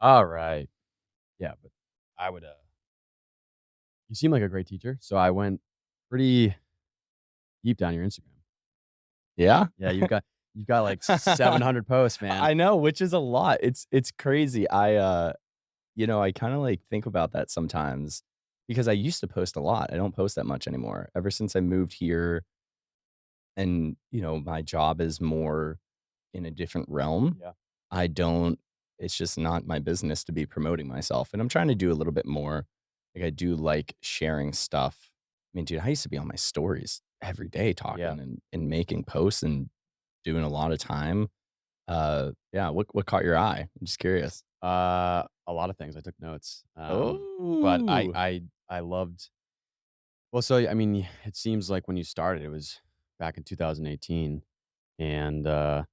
All right. Yeah, but I would, you seem like a great teacher, so I went pretty deep down your Instagram. Yeah? Yeah, you've got like 700 posts, man. I know, which is a lot. It's crazy. I kinda, like, think about that sometimes because I used to post a lot. I don't post that much anymore. Ever since I moved here and, my job is more in a different realm, Yeah. I don't it's just not my business to be promoting myself, and I'm trying to do a little bit more. Like, I do like sharing stuff. I mean, dude, I used to be on my stories every day Yeah. talking and making posts and doing a lot of time. Yeah, what caught your eye? I'm just curious. A lot of things. I took notes. But Oh. I loved, well, so, I mean, it seems like when you started, it was back in 2018, and, yeah,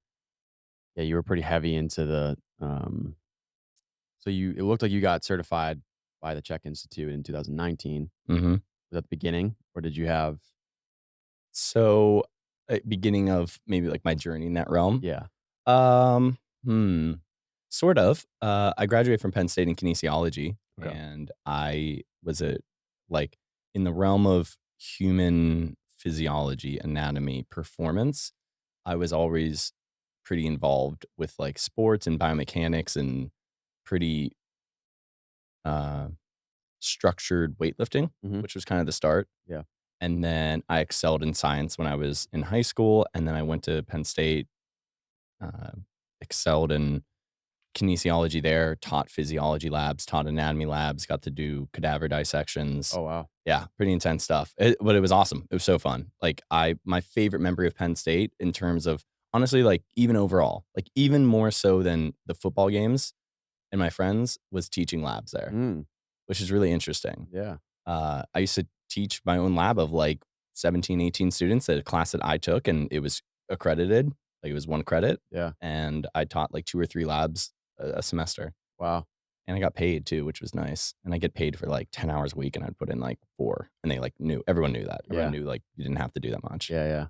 you were pretty heavy into so it looked like you got certified by the Chek Institute in 2019. Mhm. Was that the beginning, or did you have? So, beginning of maybe, like, my journey in that realm? Yeah. Um, hmm, sort of. I graduated from Penn State in kinesiology, Okay. and I was like, in the realm of human physiology, anatomy, performance, I was always pretty involved with, like, sports and biomechanics and pretty, uh, structured weightlifting, Mhm. which was kind of the start. Yeah. And then I excelled in science when I was in high school, and then I went to Penn State, uh, excelled in kinesiology there, taught physiology labs, taught anatomy labs, got to do cadaver dissections. Oh, wow. Yeah, pretty intense stuff. But it was awesome. It was so fun. Like my favorite memory of Penn State in terms of honestly, like even overall, like even more so than the football games and my friends was teaching labs there, Mm, which is really interesting. yeah. I used to teach my own lab of like 17, 18 students at a class that I took, and it was accredited. Like it was one credit. Yeah. And I taught like two or three labs a semester. Wow. And I got paid too, which was nice. And I get paid for like 10 hours a week and I'd put in like 4. And they like knew everyone knew that. Everyone Yeah. knew like you didn't have to do that much. Yeah, yeah.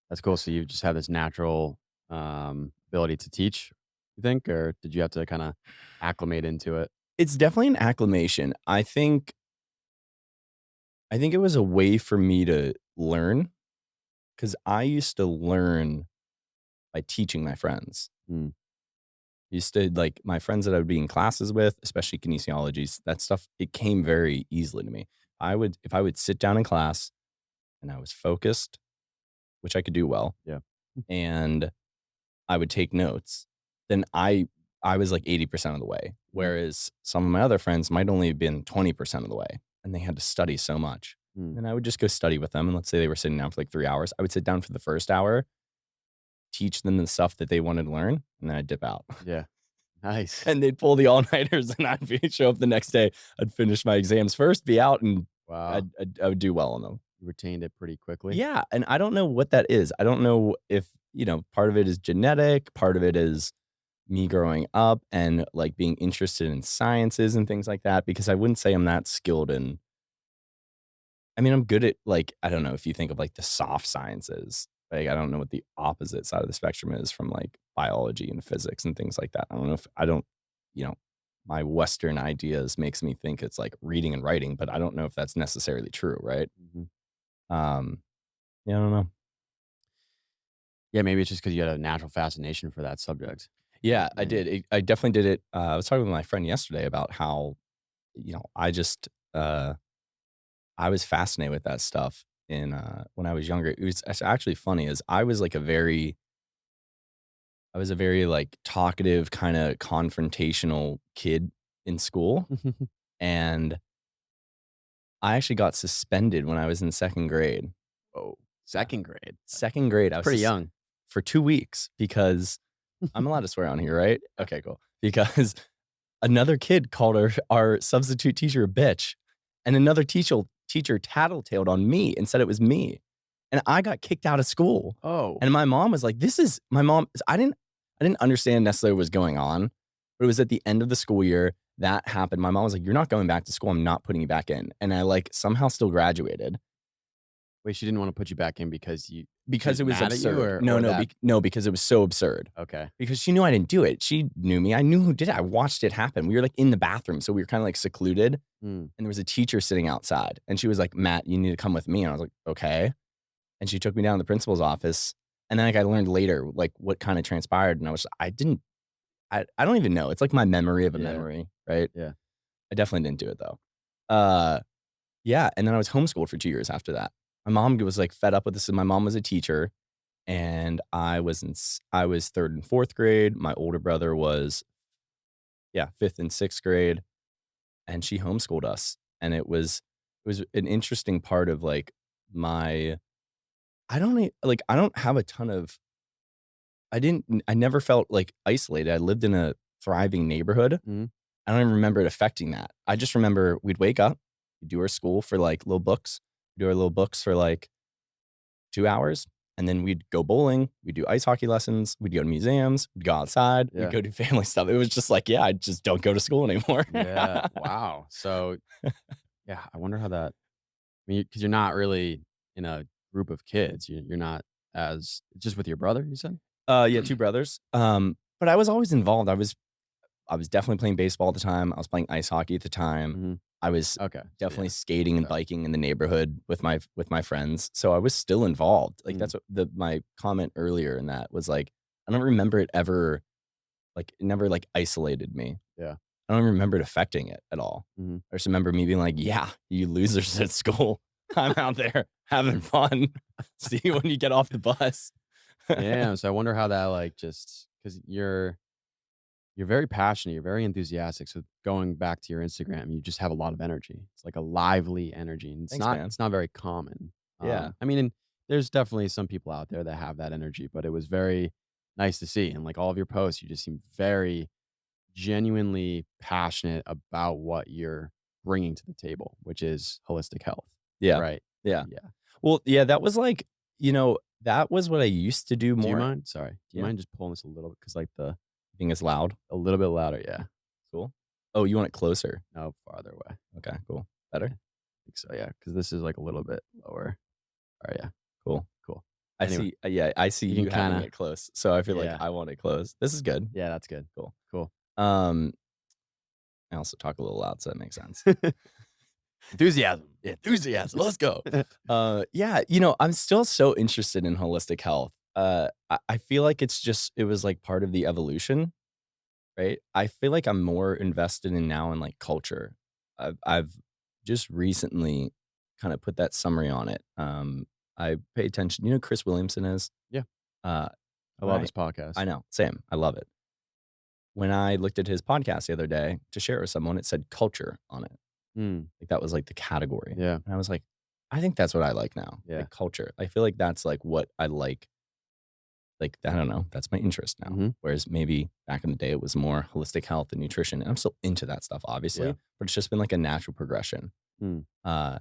That's cool. So you just have this natural, ability to teach, you think, or did you have to kinda acclimate into it? It's definitely an acclimation. I think it was a way for me to learn because I used to learn by teaching my friends. Mm. Used to like my friends that I would be in classes with, especially kinesiologies, that stuff, it came very easily to me. If I would sit down in class and I was focused, which I could do well, Yeah. and I would take notes, then I was like 80% of the way. Mm. Whereas some of my other friends might only have been 20% of the way and they had to study so much. Mm. And I would just go study with them. And let's say they were sitting down for like 3 hours. I would sit down for the first hour, teach them the stuff that they wanted to learn, and then I'd dip out. Yeah. Nice. And they'd pull the all-nighters and show up the next day. I'd finish my exams first, be out, and Wow. I would do well on them. You retained it pretty quickly? Yeah, and I don't know what that is. I don't know if, part of it is genetic, part of it is me growing up and, like, being interested in sciences and things like that, because I wouldn't say I'm that skilled in. I mean, I'm good at, like, I don't know if you think of, like, the soft sciences. Like, I don't know what the opposite side of the spectrum is from, like, biology and physics and things like that. I don't know if I don't you know, my Western ideas makes me think it's, like, reading and writing, but I don't know if that's necessarily true, right? Mhm. Um, yeah, I don't know. Yeah, maybe it's just because you had a natural fascination for that subject. Yeah, I Maybe. did. I definitely did it. I was talking with my friend yesterday about how, I was fascinated with that stuff when I was younger. It's actually funny is I was a very, like, talkative, kinda confrontational kid in school, and I actually got suspended when I was in 2nd grade. Oh, 2nd grade. 2nd grade, I It's was pretty young. for 2 weeks because I'm allowed to swear on here, right? Okay, cool. Because another kid called our substitute teacher a bitch, and another teacher tattletaled on me and said it was me, and I got kicked out of school, Oh, and my mom was like, "This is" my mom I didn't understand necessarily what was going on, but it was at the end of the school year that happened. My mom was like, "You're not going back to school. I'm not putting you back in," and I, like, somehow still graduated. wait, she didn't wanna put you back in because She because was it was mad at you absurd. or No, or no, that no, because it was so absurd. okay. Because she knew I didn't do it. She knew me. I knew who did it. I watched it happen. We were, like, in the bathroom, so we were kinda, like, secluded, Mm, and there was a teacher sitting outside, and she was like, "Matt, you need to come with me." And I was like, "Okay." And she took me down to the principal's office, and then, like, I learned later, like, what kinda transpired, and I don't even know. It's like my memory of a yeah, memory, right? yeah. I definitely didn't do it, though. Uh, yeah, and then I was homeschooled for 2 years after that. My mom was, like, fed up with this, and my mom was a teacher, and I was 3rd and 4th grade. My older brother was, yeah, 5th and 6th grade, and she homeschooled us, and it was an interesting part of, like, my I don't have a ton of I never felt, like, isolated. I lived in a thriving neighborhood. Mhm. I don't even remember it affecting that. I just remember we'd wake up, we'd do our school for, like, little books, do our little books for, like, 2 hours, and then we'd go bowling, we'd do ice hockey lessons, we'd go to museums, we'd go outside, we'd Yeah. go do family stuff. It was just like, yeah, I just don't go to school anymore. Yeah. Wow. So, yeah, I wonder how that I mean, because 'cause you're not really in a group of kids. You're not as just with your brother, you said? Yeah, 2 brothers. But I was always involved. I was definitely playing baseball at the time. I was playing ice hockey at the time. Mhm. I was Okay. So, definitely yeah. skating and So biking in the neighborhood with my friends. So I was still involved. Like mm, that's what my comment earlier in that was like, I don't remember it ever it never like isolated me. yeah. I don't remember it affecting it at all. Mhm. I just remember me being like, yeah, you losers at school. I'm out there having fun. See you when you get off the bus. Yeah, so I wonder how that, like, just because you're very passionate, you're very enthusiastic, so going back to your Instagram, you just have a lot of energy. It's like a lively energy, and Thanks, man. it's not very common. Yeah. I mean, and there's definitely some people out there that have that energy, but it was very nice to see, and, like, all of your posts, you just seem very genuinely passionate about what you're bringing to the table, which is holistic health, Yeah. right? Yeah. Yeah. Well, yeah, that was like, that was what I used to do Do you more. mind? Sorry. Do you Yeah. mind just pulling this a little bit? Because like, the Being as loud. a little bit louder, yeah. Cool. Oh, you want it closer? No, farther away. Okay, cool. Yeah, Better? I think so, yeah. Because this is, like, a little bit lower. Alright, yeah, Cool. cool. I Anyway, see yeah, I see you can you having kinda it close, so I feel like yeah, I want it close. This is good. yeah, that's good. Cool. Cool. Um, I also talk a little loud, so that makes sense. Enthusiasm. Enthusiasm, let's go. Yeah, I'm still so interested in holistic health. I feel like it was, like, part of the evolution, right? I feel like I'm more invested in now in, like, culture. I've just recently kinda put that summary on it. I pay attention, you know who Chris Williamson is? Yeah, Uh, I when love his podcast. I know, same, I love it. When I looked at his podcast the other day to share it with someone, it said culture on it. Mm, Like, that was, like, the category, yeah, and I was like, "I think that's what I like now, yeah. like, culture." I feel like that's, like, what I like, I don't know, that's my interest now, Mhm, whereas maybe back in the day, it was more holistic health and nutrition, and I'm still into that stuff, obviously, yeah. but it's just been, like, a natural progression. Mm, Uh,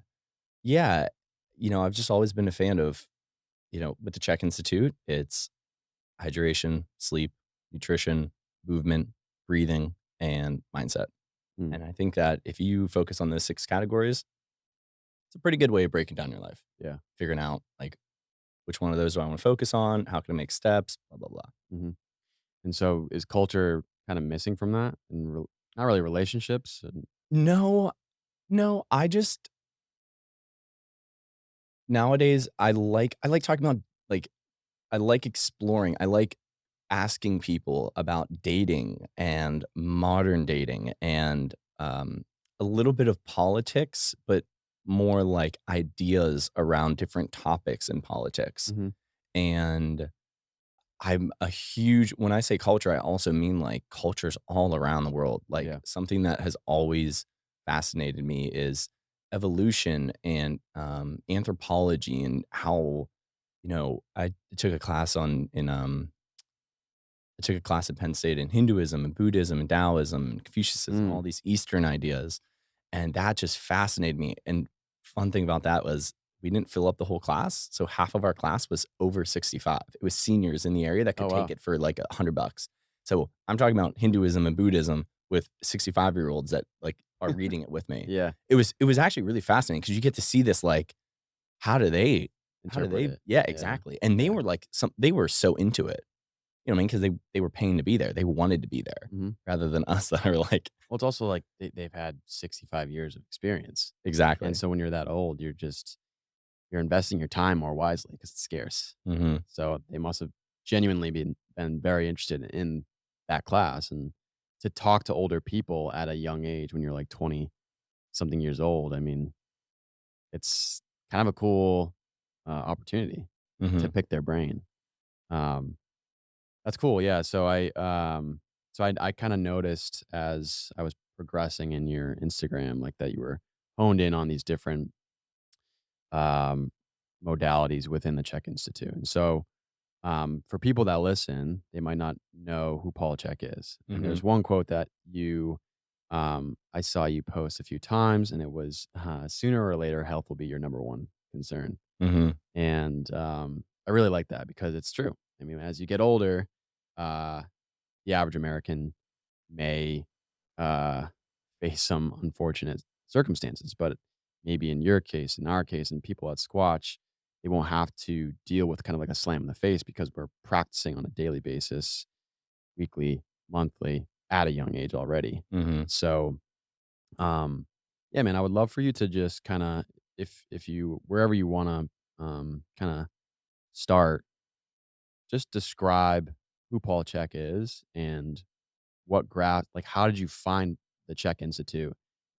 yeah, I've just always been a fan of, with the Chek Institute, it's hydration, sleep, nutrition, movement, breathing, and mindset. mm, And I think that if you focus on those 6 categories, it's a pretty good way of breaking down your life. yeah, Figuring out, like, which one of those do I wanna focus on? How can I make steps? Blah, blah, blah. mhm. And so is culture kinda missing from that? And rel not really relationships and No, no, nowadays, I like talking about, like I like exploring. I like asking people about dating and modern dating and, a little bit of politics, but more like ideas around different topics in politics. mhm, And when I say culture, I also mean like cultures all around the world. Like yeah, something that has always fascinated me is evolution and anthropology and how, I took a class I took a class at Penn State in Hinduism and Buddhism and Taoism and Confucianism, all mm, these Eastern ideas. And that just fascinated me. And fun thing about that was we didn't fill up the whole class. So half of our class was over 65. It was seniors in the area that oh, could wow. take it for like $100. So I'm talking about Hinduism and Buddhism with 65-year-olds that like are reading it with me. Yeah, It was actually really fascinating because you get to see this like, how do they how do interpret they it. yeah, Yeah. exactly, and they Yeah. were, like, they were so into it, you know what I mean? Because they were paying to be there, they wanted to be there, Mhm. rather than us that are like Well, it's also like they've had 65 years of experience, and exactly. so when you're that old, you're investing your time more wisely because it's scarce. Mhm, So they must have genuinely been very interested in that class, and to talk to older people at a young age when you're like 20 something years old, I mean, it's kind of a cool, opportunity to mhm, pick their brain. Um, that's cool, yeah, so I kinda noticed as I was progressing in your Instagram, like, that you were honed in on these different, um, modalities within the Chek Institute, and so, for people that listen, they might not know who Paul Chek is, and mhm, there's one quote that I saw you post a few times, and it was, "Sooner or later, health will be your number one concern." mhm. And, I really like that because it's true. I mean, as you get older, uh, the average American may, uh, face some unfortunate circumstances, but maybe in your case, in our case, and people at Squatch, they won't have to deal with kind of like a slam in the face because we're practicing on a daily basis, weekly, monthly, at a young age already. Mhm. So, yeah, man, I would love for you to just kinda if you wherever you wanna, kinda start, just describe who Paul Chek is and what like, how did you find the Chek Institute?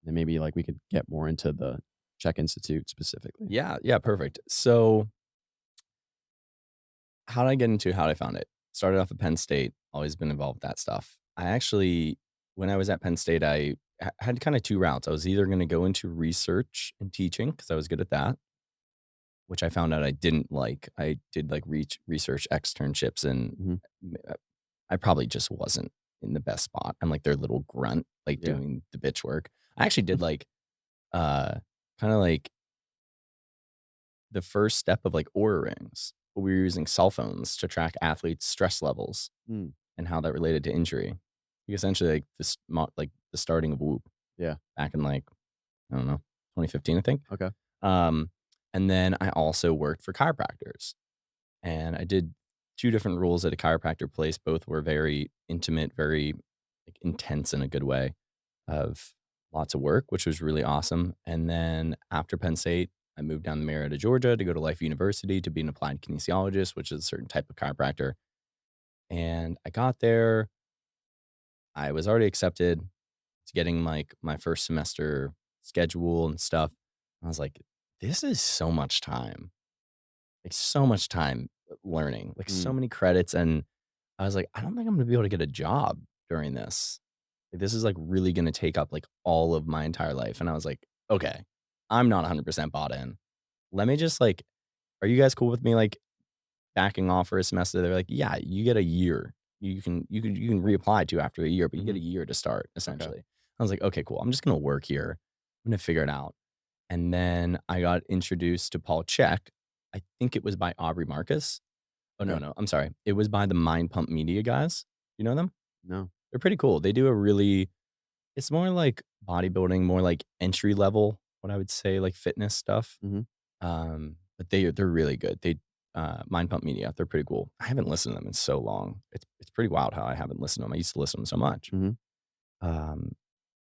And maybe, like, we could get more into the Chek Institute specifically. Yeah, yeah, perfect. So, how did I get into how I found it? Started off at Penn State, always been involved with that stuff. I actually when I was at Penn State, I had kinda 2 routes. I was either gonna go into research and teaching because I was good at that, which I found out I didn't like. I did, like, research externships, and Mhm. I probably just wasn't in the best spot. I'm like their little grunt, like, Yeah. doing the bitch work. I actually did, like, kinda like the first step of, like, Oura rings, but we were using cell phones to track athletes' stress levels Mm. and how that related to injury. Like, essentially, like, like, the starting of Whoop Yeah. back in, like, I don't know, 2015, I think. Okay. Um, and then I also worked for chiropractors, and I did 2 different roles at a chiropractor place. Both were very intimate, very, like, intense in a good way of lots of work, which was really awesome. And then after Penn State, I moved down to Marietta, Georgia to go to Life University to be an applied kinesiologist, which is a certain type of chiropractor. And I got there, I was already accepted to getting like my first semester schedule and stuff. I was like, this is so much time, like so much time learning, like so Mm. many credits. And I was like, I don't think I'm gonna be able to get a job during this. Like, this is like really gonna take up like all of my entire life. And I was like, okay, I'm not 100% bought in. Let me just like, are you guys cool with me like backing off for a semester? They're like, yeah, you get a year. You can reapply to after a year, but you get Mhm. a year to start Okay. essentially. I was like, okay, cool. I'm just gonna work here. I'm gonna figure it out. And then I got introduced to Paul Chek. I think it was by Aubrey Marcus. Oh no, Okay. no, I'm sorry. It was by the Mind Pump Media guys. You know them? No. They're pretty cool. They do a really it's more like bodybuilding, more like entry level, what I would say, like fitness stuff. Mhm. But they're really good. They Mind Pump Media, they're pretty cool. I haven't listened to them in so long. It's pretty wild how I haven't listened to them. I used to listen to them so much. Mhm. Um,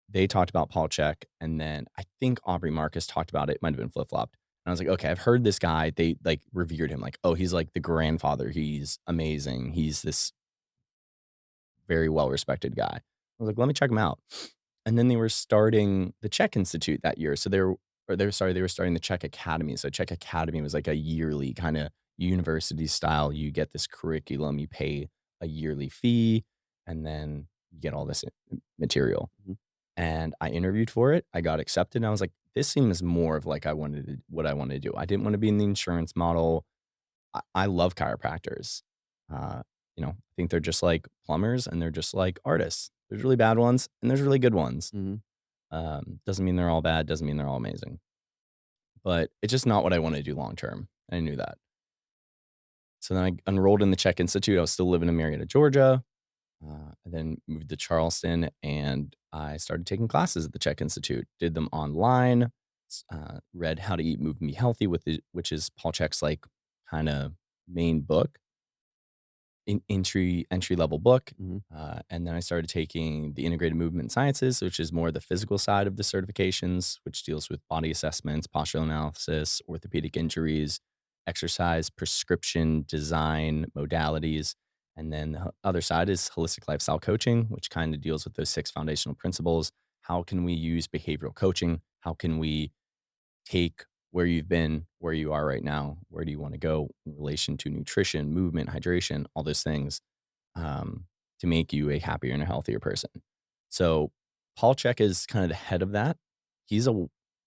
they talked about Paul Chek, and then I think Aubrey Marcus talked about it. It might have been flip flopped. And I was like, okay, I've heard this guy. They like revered him, like, oh, he's like the grandfather. He's amazing. He's this very well respected guy. I was like, let me check him out. And then they were starting the Chek Institute that year. So they were starting the Chek Academy. So Chek Academy was like a yearly kind of university style. You get this curriculum, you pay a yearly fee, and then you get all this material. Mhm. And I interviewed for it. I got accepted. And I was like, this seems more of like what I wanted to do. I didn't want to be in the insurance model. I love chiropractors. Uh, I think they're just like plumbers and they're just like artists. There's really bad ones and there's really good ones. Mhm. Doesn't mean they're all bad. Doesn't mean they're all amazing. But it's just not what I want to do long term. I knew that. So then I enrolled in the Chek Institute. I was still living in Marietta, Georgia. I then moved to Charleston and I started taking classes at the Chek Institute. Did them online. read How to Eat, Move, and Be Healthy, which is Paul Chek's like kind of main book, entry level book. Mhm. And then I started taking the Integrated Movement Sciences, which is more the physical side of the certifications, which deals with body assessments, postural analysis, orthopedic injuries, exercise, prescription, design, modalities. And then the other side is holistic lifestyle coaching, which kind of deals with those 6 foundational principles. How can we use behavioral coaching? How can we take where you've been, where you are right now, where do you want to go in relation to nutrition, movement, hydration, all those things, um, to make you a happier and a healthier person. So Paul Chek is kind of the head of that. He's a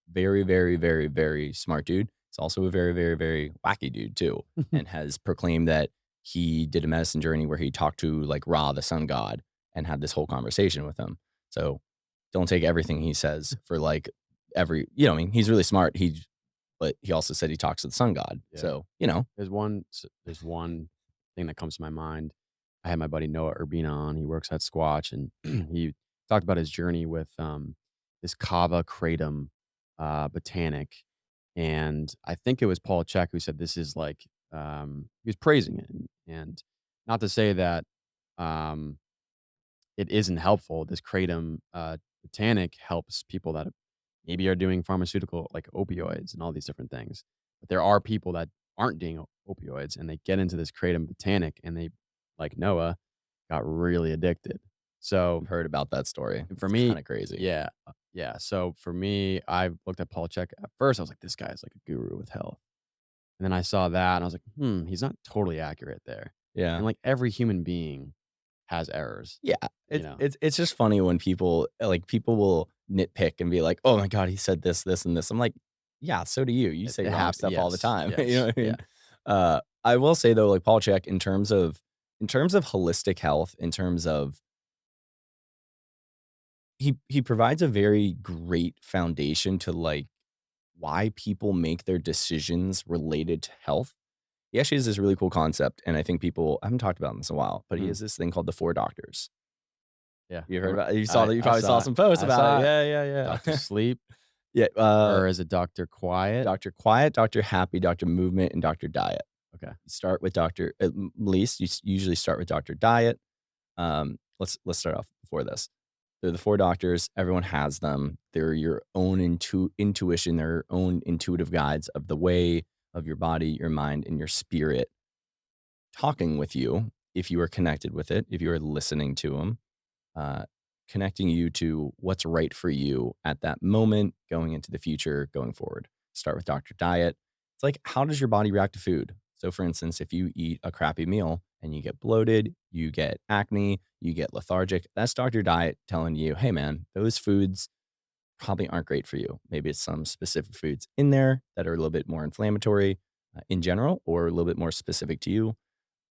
very, very, very, very smart dude. He's also a very, very, very wacky dude too, and has proclaimed that he did a medicine journey where he talked to like Ra, the sun god, and had this whole conversation with him. So don't take everything he says for like I mean, he's really smart. But he also said he talks to the sun god. Yeah. So, There's one thing that comes to my mind. I had my buddy Noah Urbina on. He works at Squatch, and he talked about his journey with this Kava kratom botanic. And I think it was Paul Chek who said this is like he was praising it, and not to say that um, it isn't helpful. This kratom botanic helps people that maybe are doing pharmaceutical like opioids and all these different things. But there are people that aren't doing opioids and they get into this kratom botanic and they, like Noah, got really addicted. So I've heard about that story. for It's me, kind of crazy. yeah, yeah. So for me, I looked at Paul Chek at first. I was like, this guy's like a guru with health. And then I saw that and I was like, he's not totally accurate there. Yeah. And like every human being has errors, Yeah, you it's know. it's it's just funny when people will nitpick and be like, "Oh my god, he said this, this, and this." I'm like, "Yeah, so do you. You say It wrong happened. stuff all the Yes, time." You know yes, what I yeah. mean? I will say though, like Paul Chek, in terms of holistic health, in terms of he provides a very great foundation to like why people make their decisions related to health. He actually has this really cool concept, and I think people I haven't talked about this in a while, but he Mm, has this thing called the 4 doctors. yeah. You heard about it? You saw that? You I probably saw saw it. some posts I about it. saw it. Yeah, yeah, Doctor yeah. Sleep, Yeah, or is it Doctor Quiet? Doctor Quiet, Doctor Happy, Doctor Movement, and Doctor Diet. Okay. You start with Doctor at least you usually start with Doctor Diet. Let's start off before this. They're the 4 doctors. Everyone has them. They're your own intuition, their own intuitive guides of the way of your body, your mind, and your spirit talking with you if you are connected with it, if you are listening to them, uh, connecting you to what's right for you at that moment, going into the future, going forward. Start with Dr. Diet. It's like, how does your body react to food? So, for instance, if you eat a crappy meal and you get bloated, you get acne, you get lethargic, that's Dr. Diet telling you, hey, man, those foods probably aren't great for you. Maybe it's some specific foods in there that are a little bit more inflammatory in general or a little bit more specific to you,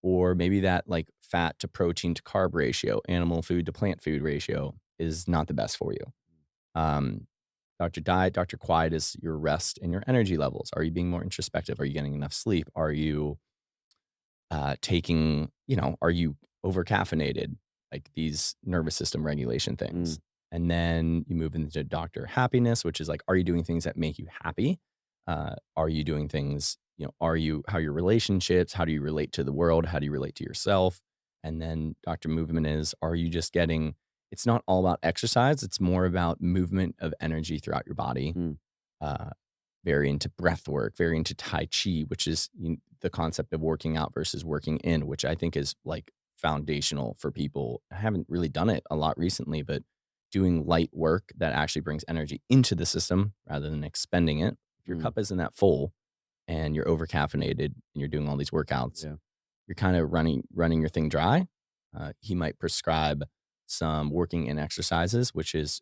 or maybe that like fat to protein to carb ratio, animal food to plant food ratio is not the best for you. Um, Dr. Diet, Dr. Quiet is your rest and your energy levels. Are you being more introspective? Are you getting enough sleep? Are you are you over caffeinated? Like these nervous system regulation Mm, things. And then you move into Dr. Happiness, which is like, are you doing things that make you happy? Are you doing things, how your relationships, how do you relate to the world? How do you relate to yourself? And then Dr. Movement is, are you just getting, it's not all about exercise. It's more about movement of energy throughout your body. mm, Uh, Very into breath work, very into Tai Chi, which is the concept of working out versus working in, which I think is like foundational for people. I haven't really done it a lot recently, but doing light work that actually brings energy into the system rather than expending it. If your mm, cup isn't that full and you're over caffeinated and you're doing all these workouts, yeah. you're kind of running your thing dry. He might prescribe some working in exercises, which is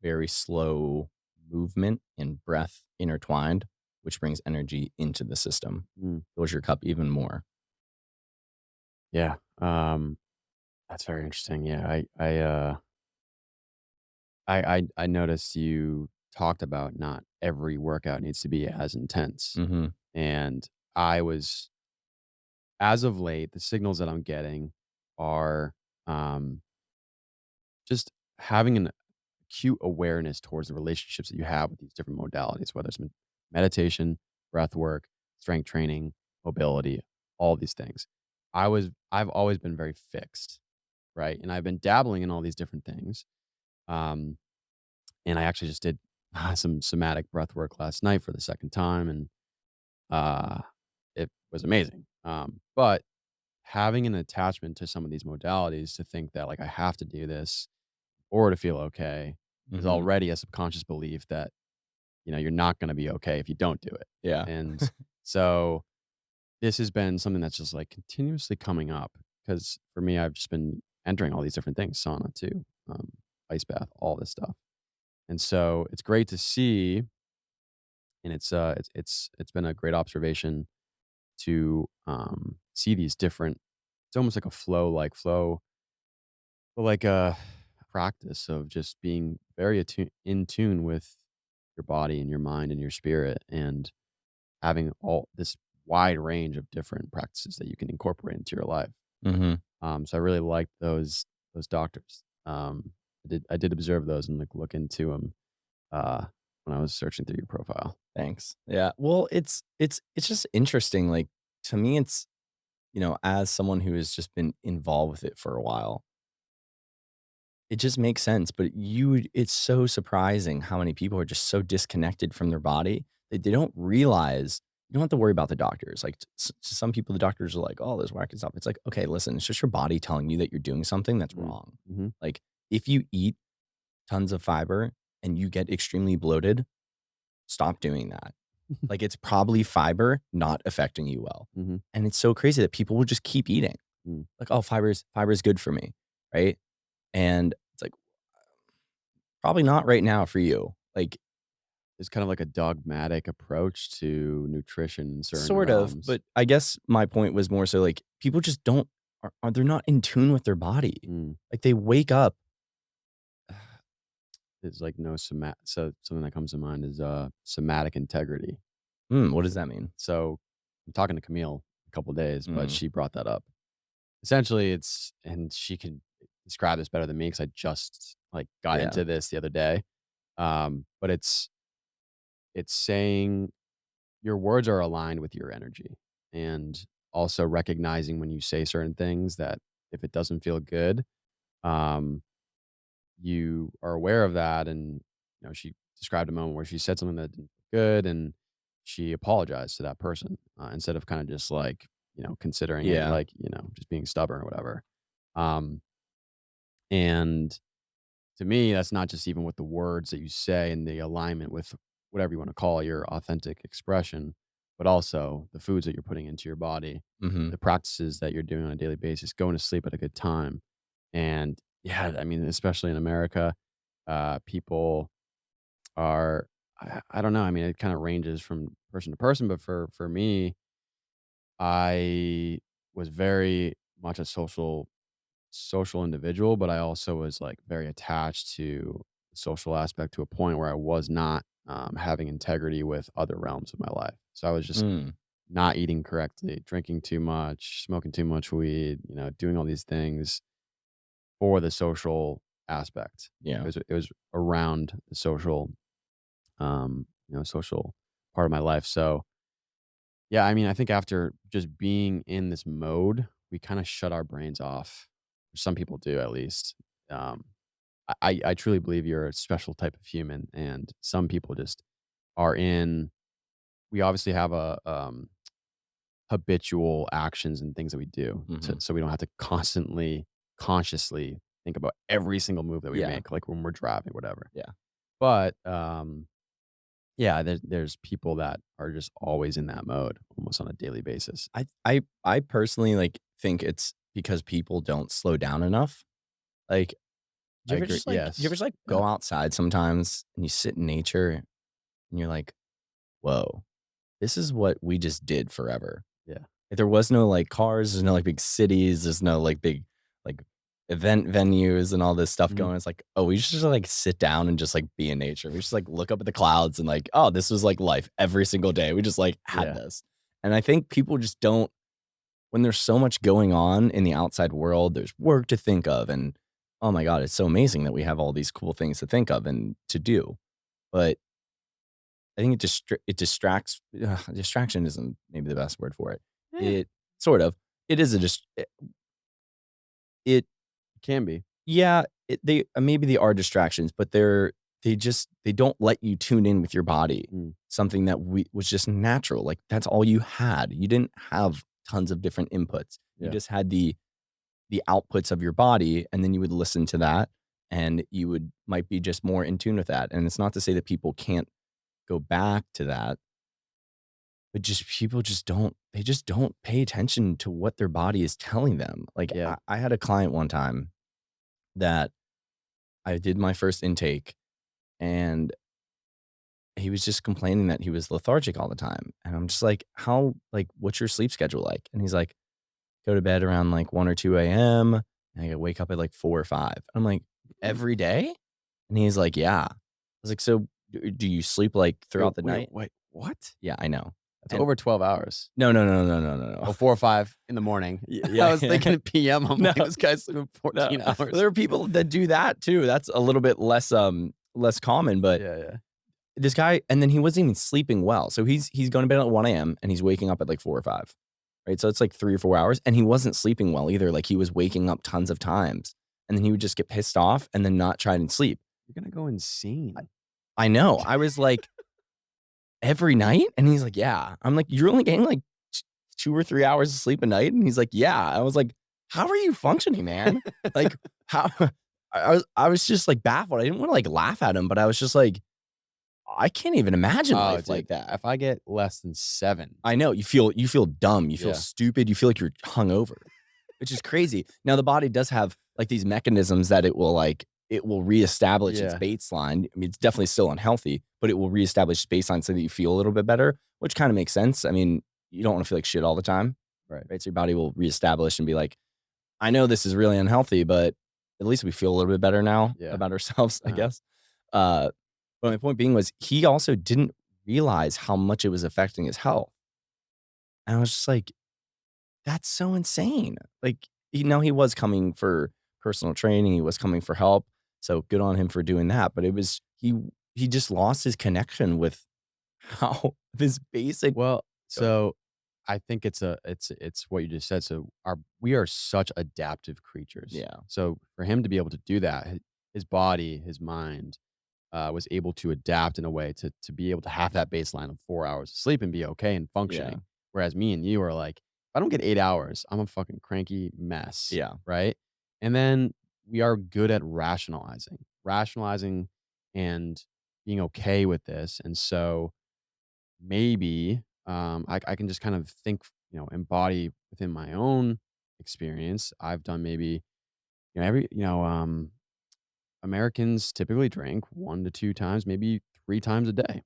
very slow movement and breath intertwined, which brings energy into the system. Mm, Fills your cup even more. yeah. That's very interesting. Yeah. I noticed you talked about not every workout needs to be as intense. Mhm. And I was as of late, the signals that I'm getting are um just having an acute awareness towards the relationships that you have with these different modalities, whether it's meditation, breath work, strength training, mobility, all these things. I've always been very fixed, right? And I've been dabbling in all these different things. Um, and I actually just did some somatic breath work last night for the second time, and uh, it was amazing. But having an attachment to some of these modalities to think that like I have to do this or to feel okay is Mhm. already a subconscious belief that you're not going to be okay if you don't do it. Yeah. And so this has been something that's just like continuously coming up because for me, I've just been entering all these different things, sauna too, ice bath, all this stuff. And so it's great to see, and it's been a great observation to see these different. It's almost like a flow, but like a practice of just being very in tune with your body and your mind and your spirit, and having all this wide range of different practices that you can incorporate into your life. Mhm. So I really liked those doctors. I did observe those and like look into them when I was searching through your profile. Thanks. Yeah. Well, it's just interesting, like, to me, it's, as someone who has just been involved with it for a while, it just makes sense, but it's so surprising how many people are just so disconnected from their body that they don't realize you don't have to worry about the doctors. Like, to some people, the doctors are like, "Oh, this whack stuff." It's like, "Okay, listen, it's just your body telling you that you're doing something that's Mm, wrong." mhm. Like, if you eat tons of fiber and you get extremely bloated, stop doing that. Like, it's probably fiber not affecting you well. Mhm. And it's so crazy that people will just keep eating. Mm. Like, "Oh, fiber is good for me," right? And it's like, probably not right now for you. Like, There's kind of like a dogmatic approach to nutrition in certain sort of, realms. but I guess my point was more so like people just don't they're not in tune with their body. Mm. Like, they wake up. It's like no so something that comes to mind is somatic integrity. What does that mean? So I'm talking to Camille a couple days, but Mm, she brought that up. Essentially, it's and she can describe this better than me because I just like got yeah. into this the other day. But it's saying your words are aligned with your energy, and also recognizing when you say certain things that if it doesn't feel good, um, you are aware of that. And she described a moment where she said something that didn't feel good, and she apologized to that person instead of kind of just like considering it Yeah. like just being stubborn or whatever. Um, and to me, that's not just even with the words that you say and the alignment with whatever you want to call your authentic expression, but also the foods that you're putting into your body, Mhm. the practices that you're doing on a daily basis, going to sleep at a good time. And yeah, I mean, especially in America, people are, I don't know. I mean, it kind of ranges from person to person, but for me, I was very much a social individual, but I also was like very attached to the social aspect to a point where I was not having integrity with other realms of my life. So I was just Mm, not eating correctly, drinking too much, smoking too much weed, doing all these things for the social aspect. yeah. It was around the social part of my life. So yeah, I mean, I think after just being in this mode, we kind of shut our brains off. Some people do, at least. Um, I truly believe you're a special type of human, and some people just are in. We obviously have a habitual actions and things that we do, Mhm. so we don't have to constantly, consciously think about every single move that we Yeah. make, like when we're driving, whatever. Yeah. But yeah, there's people that are just always in that mode, almost on a daily basis. I personally, like, think it's because people don't slow down enough. Like, I agree. do you ever Yes. just, like, Yeah. go outside sometimes and you sit in nature and you're like, "Whoa, this is what we just did forever." Yeah. Like, there was no, like, cars, there's no, like, big cities, there's no, like, big, like, event venues and all this stuff Mhm. going. It's like, "Oh, we should just, like, sit down and just, like, be in nature." We just, like, look up at the clouds and, like, "Oh, this was, like, life every single day." We just, like, had Yeah. this. And I think people just don't when there's so much going on in the outside world, there's work to think of and oh my god, it's so amazing that we have all these cool things to think of and to do. But I think it distracts. Distraction isn't maybe the best word for it. Eh, It sort of it is a it can be. yeah, they maybe they are distractions, but they don't let you tune in with your body. Mm, Something that we was just natural. Like that's all you had. You didn't have tons of different inputs. You yeah. just had the outputs of your body, and then you would listen to that, and you would might be just more in tune with that. And it's not to say that people can't go back to that, but just people just don't pay attention to what their body is telling them. Like Yeah. I had a client one time that I did my first intake, and he was just complaining that he was lethargic all the time. And I'm just like, "How like, what's your sleep schedule like?" And he's like, "Go to bed around, like, 1 or 2 AM, and I wake up at, like, 4 or 5." I'm like, "Every day?" And he's like, "Yeah." I was like, "So, do you sleep, like, Wait, throughout the wait, night?" wait, what? "Yeah, I know." That's And over 12 hours. no, no, no, no, no, no, no. Oh, 4 or 5 in the morning. I Yeah, was yeah. thinking PM. I'm No, like, this guy's sleeping no. 14 hours. There are people that do that too. That's a little bit less common, but Yeah, yeah. this guy and then he wasn't even sleeping well. So he's going to bed at 1 AM and he's waking up at like 4 or 5, right? So it's like 3 or 4 hours, and he wasn't sleeping well either. Like he was waking up tons of times, and then he would just get pissed off and then not try and sleep. You're gonna go insane. I know. I was like, "Every night?" And he's like, "Yeah." I'm like, "You're only getting like 2 or 3 hours of sleep a night?" And he's like, "Yeah." I was like, "How are you functioning, man?" Like, how I was just like baffled. I didn't wanna like laugh at him, but I was just like, I can't even imagine Oh, life dude, like that. if I get less than 7, I know, you feel dumb, you feel yeah, stupid, you feel like you're hungover, which is crazy. Now the body does have, like, these mechanisms that it will reestablish its yeah, baseline. I mean, it's definitely still unhealthy, but it will reestablish baseline so that you feel a little bit better, which kinda makes sense. I mean, you don't wanna feel like shit all the time, right, right? So your body will reestablish and be like, "I know this is really unhealthy, but at least we feel a little bit better now yeah, about ourselves," I uh guess. Uh, but my point being was he also didn't realize how much it was affecting his health. And I was just like, "That's so insane." Like, he was coming for personal training, he was coming for help, so good on him for doing that, but it was he just lost his connection with how this basic Well, uh, so I think it's what you just said. So we are such adaptive creatures. yeah, So for him to be able to do that, his body, his mind, was able to adapt in a way to be able to have that baseline of 4 hours of sleep and be okay and yeah, functioning. Whereas me and you are like, if I don't get 8 hours, I'm a fucking cranky mess, yeah, right? And then we are good at rationalizing and being okay with this. And so maybe, I can just kind of think, embody within my own experience. I've done maybe, every, Americans typically drink 1 to 2 times, maybe 3 times a day,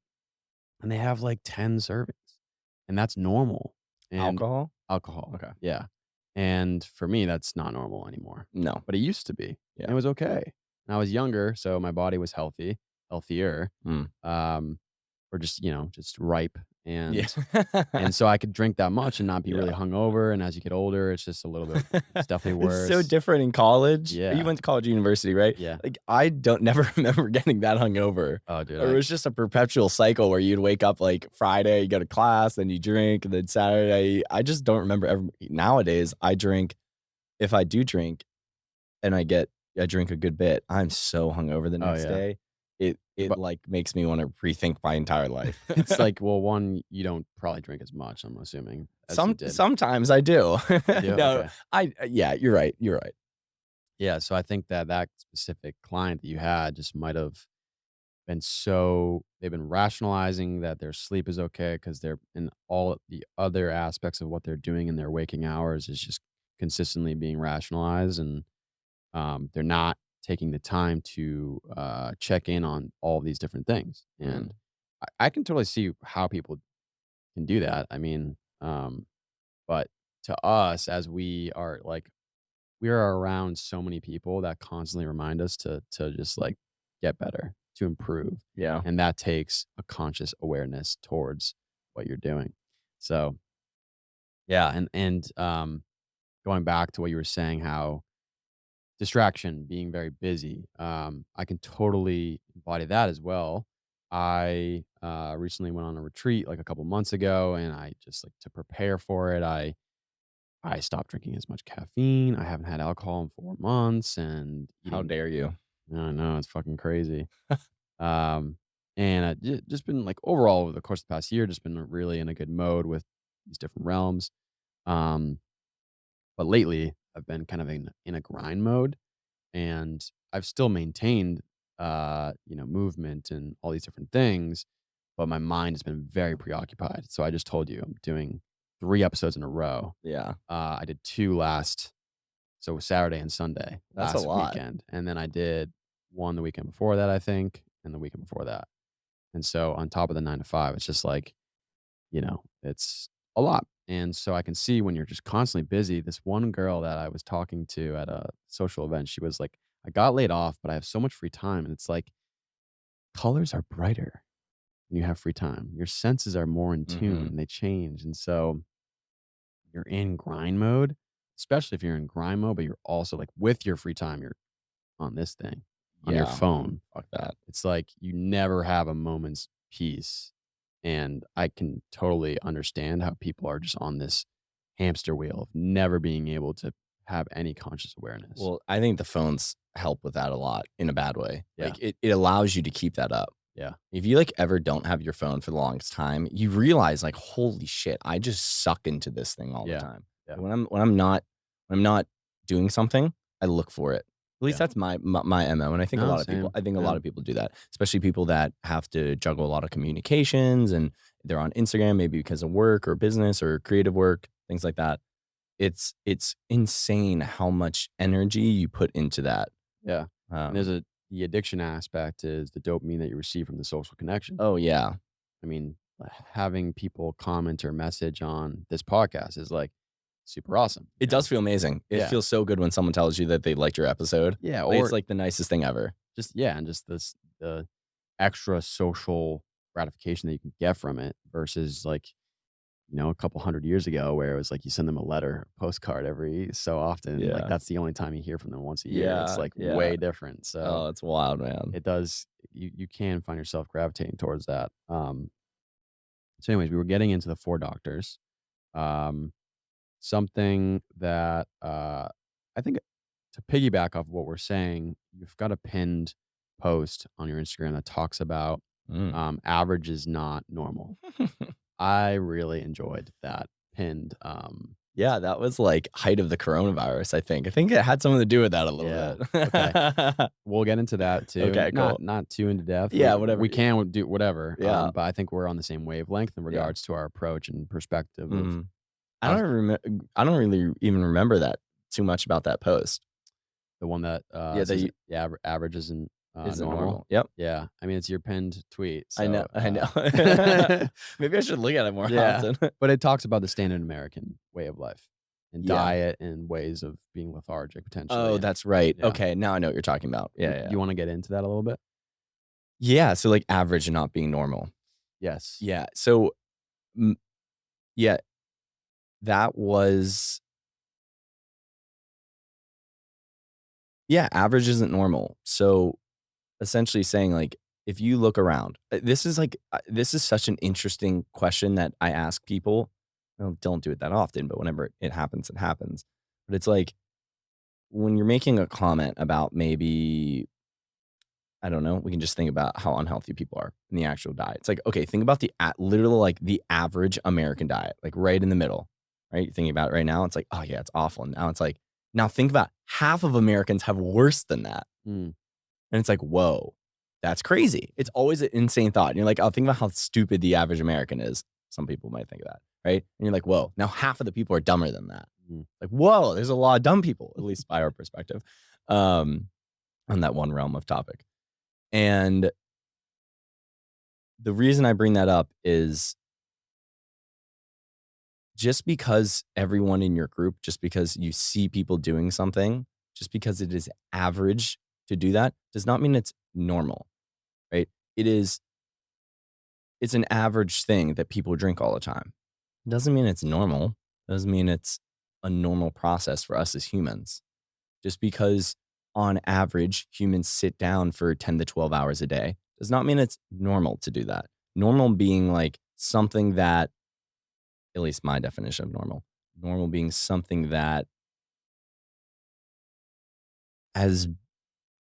and they have like 10 servings, and that's normal. And alcohol? alcohol, Okay. yeah. And for me, that's not normal anymore, No, but it used to be, and yeah, it was okay. And I was younger, so my body was healthier, mm, um, or just, just ripe, yeah. and so I could drink that much and not be really Yeah. hungover, and as you get older, it's just a little bit it's definitely It's so worse. different in college. You Yeah, went to college or university, right? yeah. Like, I don't never remember getting that hungover. Oh, dude, Or it was just a perpetual cycle where you'd wake up, like, Friday, you go to class, then you drink, and then Saturday I just don't remember ever nowadays, I drink if I do drink and I drink a good bit, I'm so hungover the Oh, next yeah. day. It, like, makes me wanna rethink my entire life. It's like, well, 1, you don't probably drink as much, I'm assuming, as you did. Sometimes I do. You do? No, Okay. yeah, you're right. Yeah, so I think that that specific client that you had just might have been so they've been rationalizing that their sleep is okay because 'cause they're in all the other aspects of what they're doing in their waking hours is just consistently being rationalized, and, they're not taking the time to, check in on all these different things, Mm, and I can totally see how people can do that. I mean, but to us, as we are around so many people that constantly remind us to just like get better, to improve, yeah. and that takes a conscious awareness towards what you're doing. So yeah, and going back to what you were saying, how distraction, being very busy. I can totally embody that as well. I recently went on a retreat like a couple months ago, and I just like to prepare for it. I stopped drinking as much caffeine. I haven't had alcohol in 4 months, and How eating. dare you? I know it's fucking crazy. Um, and just been like overall over the course of the past year, just been really in a good mode with these different realms. Um, but lately I've been kind of in a grind mode, and I've still maintained, movement and all these different things, but my mind has been very preoccupied. So I just told you I'm doing 3 episodes in a row. Yeah, I did two so Saturday and Sunday that's a last lot. weekend, and then I did one the weekend before that, I think, and the weekend before that. And so on top of the 9 to 5, it's just like, it's a lot. And so I can see when you're just constantly busy. This one girl that I was talking to at a social event, she was like, I got laid off, but I have so much free time. And it's like colors are brighter when you have free time. Your senses are more in tune Mhm. and they change. And so you're in grind mode, especially if you're in grind mode, but you're also like with your free time, you're on this thing, on your Yeah, phone. fuck that. It's like you never have a moment's peace, and I can totally understand how people are just on this hamster wheel of never being able to have any conscious awareness. Well, I think the phones help with that a lot in a bad way. Yeah, Like, it allows you to keep that up. yeah, If you, like, ever don't have your phone for the longest time, you realize, like, "Holy shit, I just suck into this thing all the yeah, time." yeah, When I'm not doing something, I look for it. At least yeah. that's my MO, and No, same, I think a lot yeah, of people do that, especially people that have to juggle a lot of communications, and they're on Instagram maybe because of work or business or creative work, things like that. It's insane how much energy you put into that. yeah. And Um the addiction aspect is the dopamine that you receive from the social connection. Oh, yeah. I mean, having people comment or message on this podcast is like super awesome, It does feel amazing. It Yeah. feels so good when someone tells you that they liked your episode. Yeah, Like, it's or like the nicest thing ever. and just the extra social gratification that you can get from it versus like, a couple 100 years ago where it was like you send them a letter, a postcard every so often. Like Yeah. that's the only time you hear from them once a year. It's Yeah, like yeah. way different. So Oh, it's wild, man. it does you can find yourself gravitating towards that. So anyways, we were getting into the four doctors. Um Something that I think to piggyback off what we're saying, you've got a pinned post on your Instagram that talks about Mm. average is not normal. I really enjoyed that pinned. Yeah, that was, like, height of the coronavirus, I think. I think it had something to do with that a little Yeah. Okay. bit. We'll get into that too. Okay, Not cool. not too into depth. Yeah, We whatever. can do whatever. Yeah, But I think we're on the same wavelength in yeah. regards to our approach and perspective of Mhm. how I don't really even remember that too much about that post. the one that Yeah, that says you the average isn't isn't normal. normal. Yep. Yeah. I mean, it's your pinned tweet. I know, So, I know. Maybe I should look at it more yeah. often. But it talks about the standard American way of life and Yeah. diet and ways of being lethargic potentially. Oh, And that's right. yeah. Okay, now I know what you're talking about. Yeah, Do yeah, you yeah. want to get into that a little bit? Yeah, so, like, average and not being normal. Yes. Yeah, so, mm, yeah, that was yeah, average isn't normal. So, essentially saying, like, if you look around this is such an interesting question that I ask people. Well, don't do it that often, but whenever it happens, it happens. But it's like, when you're making a comment about maybe I don't know, we can just think about how unhealthy people are in the actual diet. It's like, okay, think about literally like the average American diet, like right in the middle, right? You're thinking about it right now. It's like, oh yeah, it's awful. And now it's like, now think about half of Americans have worse than that. Mm, And it's like, whoa, that's crazy. It's always an insane thought. And you're like, oh, think about how stupid the average American is. Some people might think of that, right? And you're like, whoa, now half of the people are dumber than that. mm. Like, whoa, there's a lot of dumb people, at least by our perspective, um, on that one realm of topic. And the reason I bring that up is just because everyone in your group, just because you see people doing something, just because it is average to do that, does not mean it's normal, right? It's an average thing that people drink all the time. It doesn't mean it's normal. It doesn't mean it's a normal process for us as humans. Just because on average, humans sit down for 10 to 12 hours a day. Does not mean it's normal to do that. Normal being like something that, at least my definition of normal being something that has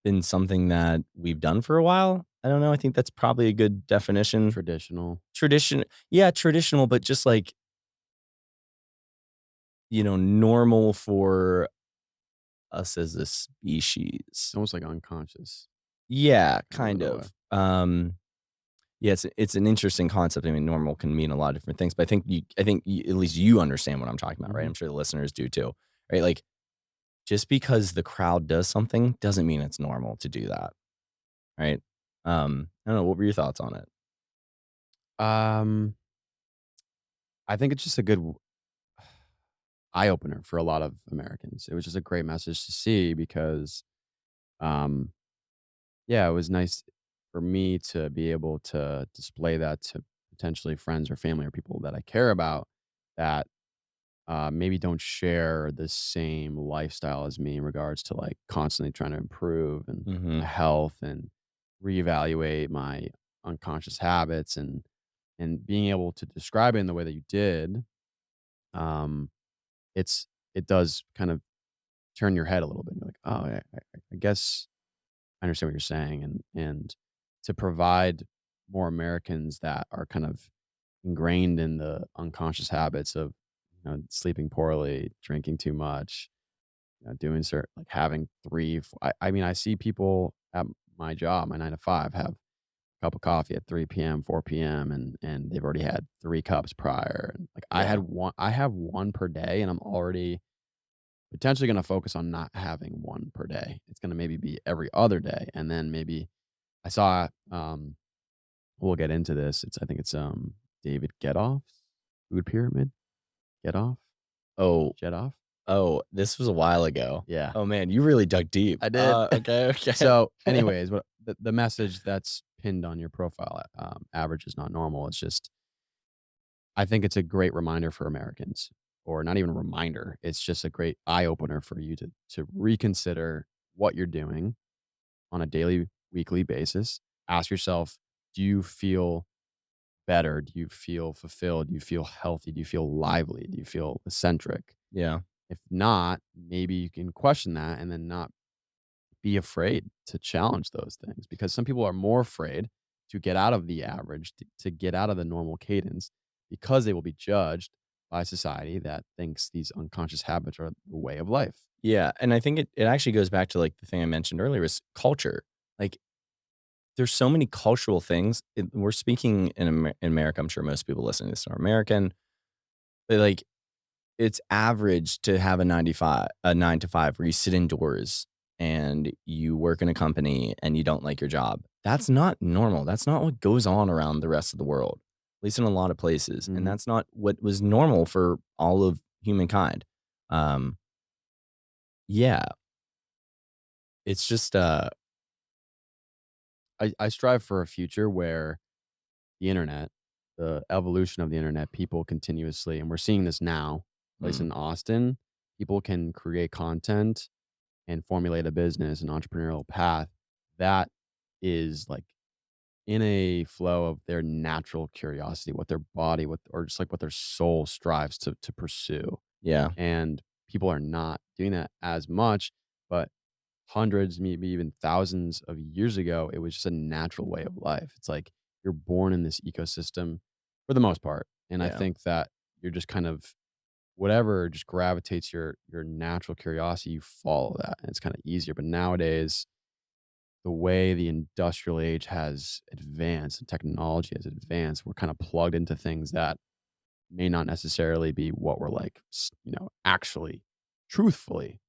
been something that we've done for a while. I don't know. I think that's probably a good definition. Traditional. Tradition, yeah, traditional, but just like, normal for us as a species. Almost like unconscious Yeah, in a kind little way. of. Yeah, it's an interesting concept. I mean, normal can mean a lot of different things, but I think at least you understand what I'm talking about, right? Mhm. I'm sure the listeners do too, right? Like just because the crowd does something doesn't mean it's normal to do that, right? I don't know. What were your thoughts on it? Um, I think it's just a good eye opener for a lot of Americans. It was just a great message to see because, um, yeah, it was nice for me to be able to display that to potentially friends or family or people that I care about that maybe don't share the same lifestyle as me in regards to like constantly trying to improve and my Mhm. health and reevaluate my unconscious habits and being able to describe it in the way that you did. um it does kind of turn your head a little bit. You're like, oh, I guess I understand what you're saying, and to provide more Americans that are kind of ingrained in the unconscious habits of, sleeping poorly, drinking too much, doing certain like having I mean, I see people at my job, my 9 to 5, have a cup of coffee at 3 PM, 4 PM, and they've already had 3 cups prior, and, like, Yeah. I have 1 per day, and I'm already potentially gonna focus on not having 1 per day. It's gonna maybe be every other day, and then maybe I saw, we'll get into this. I think it's, David Getoff's food pyramid. Getoff? Oh, Getoff? oh, this was a while ago. Yeah, Oh man, you really dug deep. I did. Okay, okay. So, anyways, what the message that's pinned on your profile, average is not normal. It's just I think it's a great reminder for Americans, or not even a reminder. It's just a great eye opener for you to reconsider what you're doing on a daily, weekly basis. Ask yourself, do you feel better? Do you feel fulfilled? Do you feel healthy? Do you feel lively? Do you feel eccentric? Yeah. If not, maybe you can question that and then not be afraid to challenge those things, because some people are more afraid to get out of the average, to get out of the normal cadence because they will be judged by society that thinks these unconscious habits are the way of life. Yeah, and I think it actually goes back to, like, the thing I mentioned earlier is culture. Like, there's so many cultural things. We're speaking in America, I'm sure most people listening to this are American, but, like, it's average to have a 9 to 5 where you sit indoors and you work in a company and you don't like your job. That's not normal. That's not what goes on around the rest of the world, at least in a lot of places, and Mhm. that's not what was normal for all of humankind. Um, yeah, it's just, I strive for a future where the internet, the evolution of the internet, people continuously, and we're seeing this now, at least mm, in Austin, people can create content and formulate a business, an entrepreneurial path that is like in a flow of their natural curiosity, what their body, or just like what their soul strives to pursue. yeah, And people are not doing that as much, but hundreds, maybe even thousands of years ago, it was just a natural way of life. It's like you're born in this ecosystem for the most part. And I yeah, think that you're just kind of whatever just gravitates your natural curiosity, you follow that. And it's kind of easier. But nowadays, the way the industrial age has advanced and technology has advanced, we're kind of plugged into things that may not necessarily be what we're like, actually truthfully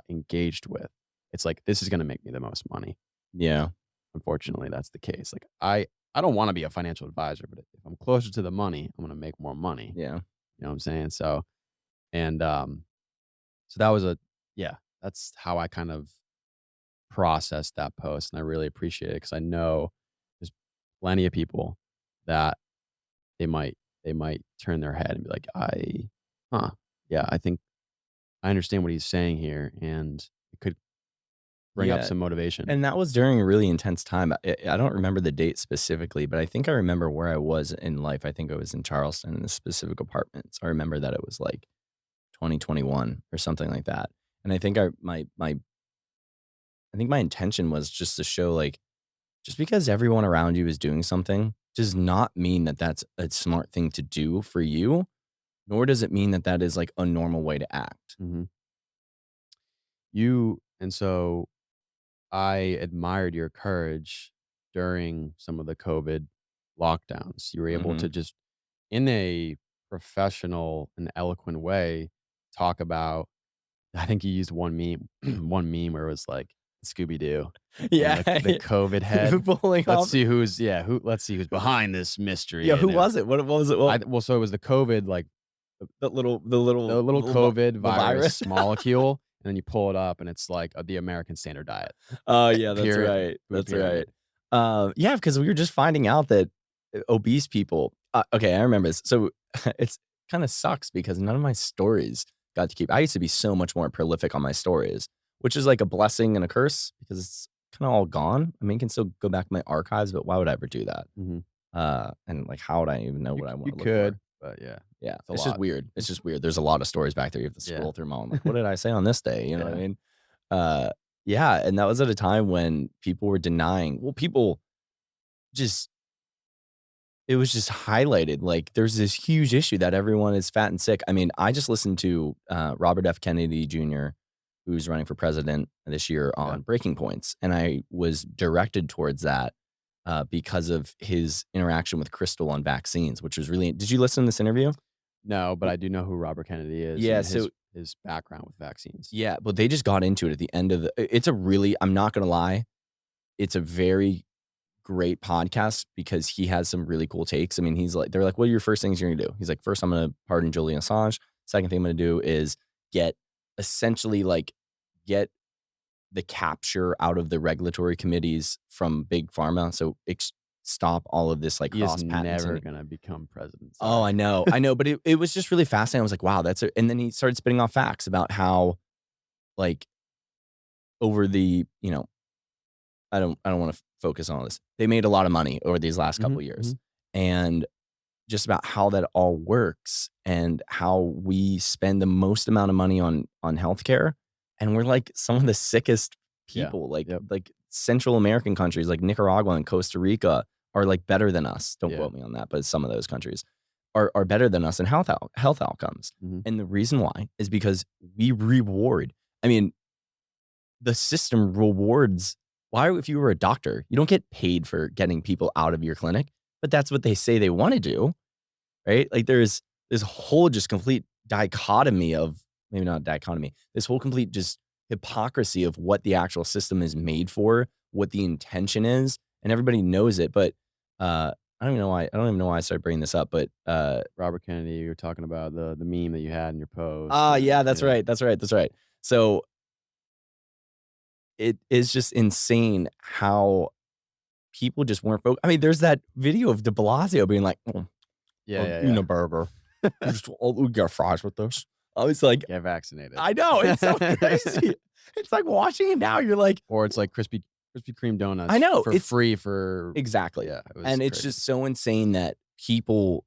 engaged with. It's like, this is going to make me the most money. yeah, Unfortunately, that's the case. Like, I don't want to be a financial advisor, but if I'm closer to the money, I'm going to make more money. yeah, You know what I'm saying? And, so that was yeah, that's how I kind of processed that post. And I really appreciate it because I know there's plenty of people that they might, they might turn their head and be like, huh, yeah, I think I understand what he's saying here. And it could bring up Yeah. some motivation. And that was during a really intense time. I don't remember the date specifically, but I think I remember where I was in life. I think I was in Charleston in a specific apartment. So I remember that it was like 2021 or something like that. And I think I think my intention was just to show like just because everyone around you is doing something does not mean that that's a smart thing to do for you, nor does it mean that that is like a normal way to act. Mhm. So I admired your courage during some of the COVID lockdowns. You were able to Mhm. just, in a professional and eloquent way, talk about. I think you used one meme, one meme where it was like Scooby Doo and Yeah. the COVID head. Pulling off. Let's see who's behind this Yeah, mystery. who And was it? What was it? I Well, well, so it was the COVID, like the little COVID the virus. virus molecule, and then you pull it up, and it's like the American Standard Diet Oh, yeah, that's pyramid, right. food That's right. pyramid. Yeah, because we were just finding out that obese people okay, I remember this. So, it's kinda sucks because none of my stories got to keep I used to be so much more prolific on my stories, which is like a blessing and a curse because it's kinda all gone. I mean, I can still go back to my archives, but why would I ever do that? Mhm. And, like, how would I even know You what I you wanna look for? could, but yeah, Yeah, it's a it's just lot. weird. It's just weird. There's a lot of stories back there. You have to Yeah. scroll through them all. I'm like, "What did I say on this day?" You know what I Yeah. mean? Uh, yeah, and that was at a time when people were denying people just it was just highlighted, like, there's this huge issue that everyone is fat and sick. I mean, I just listened to, Robert F. Kennedy Jr., who's running for president this year Yeah. on Breaking Points, and I was directed towards that, because of his interaction with Crystal on vaccines, which was really did you listen to this interview? No, but I do know who Robert Kennedy is Yeah, and so his background with vaccines. yeah, but they just got into it at the end of the it's a really I'm not gonna lie, it's a very great podcast because he has some really cool takes. I mean, he's like they're like, "What are your first things you're gonna do?" He's like, "First, I'm gonna pardon Julian Assange. Second thing I'm gonna do is get essentially, like, get the capture out of the regulatory committees from big pharma, so stop all of this, like, He is cross never patenting." gonna become president, Oh, sorry. I know, but it was just really fascinating. I was like, "Wow, that's a" and then he started spitting off facts about how, like, over the, I don't wanna focus on all this. They made a lot of money over these last couple Mhm, years, mhm. and just about how that all works and how we spend the most amount of money on healthcare, and we're, like, some of the sickest Yeah. people, Yep. like, Central American countries like Nicaragua and Costa Rica are, like, better than us. Don't Yeah. quote me on that, but some of those countries are better than us in health outcomes, Mhm. and the reason why is because we reward I mean, the system rewards why if you were a doctor, you don't get paid for getting people out of your clinic, but that's what they say they wanna do, right? Like, there's this whole just complete dichotomy of maybe not dichotomy, this whole complete just hypocrisy of what the actual system is made for, what the intention is, and everybody knows it, but, I don't even know why I started bringing this up, but, Robert Kennedy, you were talking about the meme that you had in your post yeah, and that's yeah. right, that's right, that's right. So, it is just insane how people just weren't I mean, there's that video of de Blasio being like, "Oh, Yeah, I'll yeah, eat yeah. a burger. Just we get fries with this." I was like, Get vaccinated. I know, it's so crazy. It's like watching it now, you're like, Or it's like Krispy Kreme I donuts know, for it's free for exactly. yeah, it was And it's crazy. just so insane that people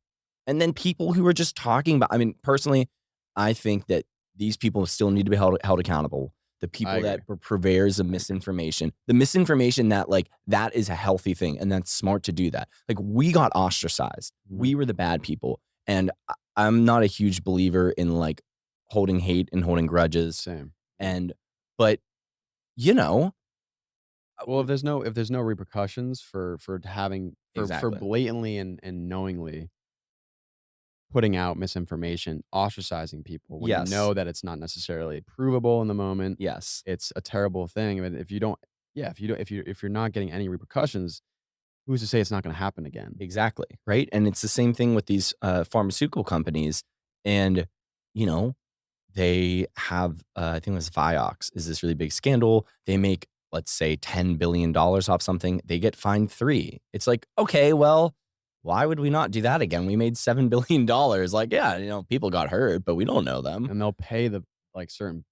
and then people who are just talking about I mean, personally, I think that these people still need to be held accountable. The I people agree. that were purveyors of I agree. misinformation, the misinformation that, like, that is a healthy thing, and that's smart to do that. Like, we got ostracized. Mhm. We were the bad people, and I'm not a huge believer in, like, holding hate and holding grudges, Same. Yeah. and but, you know, Well, if there's no repercussions for having for exactly. blatantly and knowingly putting out misinformation, ostracizing people when you Yes. know that it's not necessarily provable in the moment, Yes. it's a terrible thing. I mean, if you don't yeah, if you're not getting any repercussions, who's to say it's not gonna happen again? Exactly, right? And it's the same thing with these, pharmaceutical companies, and, you know, they have, I think it was Vioxx is this really big scandal. They make, let's say, $10 billion off something. They get fined 3. It's like, "Okay, well, why would we not do that again? We made $7 billion." Like, yeah, people got hurt, but we don't know them. And they'll pay the like certain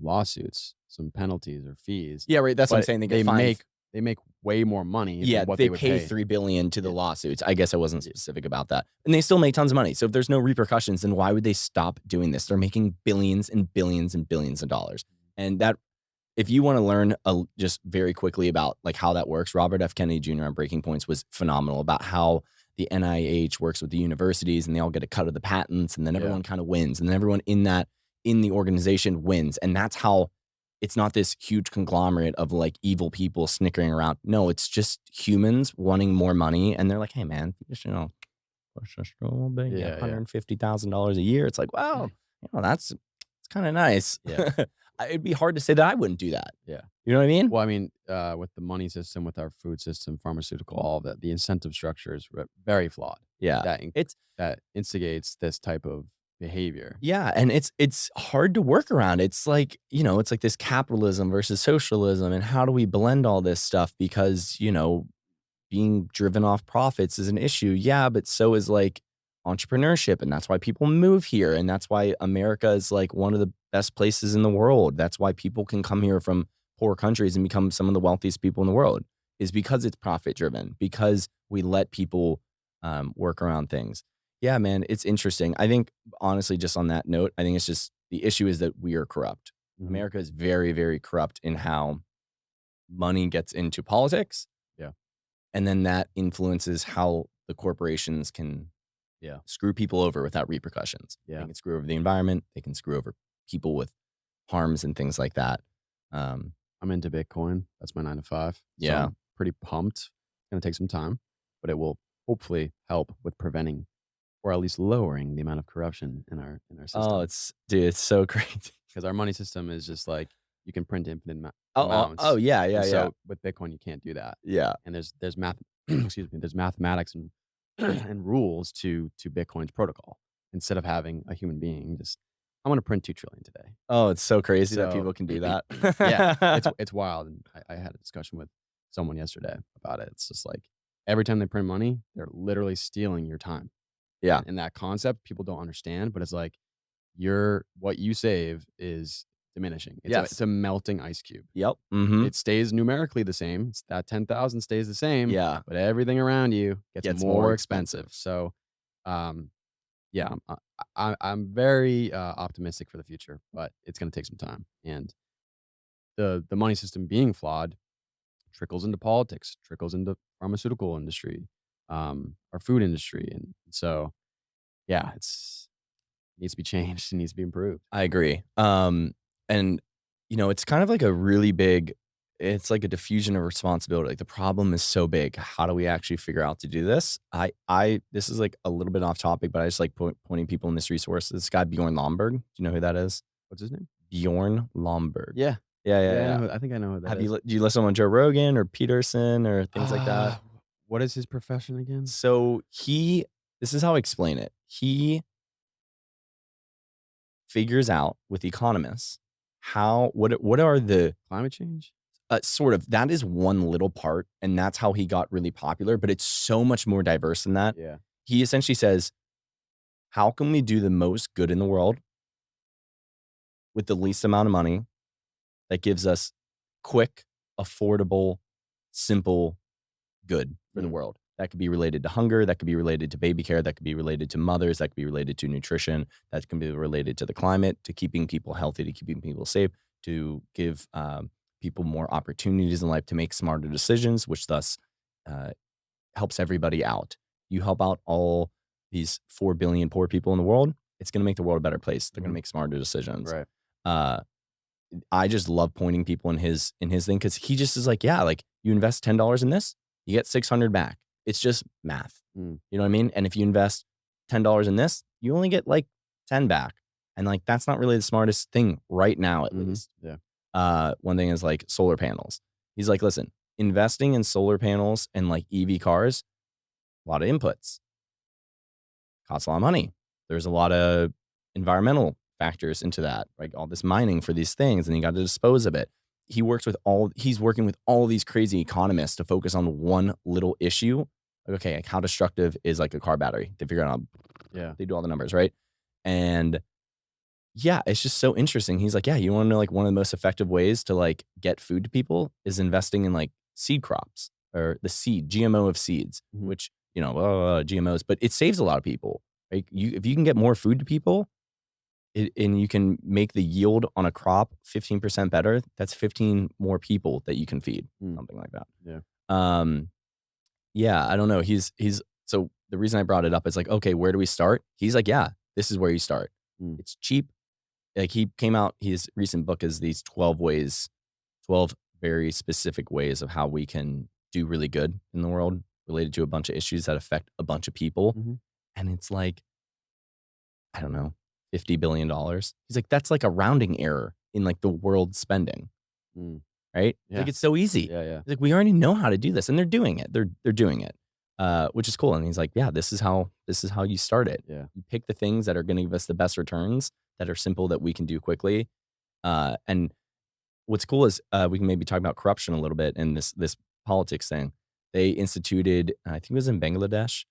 lawsuits, some penalties or fees, Yeah, right, that's what I'm but saying, they get fined. they make way more money Yeah, than what they they would pay pay. $3 billion to the Yeah, lawsuits. I guess I wasn't yeah, specific about that. And they still make tons of money. So if there's no repercussions, then why would they stop doing this? They're making billions and billions and billions of dollars. And that, if you want to learn just very quickly about like how that works, Robert F. Kennedy Jr. on Breaking Points was phenomenal about how the NIH works with the universities and they all get a cut of the patents and then yeah, everyone kind of wins. And then everyone in the organization wins. And that's how it's not this huge conglomerate of like evil people snickering around. No, it's just humans wanting more money. And they're like, hey, man, just, push us a little bit, get yeah, yeah, $150,000 a year. It's like, wow, that's it's kind of nice. yeah, It'd be hard to say that I wouldn't do that. yeah. You know what I mean? Well, I mean, with the money system, with our food system, pharmaceutical, all of that, the incentive structure is very flawed. Yeah. That It's that instigates this type of behavior. Yeah, and it's hard to work around. It's like, it's like this capitalism versus socialism and how do we blend all this stuff because, being driven off profits is an issue. Yeah, but so is like entrepreneurship and that's why people move here and that's why America is like one of the best places in the world. That's why people can come here from poor countries and become some of the wealthiest people in the world is because it's profit driven, because we let people work around things. Yeah, man, it's interesting. I think, honestly, just on that note, I think it's just the issue is that we are corrupt. Mhm. America is very, very corrupt in how money gets into politics. Yeah, And then that influences how the corporations can yeah, screw people over without repercussions. They yeah. can screw over the environment. They can screw over people with harms and things like that. Um, I'm into Bitcoin. That's my 9 to 5. So yeah. I'm pretty pumped. It's gonna take some time, but it will hopefully help with preventing or at least lowering the amount of corruption in our Oh, system. it's so crazy. Because our money system is just like you can print infinite Oh, amounts, yeah, and yeah, yeah. so with Bitcoin you can't do that. Yeah. And there's math excuse me, there's mathematics and and rules to Bitcoin's protocol. Instead of having a human being just, "I wanna print 2 trillion today." Oh, it's so crazy that So people can do that. yeah, it's wild, and I had a discussion with someone yesterday about it. It's just like every time they print money, they're literally stealing your time. Yeah. And that concept people don't understand, but it's like what you save is diminishing. It's Yes. a melting ice cube. Yep. Mhm. It stays numerically the same. It's that 10,000 stays the same, Yeah. but everything around you gets Gets more more expensive. expensive. So, yeah, I'm very optimistic for the future, but it's going to take some time. And the money system being flawed trickles into politics, trickles into pharmaceutical industry, our food industry, and so yeah, it needs to be changed. It needs to be improved. I agree. And it's kind of like a really big it's like a diffusion of responsibility. Like the problem is so big. How do we actually figure out to do this? This is like a little bit off topic, but I just like pointing people in this resource. This guy Bjorn Lomborg. Do you know who that is? What's his name? Bjorn Lomborg. Yeah, Yeah, yeah, yeah. yeah. I think I know who that Have is. do you listen on Joe Rogan or Peterson or things like that? What is his profession again? So this is how I explain it. He figures out with economists what are the Climate change? sort of that is one little part, and that's how he got really popular. But it's so much more diverse than that. Yeah. He essentially says, "How can we do the most good in the world with the least amount of money that gives us quick, affordable, simple good for the Mm. world?" That could be related to hunger. That could be related to baby care. That could be related to mothers. That could be related to nutrition. That can be related to the climate, to keeping people healthy, to keeping people safe, to give people more opportunities in life to make smarter decisions, which thus uh, helps everybody out. You help out all these 4 billion poor people in the world, it's going to make the world a better place. They're going to Mhm. make smarter decisions. Right. Uh, I just love pointing people in his thing because he just is like, yeah, like you invest $10 in this, you get 600 back. It's just math. Mm. You know what I mean? And if you invest $10 in this, you only get like 10 back. And like that's not really the smartest thing right now, at Mhm. least. Yeah. One thing is like solar panels. He's like, listen, investing in solar panels and like EV cars, a lot of inputs, costs a lot of money. There's a lot of environmental factors into that, like all this mining for these things, and you got to dispose of it. He's working with all these crazy economists to focus on one little issue. Like, okay, like how destructive is like a car battery? They figure out, Yeah. they do all the numbers, right? And yeah, it's just so interesting. He's like, yeah, you want to know like one of the most effective ways to like get food to people is investing in like seed crops or the seed GMO of seeds, Mhm. which GMOs, but it saves a lot of people. Like if you can get more food to people, and you can make the yield on a crop 15% better, that's 15 more people that you can feed, Mm. something like that. Yeah. Um, yeah, I don't know. He's so the reason I brought it up is like, okay, where do we start? He's like, yeah, this is where you start. Mm. It's cheap. Like he came out, his recent book is these 12 ways, 12 very specific ways of how we can do really good in the world related to a bunch of issues that affect a bunch of people. Mhm. And it's like, I don't know, $50 billion. He's like, that's like a rounding error in like the world spending, Mm. right? Yeah. Like it's so easy. Yeah, yeah. He's like, we already know how to do this, and they're doing it. They're doing it, which is cool. And he's like, yeah, this is how you start it. Yeah. You pick the things that are going to give us the best returns, that are simple, that we can do quickly. And what's cool is we can maybe talk about corruption a little bit in this politics thing. They instituted, I think it was in Bangladesh,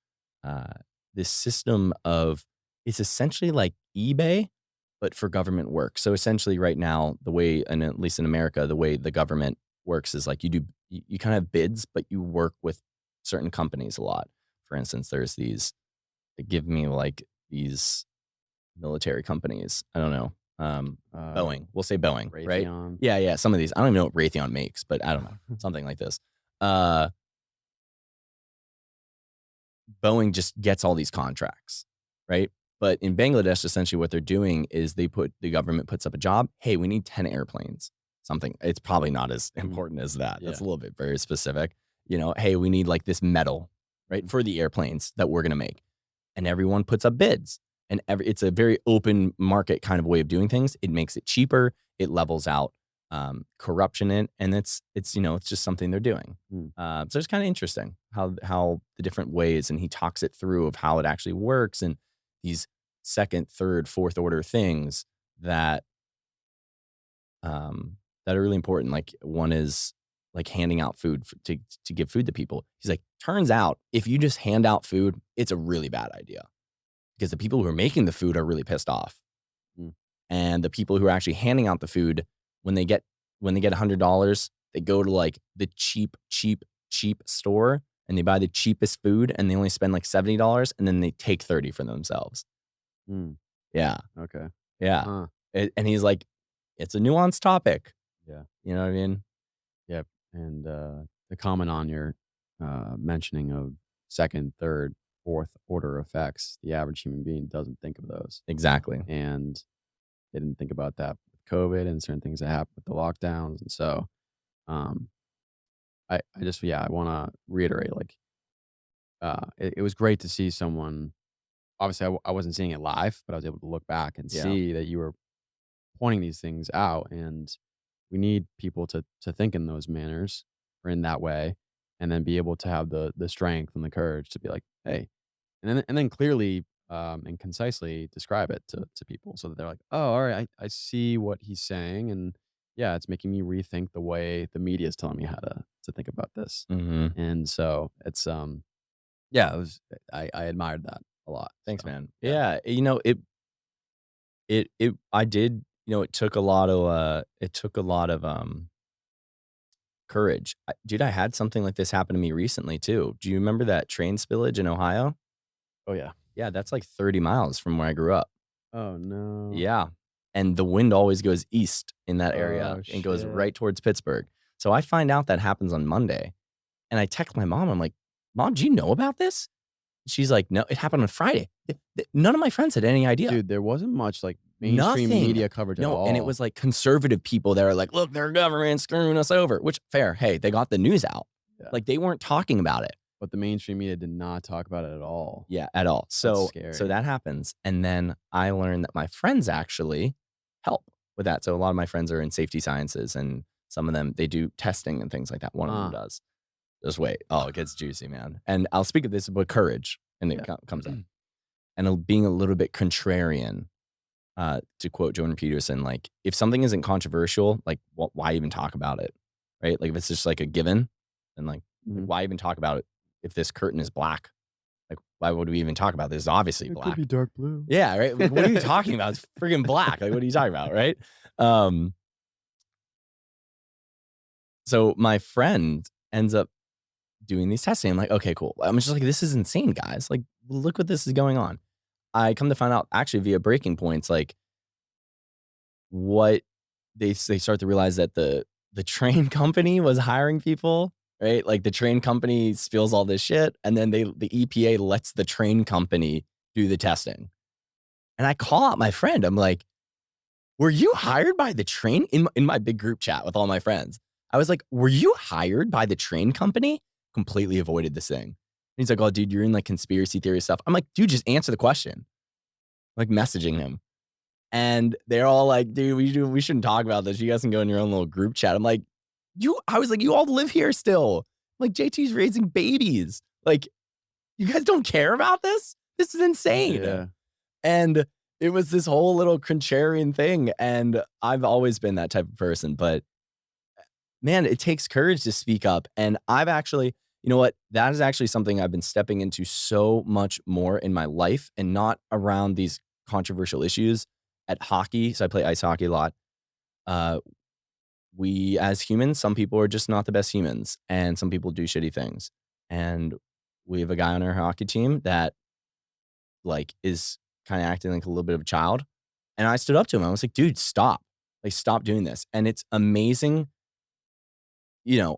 uh, this system of, it's essentially like eBay, but for government work. So essentially, right now, the way, and at least in America, the way the government works is like you kind of have bids, but you work with certain companies a lot. For instance, there's these, they give me like these military companies. I don't know. Boeing. We'll say Boeing, right? Raytheon. Yeah, yeah. Some of these. I don't even know what Raytheon makes, but I don't know. Something like this. Uh, Boeing just gets all these contracts, right? But in Bangladesh, essentially what they're doing is the government puts up a job. Hey, we need 10 airplanes. Something. It's probably not as Mm. important as that. Yeah. That's a little bit very specific. Hey, we need like this metal, right? For the airplanes that we're going to make. And everyone puts up bids. And it's a very open market kind of way of doing things. It makes it cheaper. It levels out corruption and it's just something they're doing. Mm. So it's kind of interesting how the different ways, and he talks it through of how it actually works, and these second, third, fourth order things that that are really important. Like one is like handing out food to give food to people. He's like, turns out if you just hand out food, it's a really bad idea because the people who are making the food are really pissed off. Mm. And the people who are actually handing out the food, when they get $100, they go to like the cheap store and they buy the cheapest food and they only spend like $70 and then they take 30 for themselves. Mm. Yeah. Okay. Yeah. Huh. And he's like, it's a nuanced topic. Yeah. You know what I mean? Yep. And the comment on your mentioning of second, third, fourth order effects, the average human being doesn't think of those. Exactly. And they didn't think about that with COVID and certain things that happened with the lockdowns. And so um, I just, yeah, I want to reiterate like, it was great to see someone. Obviously, I wasn't seeing it live, but I was able to look back and Yeah. see that you were pointing these things out. And we need people to think in those manners or in that way, and then be able to have the strength and the courage to be like, hey, and then clearly and concisely describe it to people so that they're like, oh, all right, I see what he's saying, and yeah, it's making me rethink the way the media is telling me how to think about this. Mm-hmm. And so it's yeah, it was I admired that a lot. Thanks, So, man. yeah. Yeah. I did, it took a lot of courage. Dude, I had something like this happen to me recently too. Do you remember that train spillage in Ohio? Oh yeah. Yeah, that's like 30 miles from where I grew up. Oh no. Yeah. And the wind always goes east in that area Oh and goes shit. right towards Pittsburgh. So I find out that happens on Monday and I text my mom. I'm like, Mom, do you know about this? She's like, no, it happened on Friday. None of my friends had any idea. Dude, there wasn't much like mainstream Nothing. media coverage at No, all. and it was like conservative people that are like, look, their government screwing us over, which fair. Hey, they got the news out. Yeah. Like they weren't talking about it. But the mainstream media did not talk about it at all. Yeah, at all. So scary. that happens. And then I learned that my friends actually help with that. So a lot of my friends are in safety sciences and some of them, they do testing and things like that. One of them does. Just wait. Oh, it gets juicy, man. And I'll speak of this about courage. And it comes up. And being a little bit contrarian, to quote Jordan Peterson, like if something isn't controversial, like why even talk about it? Right? Like if it's just like a given, then like Mhm. why even talk about it? If this curtain is black, like why would we even talk about this? It's obviously It could black. be dark blue. Yeah, right. Like, what are you talking about? It's friggin' black. Like, what are you talking about, right? Um, so my friend ends up doing these testing. I'm like, okay, cool. I'm just like, this is insane, guys. Like, look what this is going on. I come to find out actually via breaking points, like what they start to realize that the train company was hiring people, right? Like the train company spills all this shit, and then the EPA lets the train company do the testing. And I call out my friend. I'm like, were you hired by the train in my big group chat with all my friends? I was like, were you hired by the train company? Completely avoided this thing. And he's like, oh, dude, you're in like conspiracy theory stuff. I'm like, dude, just answer the question. Like messaging him. And they're all like, dude, we shouldn't talk about this. You guys can go in your own little group chat. I'm like, I was like, you all live here still. Like JT's raising babies. Like, you guys don't care about this? This is insane. Yeah. And it was this whole little contrarian thing. And I've always been that type of person. But man, it takes courage to speak up. And I've actually, you know what? That is actually something I've been stepping into so much more in my life, and not around these controversial issues. At hockey, so I play ice hockey a lot. We as humans, some people are just not the best humans, and some people do shitty things. And we have a guy on our hockey team that like is kind of acting like a little bit of a child. And I stood up to him. I was like, dude, stop. Like, stop doing this. And it's amazing. You know,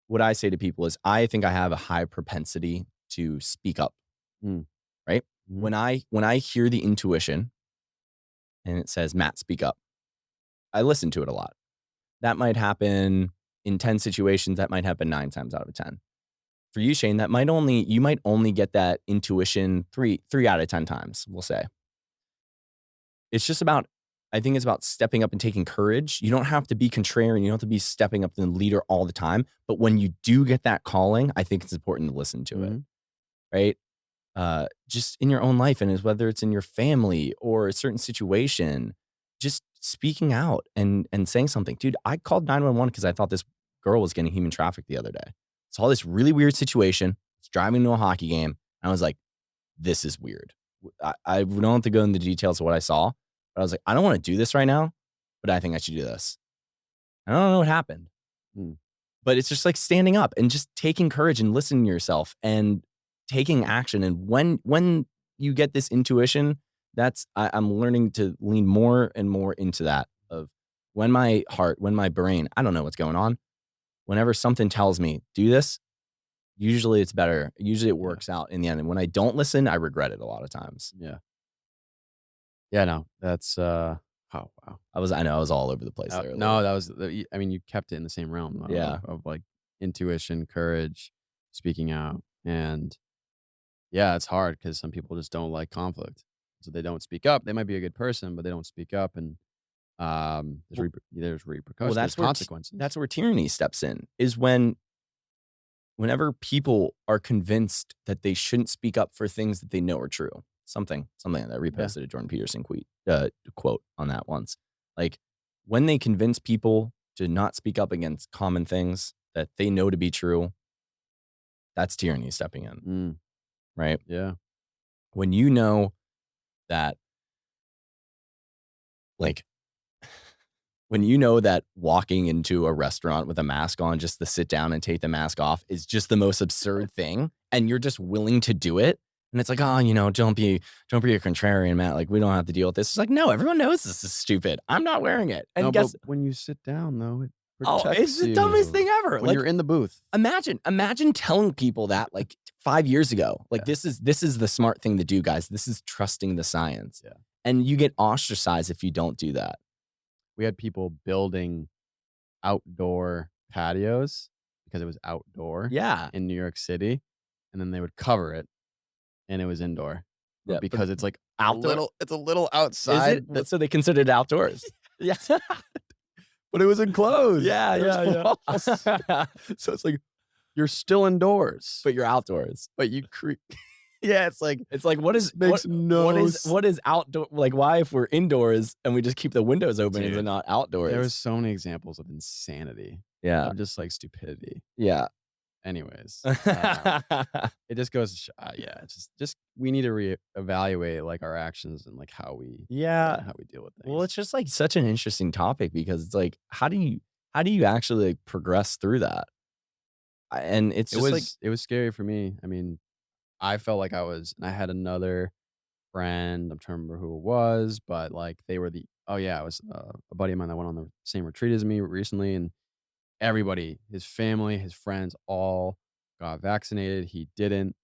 what I say to people is I think I have a high propensity to speak up. Mm. Right? Mhm. When I hear the intuition and it says, Matt, speak up, I listen to it a lot. That might happen in 10 situations. That might happen 9 times out of 10. For you, Shane, you might only get that intuition three out of 10 times, we'll say. It's just about, I think it's about stepping up and taking courage. You don't have to be contrarian. You don't have to be stepping up to the leader all the time. But when you do get that calling, I think it's important to listen to it, right? Just in your own life, and whether it's in your family or a certain situation, just speaking out and saying something. Dude, I called 911 because I thought this girl was getting human trafficked the other day. Saw this really weird situation. It's driving to a hockey game. And I was like, this is weird. I don't have to go into the details of what I saw, but I was like, I don't want to do this right now, but I think I should do this. I don't know what happened. Mm. But it's just like standing up and just taking courage and listening to yourself and taking action. And when you get this intuition, I'm learning to lean more and more into that of when my brain, I don't know what's going on. Whenever something tells me do this, usually it's better. Usually it works out in the end. And when I don't listen, I regret it a lot of times. Yeah. Yeah, no, that's, oh, wow. I know I was all over the place there. No, that was I mean, you kept it in the same realm Yeah. of like intuition, courage, speaking out. And yeah, it's hard because some people just don't like conflict. So they don't speak up. They might be a good person, but they don't speak up. And there's repercussions, there's consequences. That's where tyranny steps in, is whenever people are convinced that they shouldn't speak up for things that they know are true. Something like that. Reposted a Jordan Peterson quote on that once. Like, when they convince people to not speak up against common things that they know to be true, that's tyranny stepping in. Right? Yeah. When you know that, like, when you know that walking into a restaurant with a mask on just to sit down and take the mask off is just the most absurd thing, and you're just willing to do it, and it's like, oh, don't be a contrarian, Matt. Like, we don't have to deal with this. It's like, no, everyone knows this is stupid. I'm not wearing it. And But when you sit down, though, it protects it's the dumbest thing ever. When you're in the booth. Imagine telling people that like 5 years ago. Like, this is the smart thing to do, guys. This is trusting the science. Yeah. And you get ostracized if you don't do that. We had people building outdoor patios because it was outdoor in New York City, and then they would cover it, and it was indoor. Yeah, because it's like outdoor. it's a little outside. Is it? So they considered it outdoors. Yeah. But it was enclosed. Yeah. So it's like you're still indoors, but you're outdoors. But you yeah, it's like what is outdoor? Like, why, if we're indoors and we just keep the windows open, is it not outdoors? There was so many examples of insanity. Yeah. Of just like stupidity. Yeah. Anyways, it just goes to yeah, it's just we need to reevaluate, like, our actions and, like, Yeah. how we deal with Well, things. it's just, like, such an interesting topic because it's like, how do you actually, like, progress through that? And it's just like It was scary for me. I mean, I felt like I had another friend, I'm trying to remember who it was, but, like, they were the oh, yeah, it was, a buddy of mine that went on the same retreat as me recently, and everybody, his family, his friends, all got vaccinated. He didn't,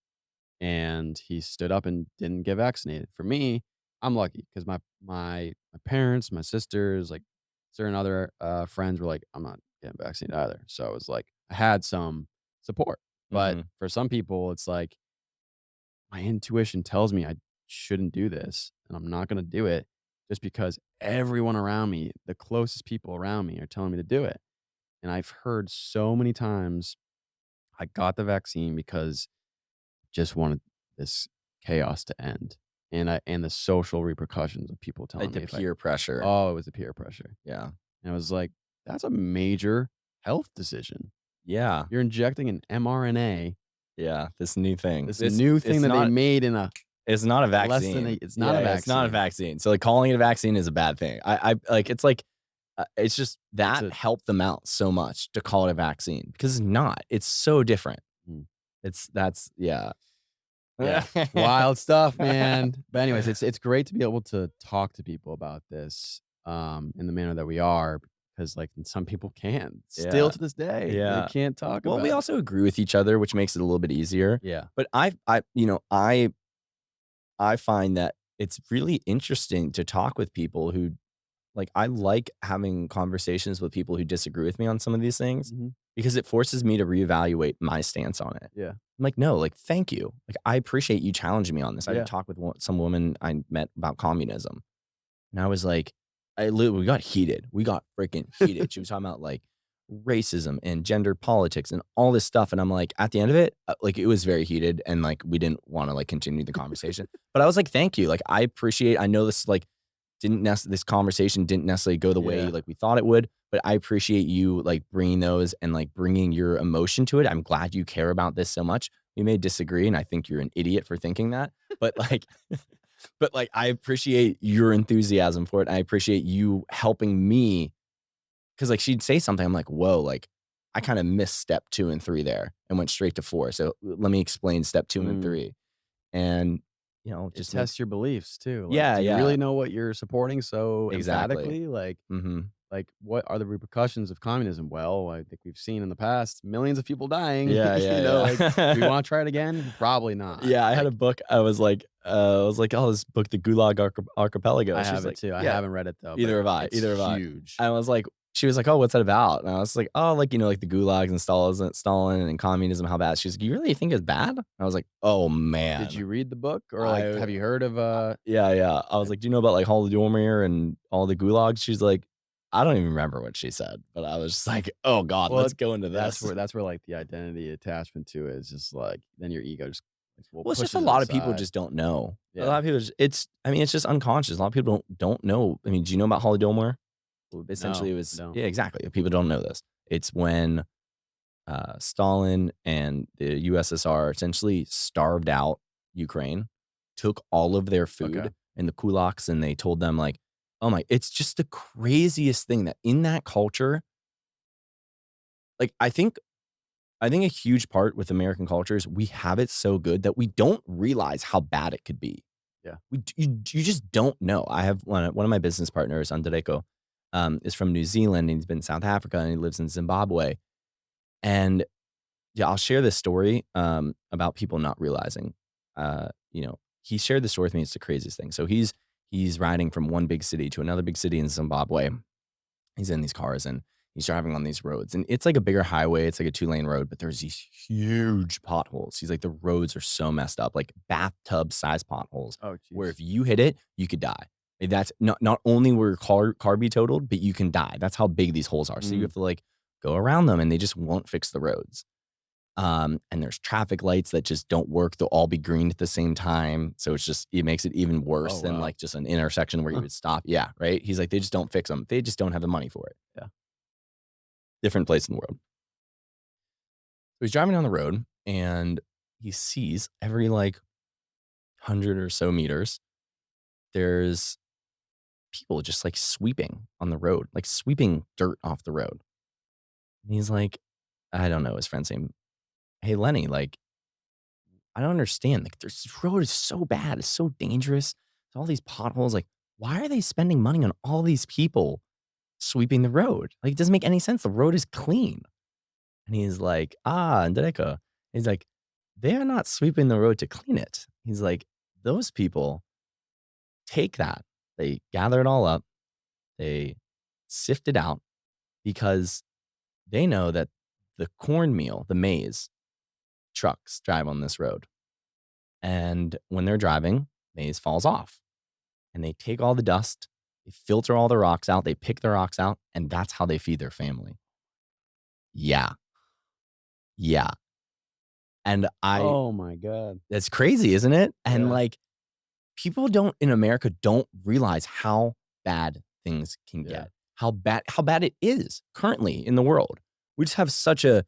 and he stood up and didn't get vaccinated. For me, I'm lucky because my parents, my sisters, like, certain other, friends were like, "I'm not getting vaccinated either." So, it was like, I had some support, but mhm. for some people, it's like my intuition tells me I shouldn't do this, and I'm not gonna do it just because everyone around me, the closest people around me are telling me to do it. And I've heard so many times, I got the vaccine because I just wanted this chaos to end. And the social repercussions of people Like telling the me if I peer pressure. oh, it was the peer pressure. Yeah. And I was like, that's a major health decision. Yeah. You're injecting an mRNA, Yeah. This new thing. this new thing It's that they not made in a it's not a less than a vaccine. it's not a Yeah, yeah, it's not a vaccine. vaccine. So, like, calling it a vaccine is a bad thing. It's just It's that a helped them out so much to call it a vaccine because it's not. It's so different. mm. That's yeah. Yeah, wild stuff, man. But anyways, it's great to be able to talk to people about this, in the manner that we are because, like, some people can't. Still Yeah. to this day, they Yeah. can't talk Well, we about it. also agree with each other, which makes it a little bit easier. Yeah. But I find that it's really interesting to talk with people who like I like having conversations with people who disagree with me on some of these things Mhm. because it forces me to reevaluate my stance on it. Yeah. I'm like, no, like, thank you. Like, I appreciate you challenging me on this. I had Yeah. to talk with some woman I met about communism. And I was like, we got heated. We got freaking heated. She was talking about like racism and gender politics and all this stuff. And I'm like, at the end of it, like it was very heated and like we didn't want to like continue the conversation. But I was like, thank you. Like, I know this like this conversation didn't necessarily go the way Yeah. like we thought it would, but I appreciate you like bringing those and like bringing your emotion to it. I'm glad you care about this so much. We may disagree, and I think you're an idiot for thinking that, but like, but like, I appreciate your enthusiasm for it. I appreciate you helping me because like she'd say something, I'm like, whoa, like I kind of missed step 2 and 3 there and went straight to 4. So let me explain step 2 and Mm. 3, and It just makes tests your beliefs too. Like, yeah, do you yeah, really know what you're supporting so exactly. emphatically? Hmm. What are the repercussions of communism? Well, I think we've seen in the past millions of people dying. Yeah, Like, do we yeah, wanna try it again? Probably not. yeah. I had a Like, book. I was like, oh, this book, the Gulag Archipelago. I She's have it like, too. I yeah, haven't read it though, but either have I, it's either have I. huge. I was like, she was like, oh, what's that about? And I was like, oh, like like the gulags and Stalin and communism, how bad. She's like, you really think it's bad? I was like, oh Did man, you read the book or, like, I have you heard of, yeah, yeah. I was like, do you know about like Holodomor and all the gulags? She's like, I don't even remember what she said, but I was just like, oh God, well, let's go into this. that's where, like, the identity attachment to it is just, like, then your ego just, like, well, Well, it's just a pushes it lot of people aside. just don't know. A lot Yeah. of people, I mean, it's just unconscious. A lot of people don't know. I mean, do you know about Holodomor? Well, essentially, No, it I was don't. yeah, exactly. People don't know this. It's when Stalin and the USSR essentially starved out Ukraine, took all of their Okay. food and the kulaks, and they told them like, "Oh my!" It's just the craziest thing that in that culture, like I think a huge part with American culture is we have it so good that we don't realize how bad it could be. Yeah. You just don't know. I have one of my business partners, Andreko, is from New Zealand and he's been in South Africa and he lives in Zimbabwe. And yeah, I'll share this story about people not realizing. He shared the story with me. It's the craziest thing. So he's riding from one big city to another big city in Zimbabwe. He's in these cars and he's driving on these roads. And it's like a bigger highway. It's like a 2-lane road, but there's these huge potholes. He's like, the roads are so messed up, like bathtub size potholes, Oh, where jeez. if you hit it, you could die. And that's not only will your car be totaled, but you can die. That's how big these holes are. So you Mm. have to like go around them and they just won't fix the roads. And there's traffic lights that just don't work. They'll all be green at the same time. So it makes it even Oh, worse than wow. like just an intersection where you Huh. would stop. Yeah. Right. He's like, they just don't fix them. They just don't have the money for it. Yeah. Different place in the world. he's driving down the road and he sees every like 100 or so meters, there's people just like sweeping on the road, like sweeping dirt off the road. And he's like, I don't know his friend's name. Hey, Lenny, like, I don't understand. Like, this road is so bad. It's so dangerous. There's all these potholes. Like, why are they spending money on all these people sweeping the road? Like, it doesn't make any sense. The road is clean. And he's like, Andreka. He's like, they are not sweeping the road to clean it. He's like, those people take that, they gather it all up, they sift it out because they know that the cornmeal, the maize trucks drive on this road. And when they're driving, maize falls off and they take all the dust, they filter all the rocks out, they pick the rocks out, and that's how they feed their family. Yeah. Yeah. And Oh my god. that's crazy, isn't it? And Yeah. like, people don't in America don't realize how bad things can Yeah. get, how bad it is currently in the world. We just have such a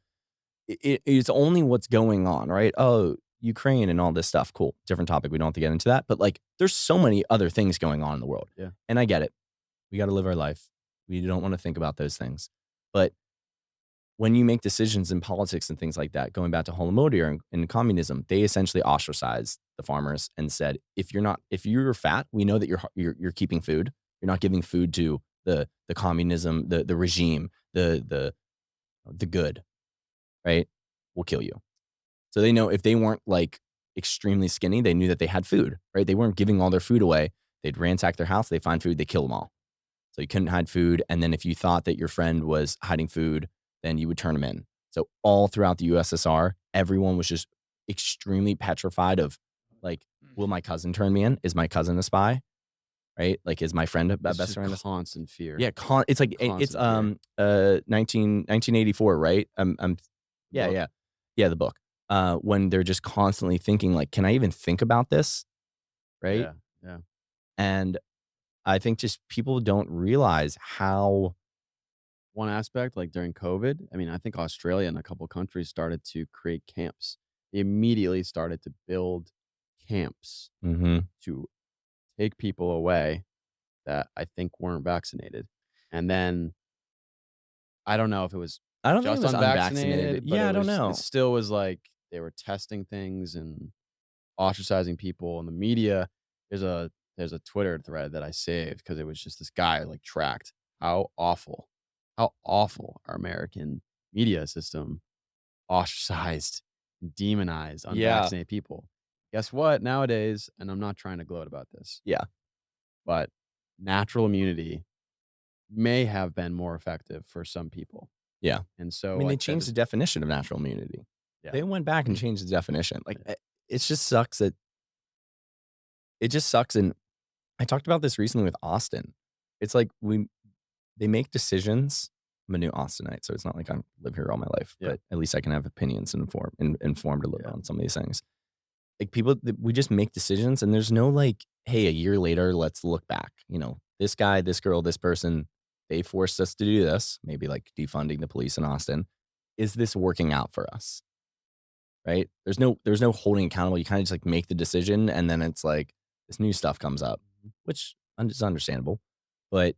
it's only what's going on, right? Oh, Ukraine and all this stuff. Cool. Different topic. We don't have to get into that. But like, there's so many other things going on in the world. Yeah. And I get it. We got to live our life. We don't want to think about those things. But when you make decisions in politics and things like that, going back to Holodomor and in communism, they essentially ostracized the farmers and said, if you're fat, we know that you're keeping food. You're not giving food to the communism, the regime, the good, right? We'll kill you. So they know if they weren't like extremely skinny, they knew that they had food, right? They weren't giving all their food away. They'd ransack their house, they find food, they kill them all. So you couldn't hide food. And then if you thought that your friend was hiding food, then you would turn them in. So all throughout the USSR, everyone was just extremely petrified of like, will my cousin turn me in? Is my cousin a spy? Right? Like, is my friend a It's best just friend? constant fear. Yeah, it's like it's Constant fear. 1984, right? Yeah, Book. yeah. Yeah, the book. When they're just constantly thinking like, can I even think about this? Right? Yeah. Yeah. And I think just people don't realize how One aspect, like during COVID, I mean, I think Australia and a couple countries started to create camps. They immediately started to build camps Mhm. to take people away that I think weren't vaccinated. And then I don't know if it was I don't think it just was unvaccinated. unvaccinated, but Yeah, I don't it know. still was like they were testing things and ostracizing people in the media. There's a Twitter thread that I saved because it was just this guy like tracked how awful our American media system ostracized, demonized Yeah. unvaccinated people. Guess what? Nowadays, and I'm not trying to gloat about this, Yeah. but natural immunity may have been more effective for some people. Yeah. And I so mean, they like that changed the is definition of natural immunity. yeah. They went back and changed the definition. Like, Yeah. it just sucks that it just sucks. And I talked about this recently with Austin. It's like they make decisions. I'm a new Austinite, so it's not like I live here all my life, Yeah. but at least I can have opinions and informed a little Yeah. bit on some of these things. Like we just make decisions, and there's no like, hey, a year later, let's look back. You know, this guy, this girl, this person, they forced us to do this. Maybe like defunding the police in Austin. Is this working out for us? Right? There's no holding accountable. You kind of just like make the decision, and then it's like this new stuff comes up, which is understandable, but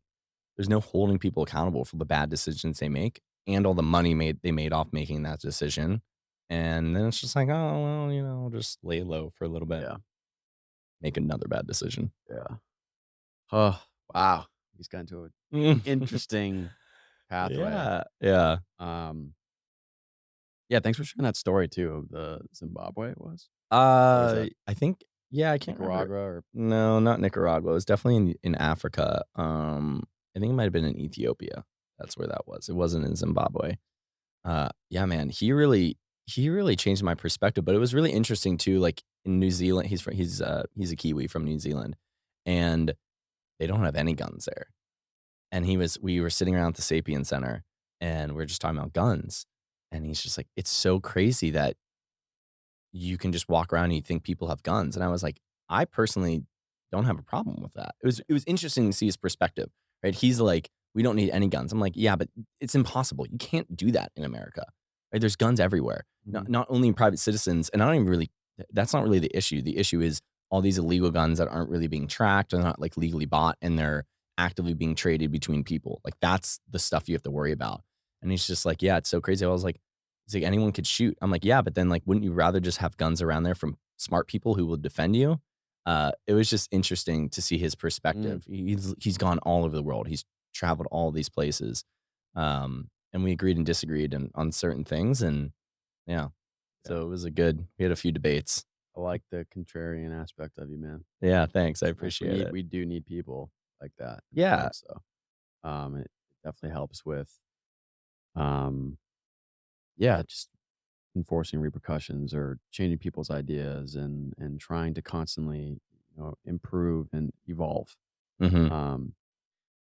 there's no holding people accountable for the bad decisions they make and all the money they made off making that decision. And then it's just like, oh well, just lay low for a little bit, Yeah. make another bad decision. Yeah. Oh, wow. He's got into an interesting pathway. Yeah, yeah. Um, yeah, thanks for sharing that story too of the Zimbabwe it was? Or was that I think, yeah, I can't remember. Nicaragua or No, not Nicaragua. It was definitely in Africa. I think it might have been in Ethiopia. That's where that was. It wasn't in Zimbabwe. Yeah, man, he really changed my perspective. But it was really interesting too. Like in New Zealand, he's a Kiwi from New Zealand, and they don't have any guns there. And we were sitting around at the Sapien Center, and we are just talking about guns. And he's just like, it's so crazy that you can just walk around and you think people have guns. And I was like, I personally don't have a problem with that. It was interesting to see his perspective, right? He's like, we don't need any guns. I'm like, yeah, but it's impossible. You can't do that in America. right? There's guns everywhere, Mhm. not only in private citizens, and I don't even really. That's not really the issue. The issue is all these illegal guns that aren't really being tracked, and not like legally bought, and they're actively being traded between people. Like that's the stuff you have to worry about. And he's just like, yeah, it's so crazy. I was like, it's like anyone could shoot. I'm like, yeah, but then like, wouldn't you rather just have guns around there from smart people who will defend you? It was just interesting to see his Mm. perspective. He's gone all over the world. He's traveled all these places, and we agreed and disagreed on certain things, and yeah, Yeah. so it was a good. We had a few debates. I like the contrarian aspect of you, man. Yeah, thanks. I It's nice. appreciate it. We do need people like that in the Yeah. world, so, it definitely helps with, um, yeah, just enforcing repercussions or changing people's ideas and trying to constantly, improve and evolve. Hmm. Um,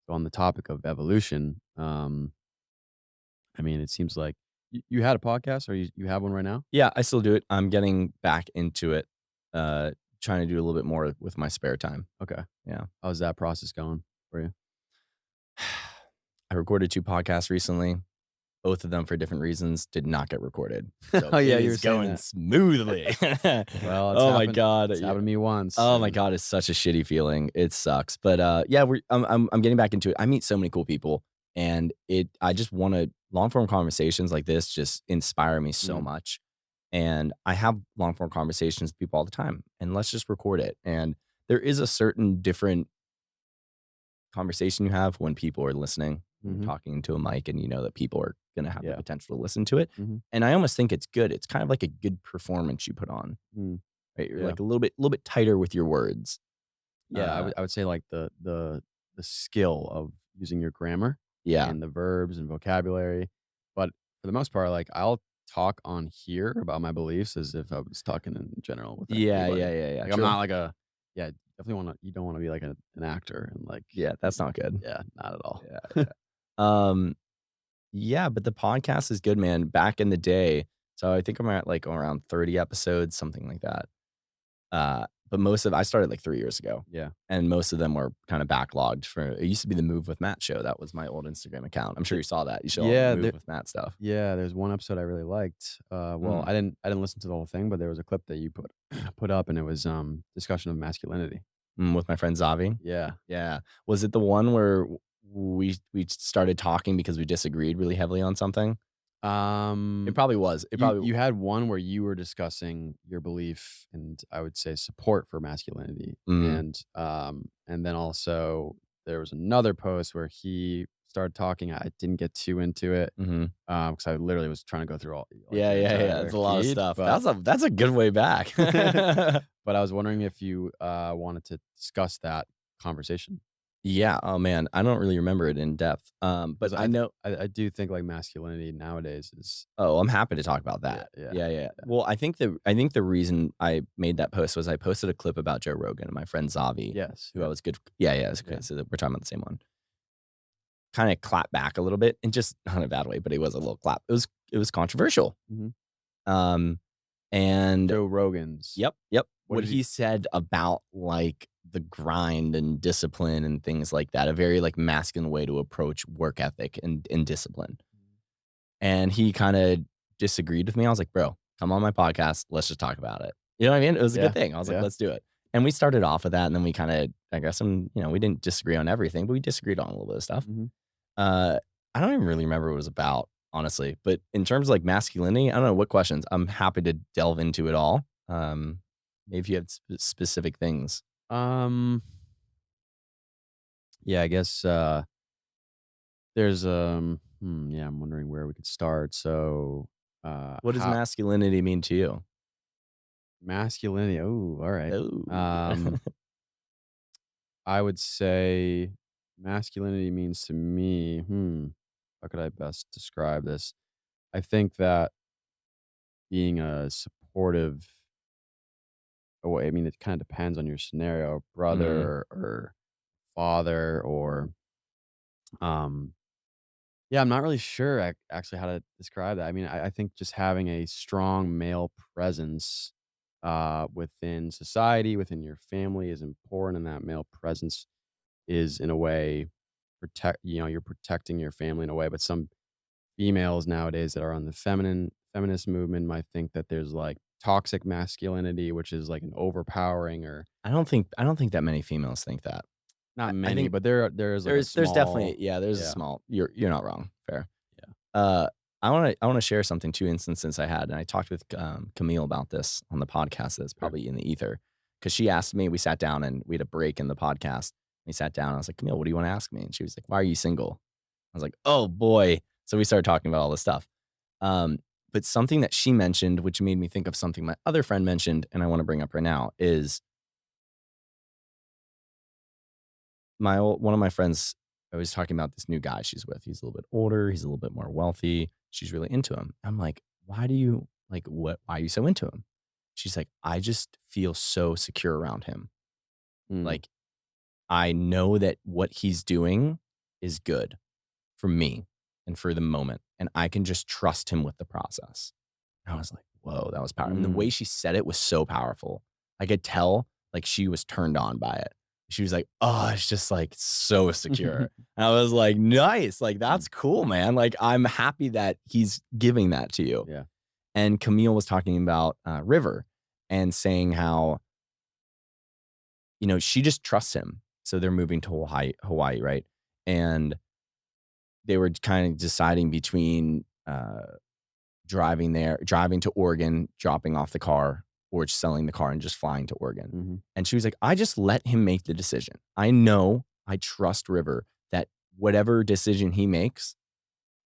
so on the topic of evolution, I mean, it seems like you had a podcast or you have one right now? Yeah, I still do it. I'm getting back into it. Uh, Trying to do a little bit more with my spare time. Okay. Yeah. How's that process going for you? I recorded 2 podcasts recently. Both of them for different reasons did not get recorded. So Oh, it yeah, you were is saying going that. smoothly. Well, Oh my god. it's Yeah. happened to me once, Oh my and god, it's such a shitty feeling. It sucks. But yeah, I'm getting back into it. I meet so many cool people, and I just want to long form conversations like this just inspire me so mm, much. And I have long form conversations with people all the time, and let's just record it. And there is a certain different conversation you have when people are listening, when you're mhm, talking into a mic and you know that people are going to have the yeah, potential to listen to it. mhm, And I almost think it's good. It's kind of like a good performance you put on, mm, right? You're yeah. like a little bit tighter with your words. Yeah, Uh, I would say, like, the skill of using your grammar yeah. and the verbs and vocabulary, but for the most part, like, I'll talk on here about my beliefs as if I was talking in general with Yeah, anybody. yeah, yeah, yeah. Like, I'm True. not like a yeah, definitely wanna you don't wanna be like an actor and, like Yeah, that's not good. yeah, not at all. Yeah, yeah. Um, yeah, but the podcast is good, man. Back in the day, so I think I'm at like around 30 episodes, something like that. But I started like 3 years ago, Yeah. and most of them were kind of backlogged for it used to be the Move with Matt show. That was my old Instagram account. I'm sure The you saw that. You saw all the yeah, Move with Matt stuff. yeah, there's one episode I really liked. Well, Mm, I didn't listen to the whole thing, but there was a clip that you put put up, and it was, discussion of masculinity. with my friend Zavi. Yeah. Yeah. Was it the one where we started talking because we disagreed really heavily on something? It Um, probably was. It probably you had one where you were discussing your belief and I would say support for masculinity, mm, and then also there was another post where he started talking. I didn't get too into it, mhm. because I literally was trying to go through all like Yeah, your yeah, yeah. It's entire a lot of feed, stuff. but That's a good way back. but I was wondering if you, wanted to discuss that conversation Yeah, oh, man, I don't really remember it in depth, but because I know. I do think, like, masculinity nowadays is Oh, I'm happy to talk about yeah, that. yeah, Yeah, yeah. yeah. Well, I think the reason I made that post was I posted a clip about Joe Rogan and my friend Zavi, Yes, who I yeah, was good. Yeah, it's okay, yeah. so that we're talking about the same one. Kinda clapped back a little bit, and just not in a bad way, but it was a little clap. It was controversial. Mhm. Um, and Joe Rogan's yep, yep. what What did he he said about, like, the grind and discipline and things like that, a very, like, masculine way to approach work ethic and discipline. And he kinda disagreed with me. I was like, "Bro, come on my podcast. Let's just talk about it." You know what I mean? It was a good Yeah, thing. I was like, yeah, "Let's do it." And we started off with that, and then we kinda I guess we didn't disagree on everything, but we disagreed on a little bit of stuff. mhm. Uh, I don't even really remember what it was about, honestly. But in terms of, like, masculinity, I don't know what questions. I'm happy to delve into it all. Maybe if you have specific things. Um, yeah, I guess, there's, yeah, I'm wondering where we could start. So, What does how masculinity mean to you? masculinity oh, alright. Oh. Um, I would say masculinity means to me, how could I best describe this? I think that being a supportive I mean, it kinda depends on your scenario, Mhm, brother or father or, um yeah, I'm not really sure actually how to describe that. I mean, I think just having a strong male presence, within society, within your family is important, and that male presence is in a way you're protecting your family in a way, but some females nowadays that are on the feminist movement might think that there's, like, toxic masculinity, which is, like, an overpowering or I don't think that many females think that. not I many, think but there is, like, a there's definitely small there's a yeah, small you're not wrong. Fair. yeah, Uh, I wanna share something, 2 instances I had, and I talked with, Camille about this on the podcast that's sure. probably in the ether, because she asked me, we sat down and we had a break in the podcast. We sat down, and I was like, "Camille, what do you wanna ask me?" And she was like, "Why are you single?" I was like, "Oh, boy." So we started talking about all this stuff. Um, but something that she mentioned, which made me think of something my other friend mentioned, and I wanna bring up right now, is one of my friends, I was talking about this new guy she's with. He's a little bit older, he's a little bit more wealthy. She's really into him. I'm like, "Why do you why are you so into him?" She's like, "I just feel so secure around him. Mm, Like, I know that what he's doing is good for me and for the moment, and I can just trust him with the process." I was like, "Whoa, that was powerful." And the way mm. she said it was so powerful. I could tell, like, she was turned on by it. She was like, "Oh, it's just, like, so secure." And I was like, "Nice, like, Mm, that's cool, man. Like, I'm happy that he's giving that to you." yeah, And Camille was talking about, River and saying how, she just trusts him. So they're moving to Hawaii, right? And they were kinda deciding between, driving to Oregon, dropping off the car, or just selling the car and just flying to Oregon. mhm, And she was like, "I just let him make the decision. I know, I trust River that whatever decision he makes,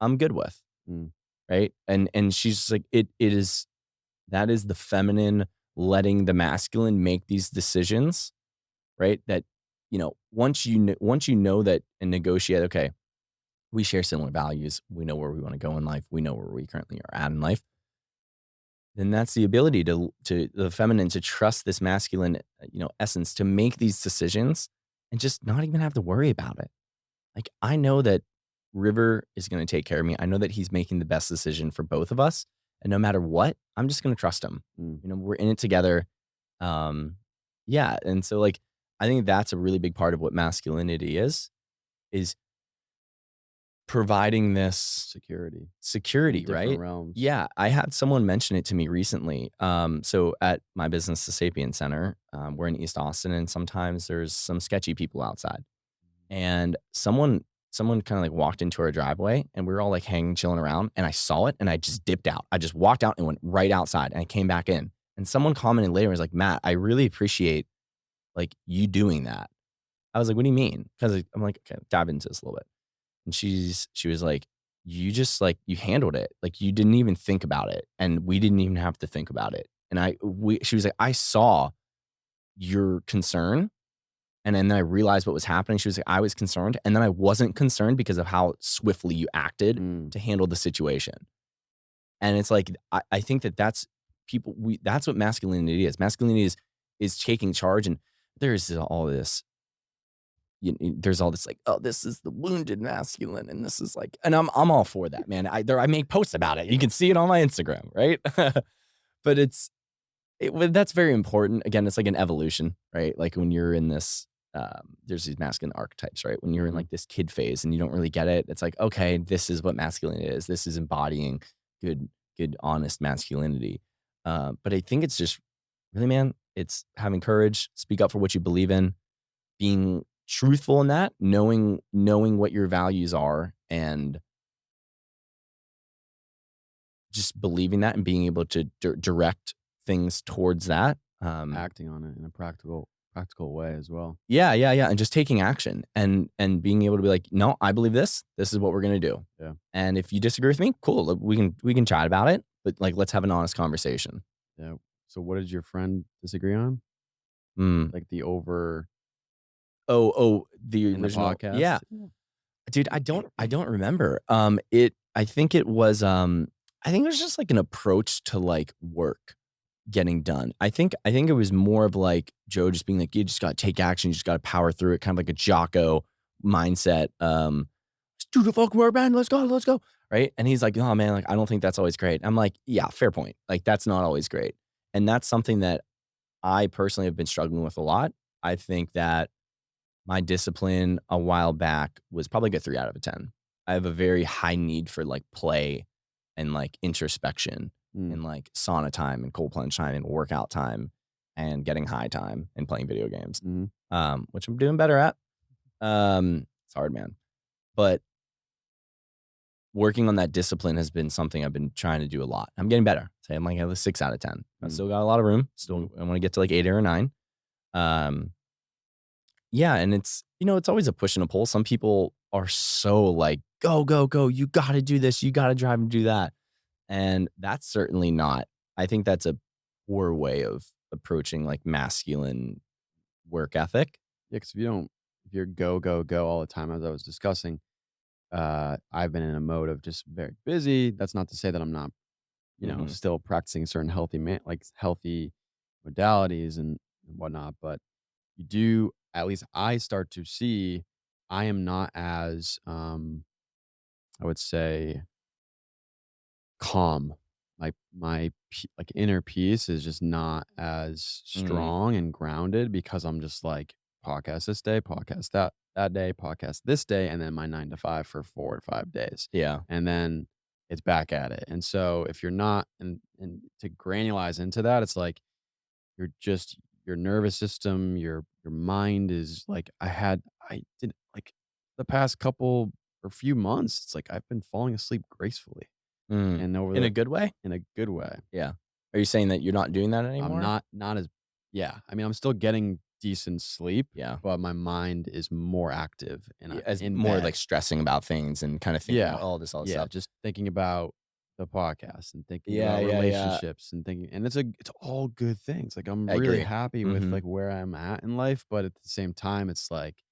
I'm good with." mm, Right? And she's just like, it is that is the feminine letting the masculine make these decisions, right? That, once you know that and negotiate, okay, we share similar values, we know where we want to go in life, we know where we currently are at in life, then that's the ability to the feminine to trust this masculine, essence to make these decisions and just not even have to worry about it. Like, I know that River is going to take care of me. I know that he's making the best decision for both of us. And no matter what, I'm just going to trust him. mm. We're in it together. Um, yeah. And so, like, I think that's a really big part of what masculinity is providing this Security in security, different right? realms. Yeah, I had someone mention it to me recently. So at my business, the Sapien Center, we're in East Austin, and sometimes there's some sketchy people outside. And someone kind of like walked into our driveway, and we were all like hanging, chilling around, and I saw it, and I just dipped out. I just walked out and went right outside, and I came back in. And someone commented later, was like, "Matt, I really appreciate like you doing that." I was like, "What do you mean?" Because I'm like, "Okay, dive into this a little bit." And she was like, "You just like you handled it. Like you didn't even think about it. And we didn't even have to think about it." And she was like, "I saw your concern. And then I realized what was happening." She was like, "I was concerned. And then I wasn't concerned because of how swiftly you acted Mm, to handle the situation." And it's like, I think that's that's what masculinity is. Masculinity is taking charge. And there's all this there's all this like, "Oh, this is the wounded masculine," and this is like, and I'm all for that, man. I make posts about it. You can see it on my Instagram, right? But that's very important. Again, it's like an evolution, right? Like when you're in this, there's these masculine archetypes, right? When you're in mhm. like this kid phase and you don't really get it, it's like, okay, this is what masculinity is. This is embodying good, good, honest masculinity. But I think it's just really, man, it's having courage, speak up for what you believe in, being truthful in that, knowing what your values are, and just believing that and being able to direct things towards that. Acting on it in a practical way as well. Yeah, yeah, yeah, and just taking action and being able to be like, "No, I believe this. This is what we're gonna do. Yeah, And if you disagree with me, cool. Like, we can chat about it, but like, let's have an honest conversation." yeah. So what did your friend disagree on? Mm. Like the over The in the original, yeah, podcast? Yeah. dude. I don't remember. I think it was just like an approach to like work getting done. I think it was more of like Joe just being like, "You just gotta take action, you just gotta power through it," kind of like a Jocko mindset. "Just do the fucking work, man. Let's go." Right? And he's like, "Oh man, like I don't think that's always great." I'm like, "Yeah, fair point. Like that's not always great." And that's something that I personally have been struggling with a lot. I think that my discipline a while back was probably like a 3 out of a 10. I have a very high need for, like, play and, like, introspection Mm, and, like, sauna time and cold plunge time and workout time and getting high time and playing video games, mhm. which I'm doing better at. It's hard, man. But working on that discipline has been something I've been trying to do a lot. I'm getting better. Say I'm like at a 6 out of 10. I Mm, still got a lot of room. Still, mhm. I want to get to like 8 or 9. Um, yeah, and it's always a push and a pull. Some people are so like, go, go, go. You got to do this. You got to drive and do that. And that's certainly not, I think that's a poor way of approaching like masculine work ethic. Yeah, 'cause if you're go, go, go all the time, as I was discussing, I've been in a mode of just very busy. That's not to say that I'm not, Hmm. still practicing certain healthy modalities and whatnot, but you do at least I start to see I am not as, I would say calm. Like, inner peace is just not as Mm, strong and grounded because I'm just like, podcast this day, podcast that day, podcast this day, and then my 9 to 5 for 4 to 5 days. yeah. And then it's back at it. And so if you're not and to granulize into that, it's like you're just your nervous system, your mind is like I did like the past couple or few months, it's like I've been falling asleep gracefully Mm. and over In a the good way? in a good way. Yeah. Are you saying that you're not doing that I'm anymore? not as yeah, I mean, I'm still getting decent sleep, Yeah. but my mind is more active and Yeah, I'm as in more, like, bed. stressing about things and kinda thinking about Yeah. all this Yeah, stuff. just thinking about the podcast and thinking Yeah, about yeah, yeah. relationships and thinking and it's all good things. Like, I'm I really agree. happy with, Mhm. like, where I'm at in life, but at the same time, it's like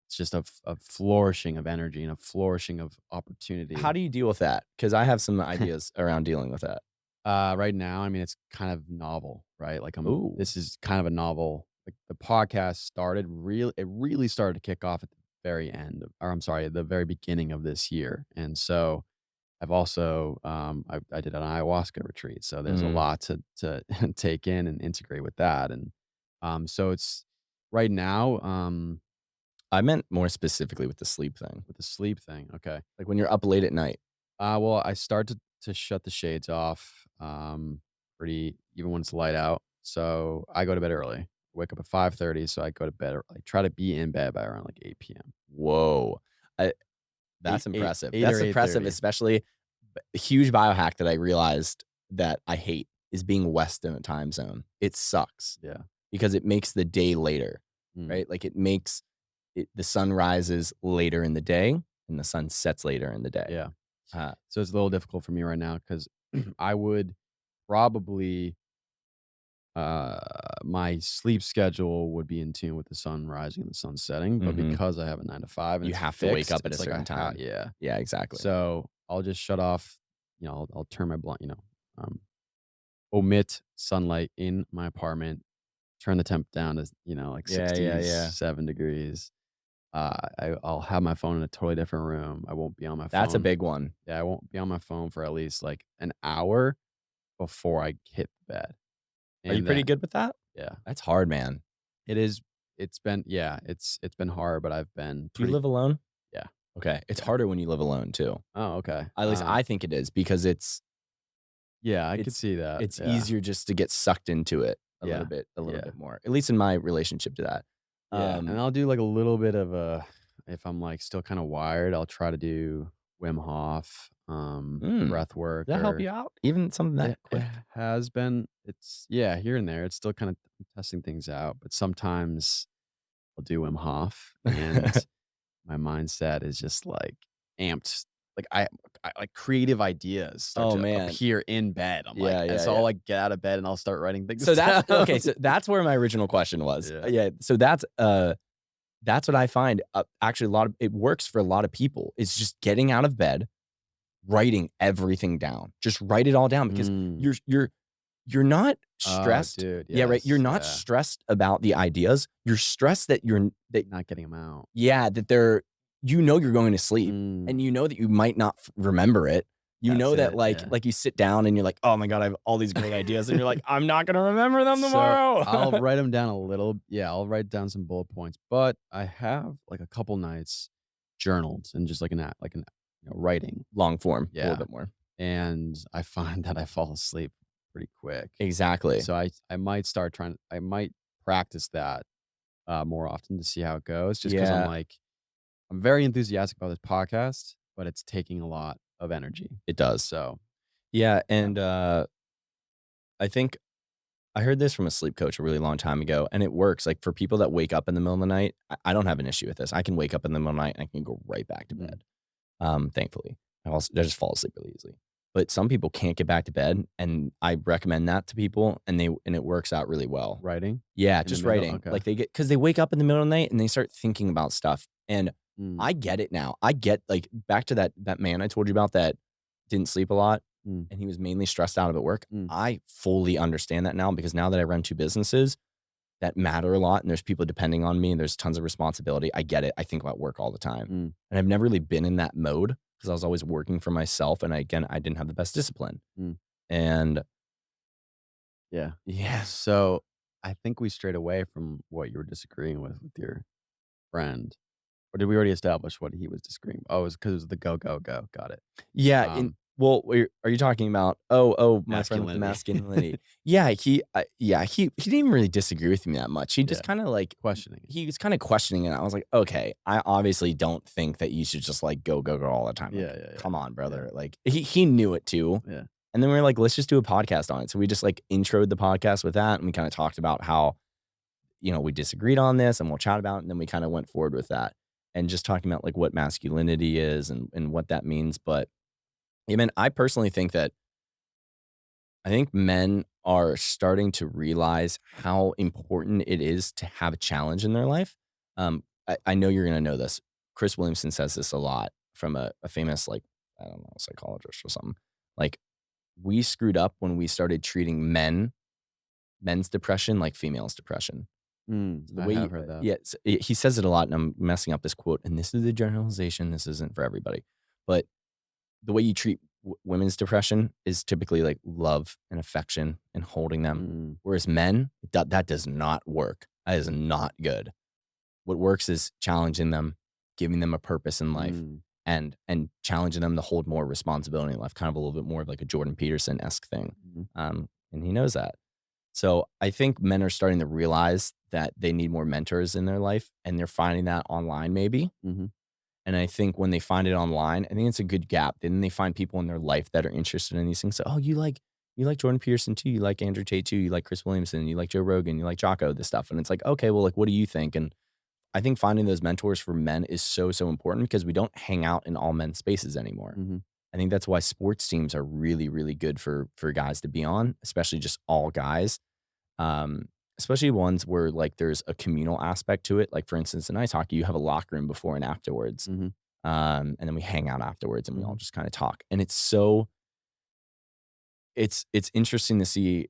it's just a flourishing of energy and a flourishing of How opportunity. do you deal with that? Because I have some ideas around dealing with that. Right now, I mean, it's kind of novel, right? Like, Ooh. this is kind of a novel. Like the podcast it really started to kick off at the very end, or I'm sorry, at the very beginning of this year. And so I've also, I did an ayahuasca retreat. So there's a Mm. lot to take in and integrate with that. And, so it's right now, I meant more specifically with the sleep thing. with the sleep thing. Okay. Like, when you're up late at night. Well, I start to shut the shades off, pretty even when it's light out. So I go to bed early. Wake up at 5:30, so I go to bed I try to be in bed by around like 8 PM. Whoa. I 8 That's 8 impressive. 8 or That's impressive, 8:30. especially a huge biohack that I realized that I hate is being West in a time zone. It sucks Yeah. because it makes the day later, Mm, right? Like, it makes the sun rises later in the day and the sun sets later in the day. yeah. Uh, So it's a little difficult for me right now because I would probably, uh my sleep schedule would be in tune with the sun rising and the sun setting, but mhm. because I have a 9 to 5 and You it's have to wake fixed, up at a it's like certain time. yeah. Yeah, exactly. So I'll just shut off, I'll turn my um, omit sunlight in my apartment, turn the temp down to, like Yeah, yeah, yeah. 67 degrees. I'll have my phone in a totally different room. I won't be on my That's a phone. big one. Yeah, I won't be on my phone for at least like an hour before I hit bed. Are you And pretty then, good with that? yeah, That's hard, man. it is. It's been hard, but I've been Do you pretty. live alone? Yeah, Okay. It's yeah. harder when you live alone too. Oh, okay. At least I think it is because Yeah, I could it's see that. it's Yeah, easier just to get sucked into it yeah, a little yeah. bit more. At least in my relationship to that. Yeah, and Um, I'll do, like, a little bit of a if I'm, like, still kinda wired, I'll try to do Wim Hof, mm, breath work, does that help or you out? Even something that it quick? has been it's yeah, here and there, it's still kinda testing things out, but sometimes I'll do Wim Hof, and my mindset is just, like, amped. Like, like, creative ideas start Oh, to man. appear in bed. I'm like Yeah, and yeah, so I'll, yeah. like, get out of bed, and I'll start writing things So that's down. okay, so that's where my original question was. Yeah. Yeah, so that's what I find, actually a lot of it works for a lot of people. It's just getting out of bed, writing everything down. Just write it all down because Mm. you're not Oh, stressed. dude, Yeah, right. You're yes, not yeah. stressed about the ideas. You're stressed that that Not getting them out. yeah, that you're going to sleep Mm, and you know that you might not remember it. You that's know that it, yeah. like you sit down and you're like, "Oh my god, I have all these great ideas." And you're like, "I'm not going to remember them So, tomorrow." I'll write them down a little yeah, I'll write down some bullet points, but I have, like, a couple nights journaled and just like an writing. Long form, a little Yeah, bit more. and I find that I fall asleep pretty quick. Exactly. So I might practice that, more often to see how it goes just because 'cause Yeah, I'm very enthusiastic about this podcast, but it's taking a lot of energy. it does. So, Yeah, yeah. and, I think I heard this from a sleep coach a really long time ago, and it works. Like, for people that wake up in the middle of the night, I don't have an issue with this. I can wake up in the middle of the night, and I can go right back to Mhm. bed, thankfully. I just fall asleep really easily. But some people can't get back to bed, and I recommend that to people, and it works out really well. Writing Yeah, in the just middle? writing. Okay. Like, because they wake up in the middle of the night, and they start thinking about stuff, and Mm, I get it now. I get, like, back to that man I told you about that didn't sleep a lot, mm, and he was mainly stressed out at work. mm, I fully understand that now because now that I run 2 businesses that matter a lot and there's people depending on me and there's tons of responsibility, I get it. I think about work all the time. mm, And I've never really been in that mode because I was always working for myself, and I didn't have the best discipline. mm. And Yeah. yeah. So, I think we strayed away from what you were disagreeing with your friend. Or did we already establish what he was disagreeing? Oh, it was 'cause it was the go, go, go. Got it. Yeah, Um, are you talking about my friend with the masculinity. masculinity. Yeah, he didn't even really disagree with me that much. He just Yeah. kinda, like Questioning it. he was kinda questioning it. I was like, "Okay, I obviously don't think that you should just, like, go, go, go all the time. Yeah, Like, yeah, yeah. come on, Yeah, brother." Like, he knew it too, yeah. and then we were like, "Let's just do a podcast on it." So we just, like, introed the podcast with that, and we kinda talked about how, we disagreed on this, and we'll chat about it, and then we kinda went forward with that, and just talking about, like, what masculinity is and what that means. But, yeah, man, I think men are starting to realize how important it is to have a challenge in their life. I know you're gonna know this. Chris Williamson says this a lot from a famous, like, I don't know, psychologist or something. Like, we screwed up when we started treating men's depression like females' depression. The I way have heard that. yeah, he says it a lot, and I'm messing up this quote, and this is a generalization. This isn't for everybody, but the way you treat women's depression is typically like love and affection and holding them. Mm, Whereas men, that does not work. That is not good. What works is challenging them, giving them a purpose in life, mm, and challenging them to hold more responsibility in life, kind of a little bit more of like a Jordan Peterson esque thing. mhm, And he knows that. So I think men are starting to realize that they need more mentors in their life, and they're finding that online maybe. mhm, And I think when they find it online, I think it's a good gap. Then they find people in their life that are interested in these things. So, oh, you like Jordan Peterson too. You like Andrew Tate too. You like Chris Williamson. You like Joe Rogan. You like Jocko, this stuff. And it's like, okay, well, like, what do you think? And I think finding those mentors for men is so, so important because we don't hang out in all men's spaces anymore. mhm, I think that's why sports teams are really, really good for guys to be on, especially just all guys. Um, Especially ones where like there's a communal aspect to it. Like for instance, in ice hockey, you have a locker room before and afterwards. mhm, And then we hang out afterwards and we all mhm. just kind of talk. And it's interesting to see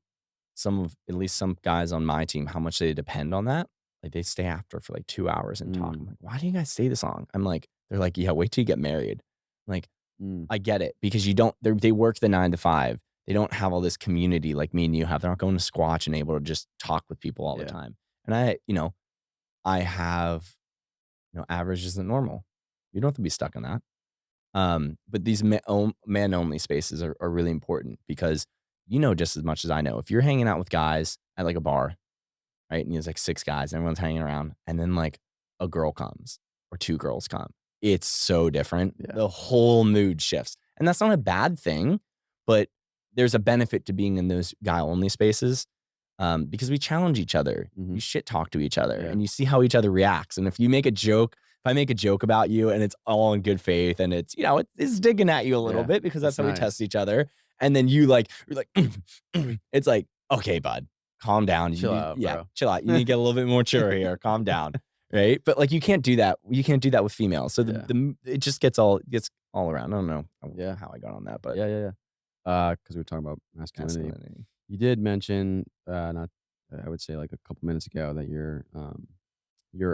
at least some guys on my team, how much they depend on that. Like they stay after for like 2 hours and talk. I'm Mm, like, why do you guys stay this long? They're like, yeah, wait till you get married. I'm like, mm, I get it because they work the 9 to 5. They don't have all this community like me and you have. They're not going to Squatch and able to just talk with people all the yeah. time. And I have, average isn't normal. You don't have to be stuck in that. But these man only spaces are really important because just as much as I know. If you're hanging out with guys at like a bar, right? And there's like 6 guys, and everyone's hanging around, and then like a girl comes or 2 girls come. It's so different. Yeah. The whole mood shifts. And that's not a bad thing, but there's a benefit to being in those guy only spaces. Because we challenge each other. Mhm. You shit talk to each other Yeah. and you see how each other reacts. And if I make a joke about you and it's all in good faith and it's, it's digging at you a little Yeah. bit because that's That's how we nice. test each other. And then you're like, it's like, okay, bud, calm down. Chill out, bro. Chill out. You need to get a little bit more mature here. Calm down. Right. But like, you can't do that. You can't do that with females. So Yeah. it just gets all around. I don't know Yeah. how I got on that, but Yeah, yeah, yeah. 'Cause we were talking about masculinity. masculinity. You did mention, not I would say, like, a couple minutes ago that you're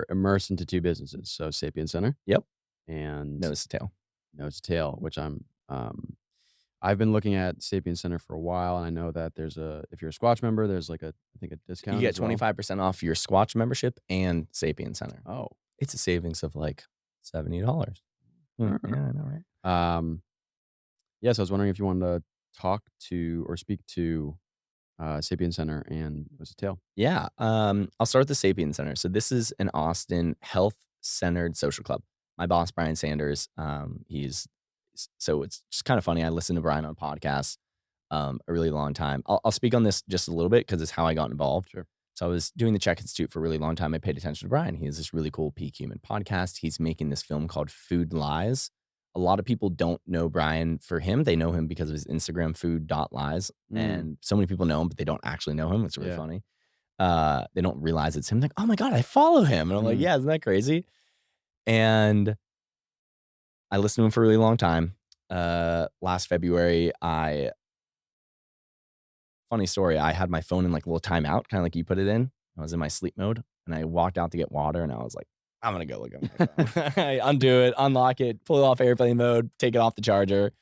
immersed into 2 businesses, so Sapien Center Yep. and Nose to tail. Nose to Tail, which I've been looking at Sapien Center for a while, and I know that if you're a Squatch member, there's, like, I think a You discount get as well. 25% off your Squatch membership and Sapien Center. Oh, It's a savings of like $70. Yeah, I know, right? Um, yeah, so I was wondering if you wanted to talk to or speak to Sapien Center and was it Tail? Yeah, I'll start with the Sapien Center. So this is an Austin health-centered social club. My boss, Brian Sanders, so it's just kind of funny. I listened to Brian on podcasts a really long time. I'll speak on this just a little bit because it's how I got involved. Sure. So I was doing the Chek Institute for a really long time. I paid attention to Brian. He has this really cool Peak Human podcast. He's making this film called Food Lies. A lot of people don't know Brian for him. They know him because of his Instagram, food.lies. Mm, And so many people know him, but they don't actually know him. It's really yeah. funny. They don't realize it's him. Like, oh my God, I follow him. And I'm like, Mm, yeah, isn't that crazy? And I listened to him for a really long time. Last February, funny story, I had my phone in like a little timeout, kind of like you put it in. I was in my sleep mode and I walked out to get water and I was like, I'm going to go look at my phone. I undo it, unlock it, pull it off airplane mode, take it off the charger,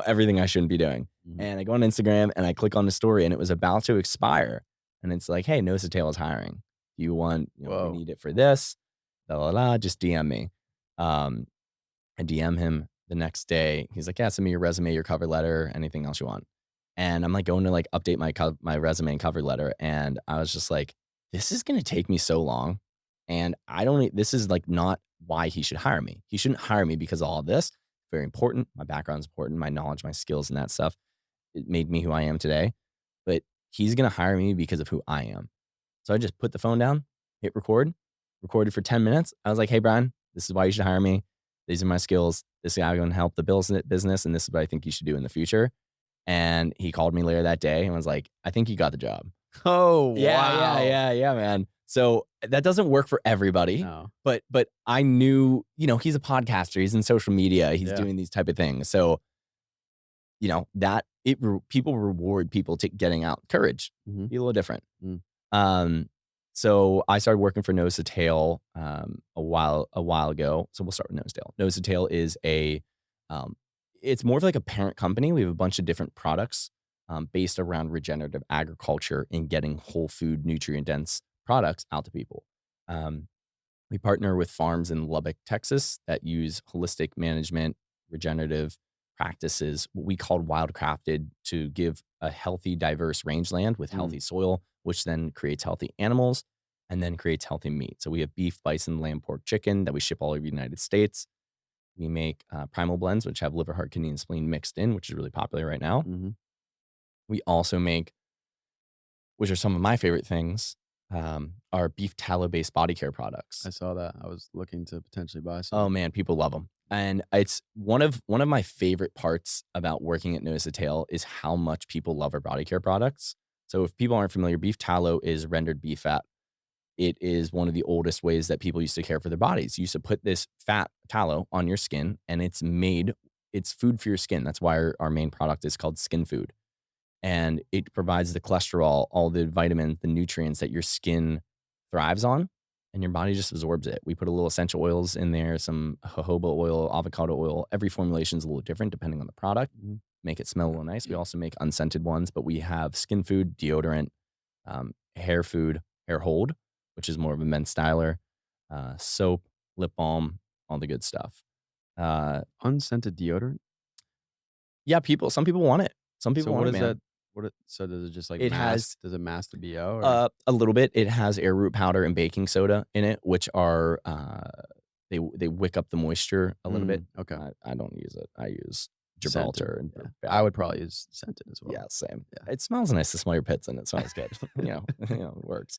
everything I shouldn't be doing. mhm. And I go on Instagram and I click on the story and it was about to expire. And it's like, hey, Nose to Tail is hiring. Do you want, we Whoa. need it for this, just DM me. I DM him the next day. He's like, yeah, send me your resume, your cover letter, anything else you want. And I'm like going to like update my resume and cover letter. And I was just like, this is going to take me so long. And this is like not why he should hire me. He shouldn't hire me because of all of this. Very important. My background's important, my knowledge, my skills and that stuff. It made me who I am today. But he's going to hire me because of who I am. So I just put the phone down, hit record, recorded for 10 minutes. I was like, hey, Brian, this is why you should hire me. These are my skills. This is how I'm going to help the business. And this is what I think you should do in the future. And he called me later that day and was like, I think you got the job. Oh, wow. Yeah, man. So that doesn't work for everybody, No. but I knew, he's a podcaster. He's in social media. He's Yeah. doing these type of things. So, people reward people to getting out courage. Mhm. Be a little different. Mm. So I started working for Nose to Tail a while ago. So we'll start with Nose to Tail. Nose to Tail is it's more of like a parent company. We have a bunch of different products based around regenerative agriculture and getting whole food, nutrient dense products out to people. We partner with farms in Lubbock, Texas that use holistic management, regenerative practices, what we call wildcrafted, to give a healthy, diverse rangeland with healthy soil, which then creates healthy animals and then creates healthy meat. So we have beef, bison, lamb, pork, chicken that we ship all over the United States. We make primal blends, which have liver, heart, kidney, and spleen mixed in, which is really popular right now. Mhm. We also make, which are some of my favorite things, are beef tallow-based body care products. I saw that. I was looking to potentially buy Oh some. man, people love them. And it's one of my favorite parts about working at Nose to Tail is how much people love our body care products. So if people aren't familiar, beef tallow is rendered beef fat. It is one of the oldest ways that people used to care for their bodies. You used to put this fat tallow on your skin and it's food for your skin. That's why our main product is called skin food. And it provides the cholesterol, all the vitamins, the nutrients that your skin thrives on, and your body just absorbs it. We put a little essential oils in there, some jojoba oil, avocado oil. Every formulation is a little different depending on the product. Mhm. Make it smell a little nice. We also make unscented ones, but we have skin food, deodorant, hair food, hair hold, which is more of a men's styler, soap, lip balm, all the good stuff. Unscented deodorant? Yeah, some people want it. Some So people what want it, is man. that? So does it just like It has does it mask the BO or? a little bit. It has arrowroot powder and baking soda in it, which are they wick up the moisture a little bit. Okay. I don't use it. I use Scented. Gibraltar and Yeah. yeah, I would probably use scented as well. yeah, same. Yeah. It smells nice to smell your pits and it smells good. It works.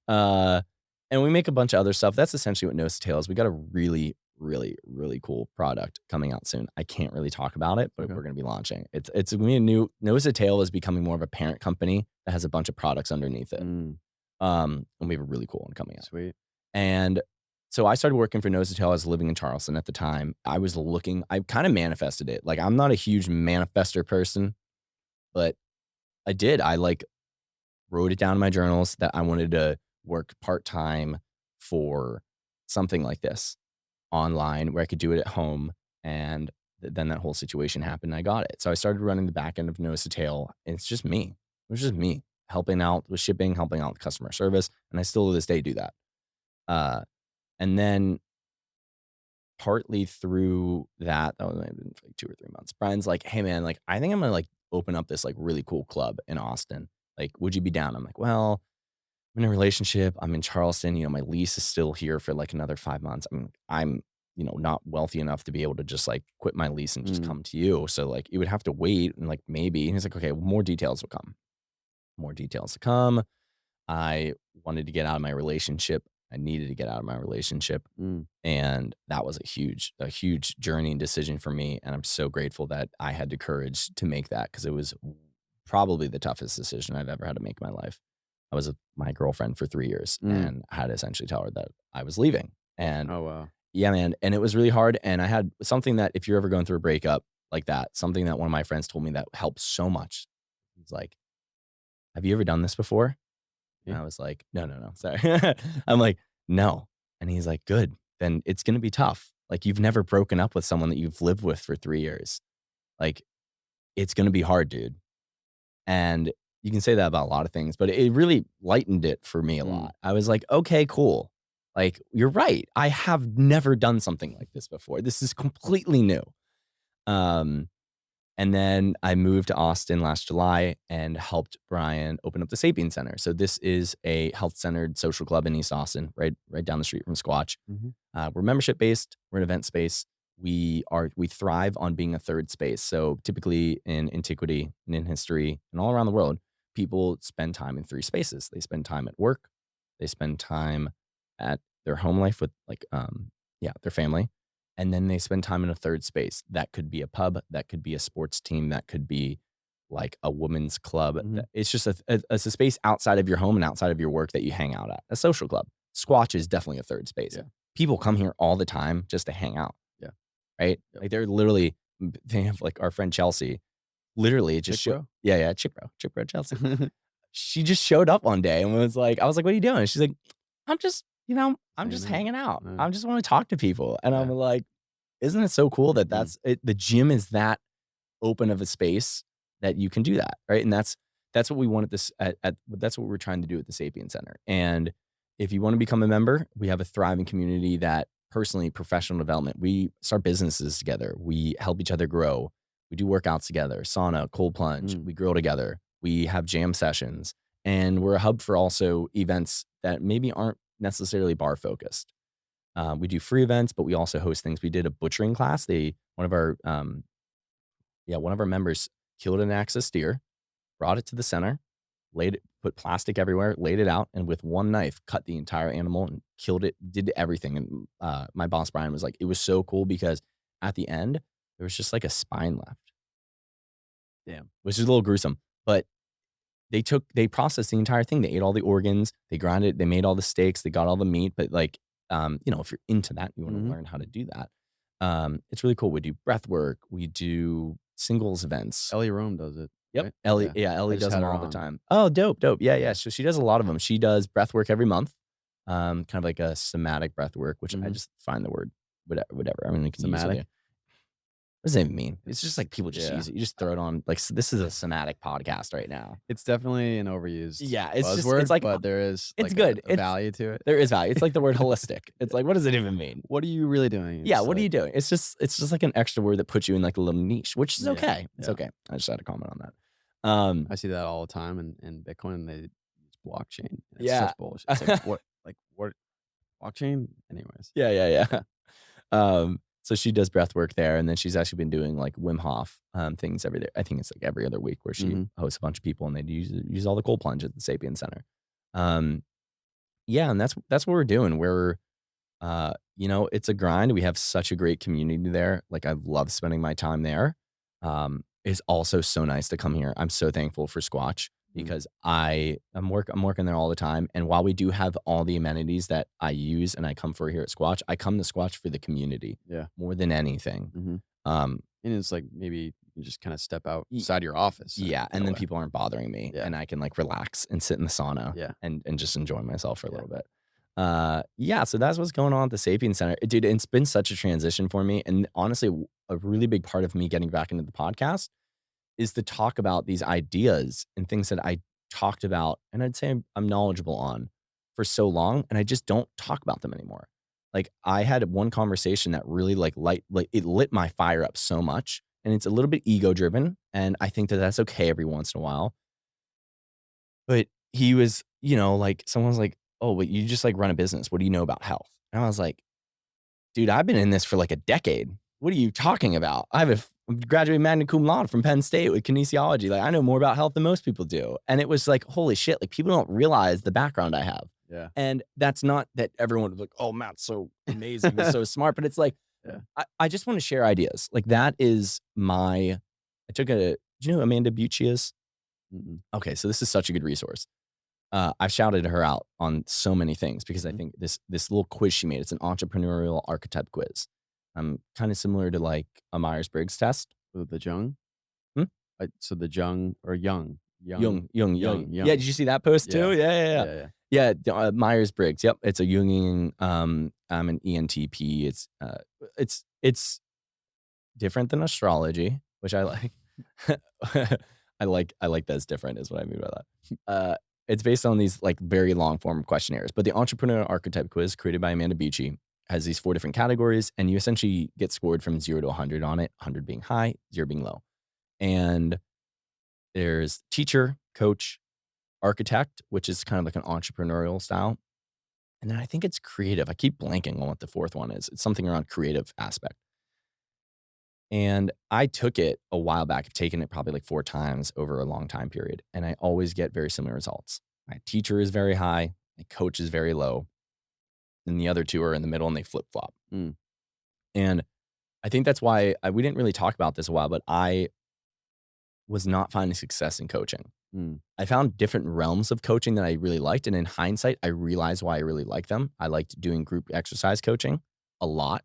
And we make a bunch of other stuff. That's essentially what Nose to Tail is. We got a really, really, really cool product coming out soon. I can't really talk about it, but Okay. we're going to be launching. It's going to be a new Nose to Tail is becoming more of a parent company that has a bunch of products underneath it. Mm, And we have a really cool one coming out. sweet. And so I started working for Nose to Tail. I was living in Charleston at the time. I kind of manifested it. Like I'm not a huge manifester person, but I did. I wrote it down in my journals that I wanted to work part-time for something like this online where I could do it at home. And then that whole situation happened and I got it. So I started running the back end of Nose to Tail. And it's just me. It was just me helping out with shipping, helping out with customer service. And I still to this day do that. And then partly through that was maybe like 2 or 3 months. Brian's like, "Hey, man, like, I think I'm gonna, like, open up this, like, really cool club in Austin. Like, would you be down?" I'm like, "Well, I'm in a relationship. I'm in Charleston. My lease is still here for, like, another 5 months. I'm not wealthy enough to be able to just, like, quit my lease and just Mm. come to you. So, like, it would have to wait and, like, maybe." And he's like, "Okay, well, more details will come. More details to come." I wanted to get out of my relationship. I needed to get out of my relationship. Mm. And that was a huge journey and decision for me. And I'm so grateful that I had the courage to make that because it was probably the toughest decision I've ever had to make in my life. I was with my girlfriend for 3 years Mm. and I had to essentially tell her that I was leaving. And Oh, wow. yeah, man. And it was really hard. And I had something that if you're ever going through a breakup like that, something that one of my friends told me that helped so much. He's like, "Have you ever done this before?" And Yeah. I was like, "No, no, no, sorry." I'm like, "No." And he's like, "Good. Then it's gonna be tough. Like, you've never broken up with someone that you've lived with for 3 years. Like, it's gonna be hard, dude." And you can say that about a lot of things, but it really lightened it for me a Mm. lot. I was like, "Okay, cool. Like, you're right. I have never done something like this before. This is completely new." Um and then I moved to Austin last July and helped Brian open up the Sapien Center. So this is a health-centered social club in East Austin, right down the street from Squatch. Mhm. We're membership based. We're an event space. We thrive on being a third space. So typically in antiquity and in history and all around the world, people spend time in three spaces. They spend time at work. They spend time at their home life with their family, and then they spend time in a third space. That could be a pub, that could be a sports team, that could be like a women's club. Mhm. It's just it's a space outside of your home and outside of your work that you hang out at. A social club. Squatch is definitely a third space. Yeah. People come here all the time just to hang out, Yeah. right? Yep. Like they're literally they have like our friend Chelsea. Literally, it just Chick show bro? yeah, yeah, chick bro Chelsea. She just showed up one day and was like, I was like, "What are you doing?" And she's like, I'm just Hanging out. hanging out. Nice. I just want to talk to people." And I'm Yeah. like, isn't it so cool that Mm. that's it, the gym is that open of a space that you can do that, right? And that's what we want at this that's what we're trying to do at the Sapien Center. And if you want to become a member, we have a thriving community that personally professional development. We start businesses together. We help each other grow. We do workouts together, sauna, cold plunge. Mm. We grill together. We have jam sessions, and we're a hub for also events that maybe aren't necessarily bar focused. We do free events, but we also host things. We did a butchering class. One of our members killed an axis deer, brought it to the center, put plastic everywhere, laid it out, and with one knife cut the entire animal and killed it. Did everything. And my boss Brian was like, it was so cool because at the end there was just like a spine left, Damn. which is a little gruesome, but they processed the entire thing. They ate all the organs, they ground it, they made all the steaks, they got all the meat. But like, if you're into that, you want to Mhm. learn how to do that. It's really cool. We do breath work, we do singles events. Ellie Rome does it, Yep, right? Ellie. Yeah. Yeah, I Ellie just does had them her all the on. time. Oh, dope, dope. Yeah, yeah. Yeah. So she does a lot of them. She does breath work every month, kind of like a somatic breath work, which I Mhm. just find the word whatever. I mean, we can use it. Somatic? What does that even mean? It's just It's like people just yeah. use it. You just throw it on. Like this is a somatic podcast right now. It's definitely an overused Yeah, it's just buzzword, it's like but there is, it's like, good. a It's value to it. there is value. It's like the word holistic. It's like what does it even mean? What are you really doing? Yeah, It's what are like you doing? It's just like an extra word that puts you in like a little niche, which is yeah, okay. It's yeah. okay. I just had to comment on that. I see that all the time in Bitcoin, and they use blockchain, and it's Yeah. such bullshit. It's like, what blockchain? Anyways. Yeah, yeah, yeah. So she does breath work there, and then she's actually been doing like Wim Hof things every day. I think it's like every other week where she Mhm. hosts a bunch of people and they use all the cold plunge at the Sapien Center. Um, yeah, and that's what we're doing. It's a grind. We have such a great community there. Like I love spending my time there. It's also so nice to come here. I'm so thankful for Squatch Mm. because I'm working there all the time. And while we do have all the amenities that I use and I come for here at Squatch, I come to Squatch for the community Yeah. more than anything. Mhm. Um, And it's like maybe you can just kinda step y- outside your office yeah, in and a then way. people aren't bothering me, Yeah. and I can like relax and sit in the sauna Yeah. and just enjoy myself for a Yeah. little bit. Yeah, so that's what's going on at the Sapien Center. Dude, it's been such a transition for me. And honestly, a really big part of me getting back into the podcast is to talk about these ideas and things that I talked about and I'd say I'm knowledgeable on for so long. And I just don't talk about them anymore. Like, I had one conversation that really, like, it lit my fire up so much, and it's a little bit ego driven, and I think that that's okay every once in a while. But he was, like, someone was like, "Oh, but you just, like, run a business. What do you know about health?" And I was like, "Dude, I've been in this for, like, a decade. What are you talking about? I have graduated magna cum laude from Penn State with kinesiology. Like, I know more about health than most people do." And it was like, holy shit, like, people don't realize the background I have. Yeah. And that's not that everyone was like, "Oh, Matt's so amazing. He's so smart." But it's like, Yeah. I just wanna share ideas. Like, that is my I took a do you know who Amanda Bucci is? Mm-mm. Okay, so this is such a good resource. I've shouted her out on so many things because I Mhm. think this little quiz she made, it's an entrepreneurial archetype quiz. Kind of similar to like a Myers-Briggs test. The Jung? Hmm? So the Jung or Young? Jung. Yeah, Young. did you see that post too? Yeah. Yeah, yeah, yeah. Yeah, yeah. Yeah, Myers-Briggs. Yep, it's a Jungian. I'm an ENTP. It's different than astrology, which I like. I like that's different is what I mean by that. It's based on these like very long form questionnaires, but the entrepreneur archetype quiz created by Amanda Beachy has these 4 different categories, and you essentially get scored from 0 to 100 on it, 100 being high, 0 being low. And there's teacher, coach, architect, which is kind of like an entrepreneurial style. And then I think it's creative. I keep blanking on what the 4th one is. It's something around creative aspect. And I took it a while back. I've taken it probably like 4 times over a long time period, and I always get very similar results. My teacher is very high, my coach is very low, and the other 2 are in the middle and they flip-flop. Mm. And I think that's why we didn't really talk about this a while, but I was not finding success in coaching. Mm. I found different realms of coaching that I really liked, and in hindsight, I realized why I really like them. I liked doing group exercise coaching a lot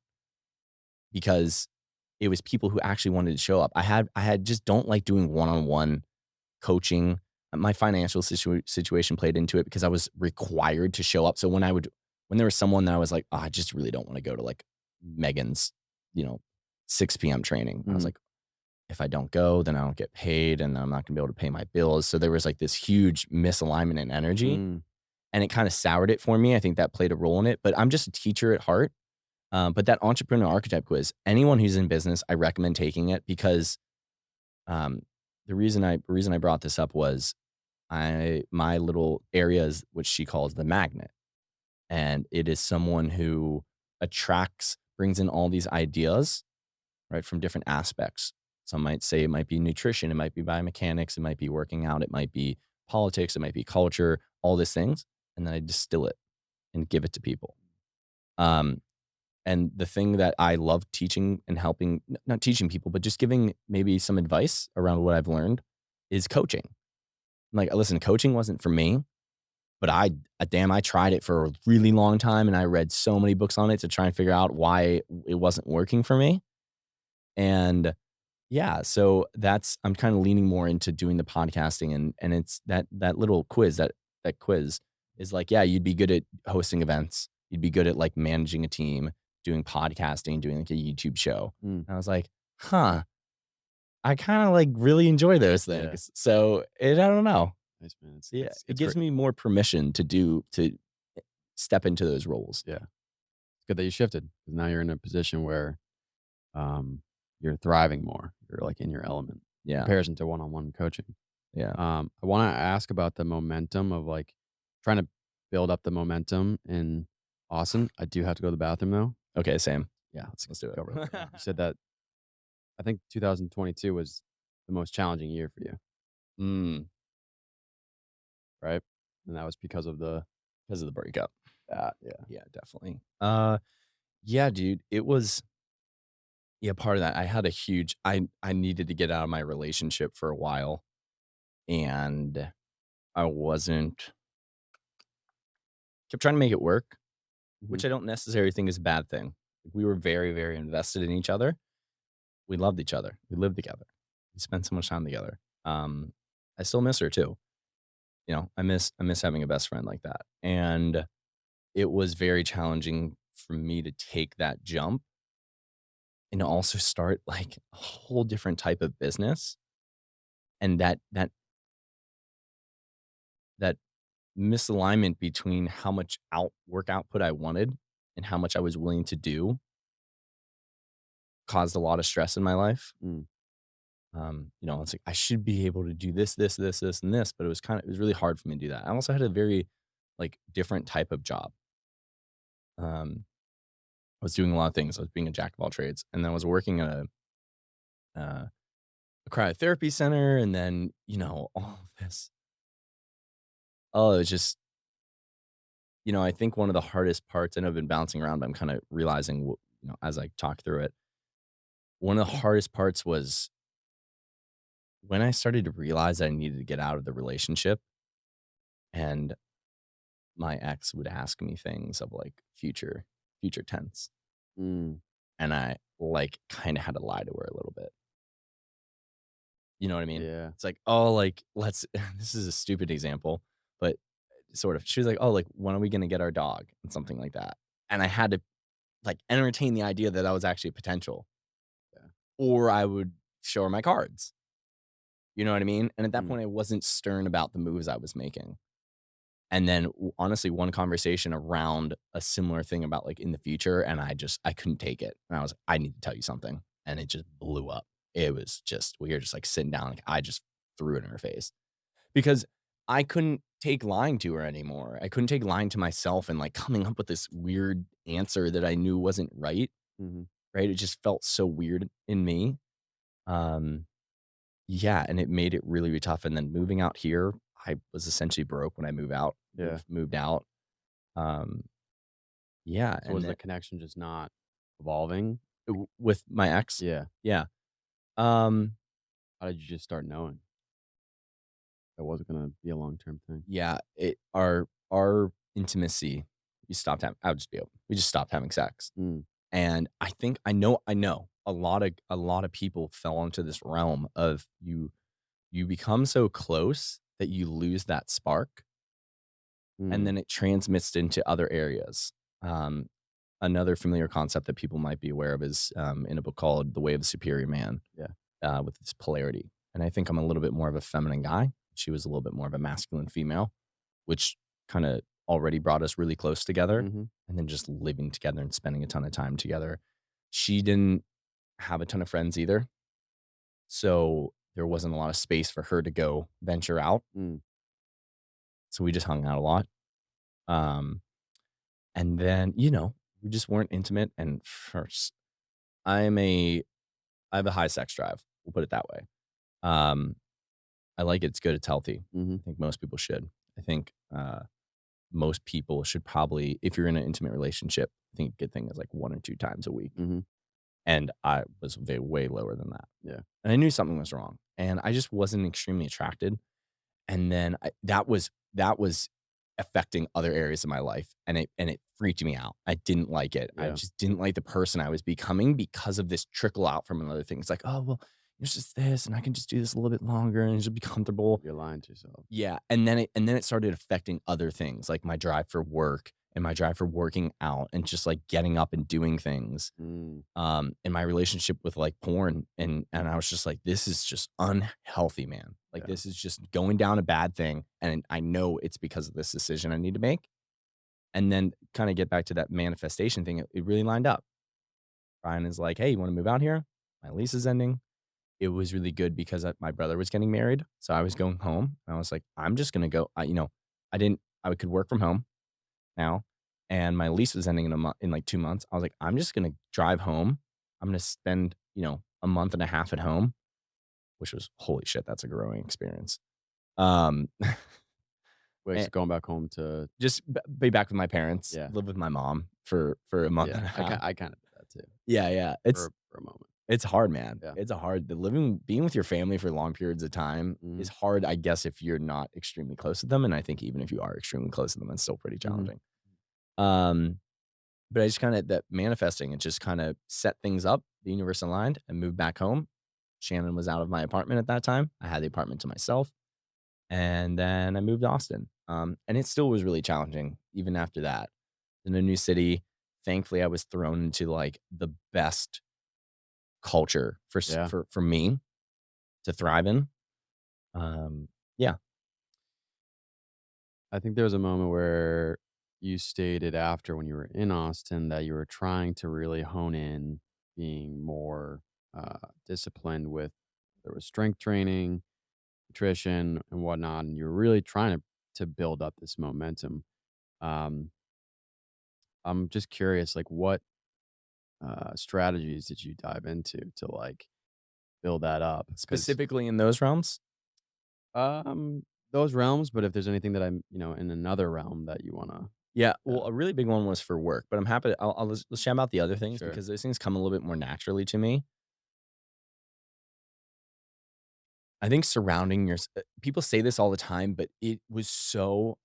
because it was people who actually wanted to show up. I had just don't like doing one-on-one coaching. My financial situation played into it because I was required to show up. So when there was someone that I was like, "Oh, I just really don't want to go to like Megan's, you know, 6 p.m. training." I was Mhm. like, if I don't go, then I don't get paid and I'm not gonna be able to pay my bills. So there was like this huge misalignment in energy, Mm. and it kind of soured it for me. I think that played a role in it, but I'm just a teacher at heart. But that entrepreneur archetype quiz, anyone who's in business, I recommend taking it because um, the reason I brought this up was my little area is what she calls the magnet, and it is someone who brings in all these ideas, right, from different aspects. Some might say it might be nutrition, it might be biomechanics, it might be working out, it might be politics, it might be culture, all these things, and then I distill it and give it to people. Um, and the thing that I love teaching and helping, not teaching people, but just giving maybe some advice around what I've learned is coaching. Like, listen, coaching wasn't for me, but I tried it for a really long time and I read so many books on it to try and figure out why it wasn't working for me. And yeah, so I'm kind of leaning more into doing the podcasting and it's that little quiz, that quiz is like, yeah, you'd be good at hosting events. You'd be good at like managing a team, doing podcasting, doing like a YouTube show. Mm. And I was like, huh, I kind of like really enjoy those Yeah. things. So I don't know. Nice, man. Yeah, it It's gives great. me more permission to step into those roles. Yeah. It's good that you shifted because now you're in a position where um, you're thriving more. You're like in your element in Yeah, comparison to one-on-one coaching. yeah. I want to ask about the momentum of like trying to build up the momentum in Austin. I do have to go to the bathroom though. Okay, same. Yeah, Let's do go real quick. it. You said that I think 2022 was the most challenging year for you, Mm, right? And that was because of the because of the breakup. yeah. Yeah, definitely. Yeah, dude, it was yeah, part of that. I had a huge I needed to get out of my relationship for a while and I wasn't kept trying to make it work, Mhm. which I don't necessarily think is a bad thing. We were very, very invested in each other. We loved each other. We lived together. We spent so much time together. I still miss her too. I miss having a best friend like that. And it was very challenging for me to take that jump and to also start like a whole different type of business. And that misalignment between how much work output I wanted and how much I was willing to do caused a lot of stress in my life. Mm. It's like I should be able to do this, and this, but it was really hard for me to do that. I also had a very like different type of job. Um, I was doing a lot of things. I was being a jack of all trades, and then I was working at a cryotherapy center, and then all of this. Oh, it was just I think one of the hardest parts, and I've been bouncing around, but I'm kind of realizing, as I talk through it, one of the hardest parts was when I started to realize I needed to get out of the relationship, and my ex would ask me things of like future tense, Mm. and I like kind of had to lie to her a little bit. You know what I mean? Yeah. It's like, oh, like let's. This is a stupid example, but sort of. She was like, oh, like when are we gonna get our dog and something like that, and I had to like entertain the idea that was actually a potential, Yeah. or I would show her my cards. You know what I mean? And at that Mm. point, I wasn't stern about the moves I was making. And then honestly, one conversation around a similar thing about like in the future, and I couldn't take it. And I was like, I need to tell you something. And it just blew up. It was just we were just like sitting down, like I just threw it in her face. Because I couldn't take lying to her anymore. I couldn't take lying to myself and like coming up with this weird answer that I knew wasn't right. Mhm. Right. It just felt so weird in me. Um, yeah, and it made it really, really tough. And then moving out here, I was essentially broke when I Yeah. moved out. Um, yeah, So and was the then connection just not evolving? with my ex, Yeah. yeah, um, How did you just start knowing that wasn't gonna be a long-term thing? yeah, our intimacy, we stopped having. I'll just be open. We just stopped having sex, Mm. and I know a lot of people fell into this realm of you become so close that you lose that spark, and Mm. then it transmits into other areas. Um, Another familiar concept that people might be aware of is in a book called The Way of the Superior Man, Yeah. with this polarity. And I think I'm a little bit more of a feminine guy. She was a little bit more of a masculine female, which kind of already brought us really close together. Mhm. And then just living together and spending a ton of time together. She didn't have a ton of friends either. So there wasn't a lot of space for her to go venture out. Mm. So we just hung out a lot. Um, and then, we just weren't intimate. And first, I'm a I have a high sex drive. We'll put it that way. Um, I like it. It's good. It's healthy. Mhm. I think most people should. I think most people should probably, if you're in an intimate relationship, I think a good thing is like 1 or 2 times a week. Mhm. And I was way lower than that. Yeah. And I knew something was wrong. And I just wasn't extremely attracted. And then that was affecting other areas of my life, and it freaked me out. I didn't like it. I Yeah. just didn't like the person I was becoming because of this trickle out from another thing. It's like, "Oh, well, it's just this, and I can just do this a little bit longer and just be comfortable." You're lying to yourself. Yeah, and then it started affecting other things, like my drive for work and my drive for working out and just, like, getting up and doing things, Mm. in my relationship with, like, porn, and I was just like, "This is just unhealthy, man." Like, Yeah. this is just going down a bad thing, and I know it's because of this decision I need to make, and then kinda get back to that manifestation thing, it really lined up. Brian is like, "Hey, you wanna move out here? My lease is ending." It was really good because, my brother was getting married, so I was going home, and I was like, "I'm just gonna go." I could work from home now, and my lease was ending in, like, 2 months. I was like, "I'm just gonna drive home. I'm gonna spend, a month and a half at home," which was holy shit, that's a growing experience. Um, Wait, and so going back home to just be back with my parents, yeah. live with my mom for a month Yeah. and a I half. kinda did that too Yeah, yeah. It's for a moment. it's hard, man. Yeah. It's a hard the living being with your family for long periods of time is Mhm. hard, I guess, if you're not extremely close to them, and I think even if you are extremely close to them, it's still pretty Mhm. challenging. Um, but I just kinda that manifesting, it just kinda set things up, the universe aligned, and moved back home. Shannon was out of my apartment at that time. I had the apartment to myself, and then I moved to Austin. And it still was really challenging even after that. In a new city, thankfully, I was thrown into, like, the best culture Yeah. for me to thrive in. Um, yeah. I think there was a moment where you stated after when you were in Austin that you were trying to really hone in being more disciplined with there was strength training, nutrition, and whatnot, and you're really trying to build up this momentum. Um, I'm just curious, like what strategies did you dive into to like build that up? Because Specifically in those realms? those realms, but if there's anything that I'm, in another realm that you wanna, Yeah, well, uh, a really big one was for work, but I'm happy to let's chat about the other things sure. because those things come a little bit more naturally to me. I think surrounding your people say this all the time, but it was so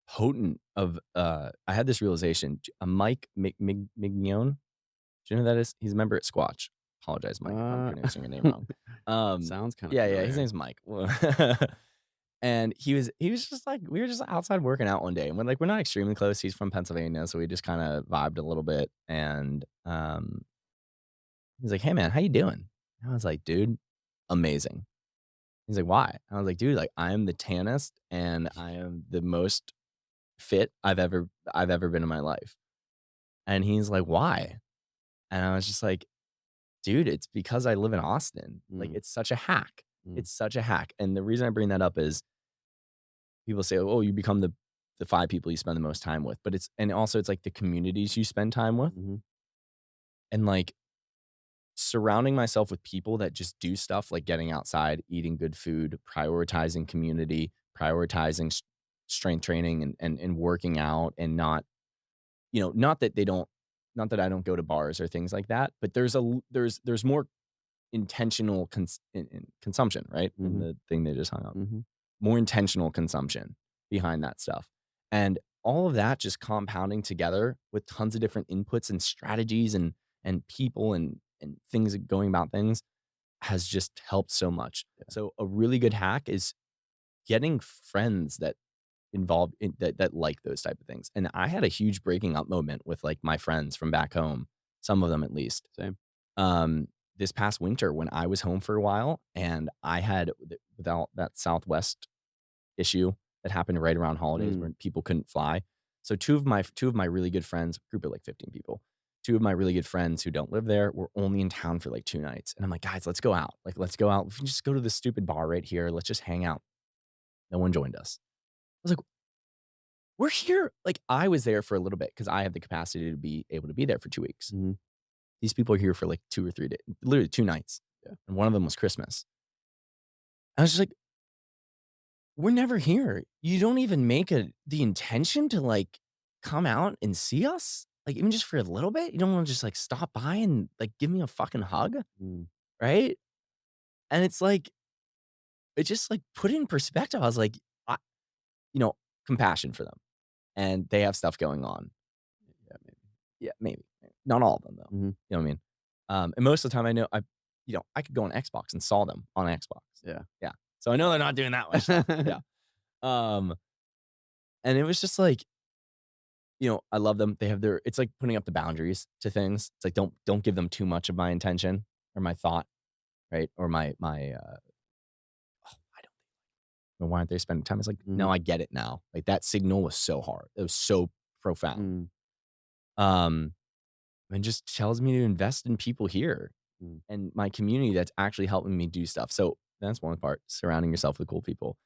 potent of, I had this realization, Mike Mignon, do you know who that is? He's a member at Squatch. Apologize, Mike, if I'm Uh, pronouncing your name wrong. sounds kinda Yeah, his familiar. name's Mike. And he was just like we were just outside working out one day, and we're not extremely close. He's from Pennsylvania, so we just kinda vibed a little bit, and, he's like, "Hey, man, how you doing?" And I was like, "Dude, amazing." He's like, "Why?" I was like, "Dude, like, I am the tannest, and I am the most fit I've ever been in my life." And he's like, "Why?" And I was just like, "Dude, it's because I live in Austin." Like, Mm, it's such a hack. mm, It's such a hack, and the reason I bring that up is people say, "Oh, you become the 5 people you spend the most time with," but it's also it's like the communities you spend time with, mhm, and, like, surrounding myself with people that just do stuff like getting outside, eating good food, prioritizing community, prioritizing strength training and working out and not, not that not that I don't go to bars or things like that, but there's more intentional consumption, right? In mhm, the thing they just hung up. mhm, More intentional consumption behind that stuff. And all of that just compounding together with tons of different inputs and strategies and people and things going about things has just helped so much. yeah, So a really good hack is getting friends that involved in that like those type of things. And I had a huge breaking up moment with like my friends from back home, some of them at least. same. This past winter when I was home for a while and I had without that Southwest issue that happened right around holidays Mm, where people couldn't fly. So two of my really good friends, group of like 15 people, two of my really good friends who don't live there were only in town for like 2 nights. And I'm like, "Guys, let's go out. Like, let's go out. We can just go to this stupid bar right here. Let's just hang out." No one joined us. I was like, "We're here." Like, I was there for a little bit because I have the capacity to be able to be there for 2 weeks. mhm, These people are here for like 2 or 3 days, literally 2 nights. yeah, And one of them was Christmas. I was just like, we're never here. You don't even make the intention to, like, come out and see us? Like, even just for a little bit? You don't wanna just, like, stop by and, like, give me a fucking hug? mm, Right? And it's like it just, like, put it in perspective. I was like, I you know, compassion for them, and they have stuff going on. yeah, maybe. Yeah, maybe. Not all of them, though. Mhm, You know what I mean? And most of the time, I know I could go on Xbox and saw them on Xbox. yeah. Yeah. So I know they're not doing that much stuff. Yeah. Um, and it was just like I love them. They have their it's like putting up the boundaries to things. It's like don't give them too much of my intention or my thought, right? Or I don't know why aren't they spending time? It's like, no, Mhm, I get it now. Like that signal was so hard. It was so profound. mm, Um, and just tells me to invest in people here mm, and my community that's actually helping me do stuff. So that's one part, surrounding yourself with cool people.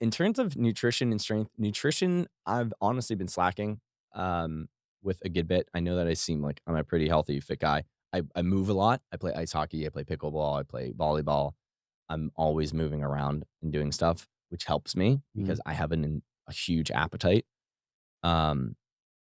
In terms of nutrition and strength, nutrition, I've honestly been slacking with a good bit. I know that I seem like I'm a pretty healthy, fit guy. I move a lot. I play ice hockey. I play pickleball. I play volleyball. I'm always moving around and doing stuff, which helps me mhm, because I have a huge appetite. Um,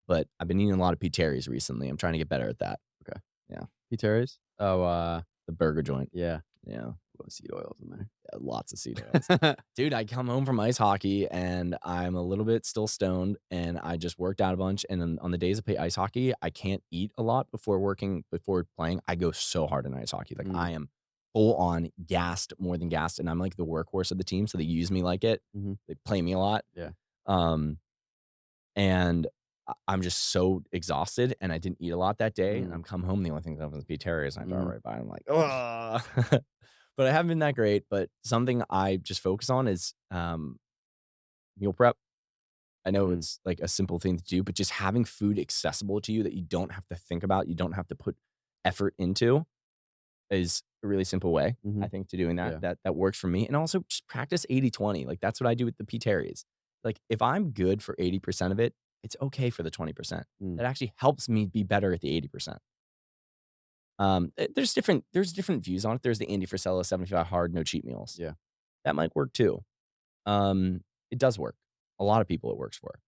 but I've been eating a lot of P-Terries recently. I'm trying to get better at that. okay. Yeah. Pete Terry's? Oh, The burger joint. yeah, Yeah. seed oils in Yeah, lots of seed oils. there. Dude, I come home from ice hockey and I'm a little bit still stoned and I just worked out a bunch. And then on the days I play ice hockey, I can't eat a lot before playing. I go so hard in ice hockey. Like Mm, I am full on gassed, more than gassed. And I'm like the workhorse of the team. So they use me like it. mhm, They play me a lot. yeah, Um, and I'm just so exhausted and I didn't eat a lot that day. And mm, I'm come home. The only thing that opens be terrors. And I drive mm, right by. And I'm like, oh, but I haven't been that great. But something I just focus on is meal prep. I know Mm, it's like a simple thing to do, but just having food accessible to you that you don't have to think about, you don't have to put effort into is a really simple way, I mhm, think, to doing that. yeah, That works for me. And also just practice 80-20. Like that's what I do with the P Terries. Like if I'm good for 80% of it, it's okay for the 20%. mm, That actually helps me be better at the 80%. There's different views on it. There's the Andy Frisella 75 hard, no cheat meals. yeah, That might work too. It does work. A lot of people it works for.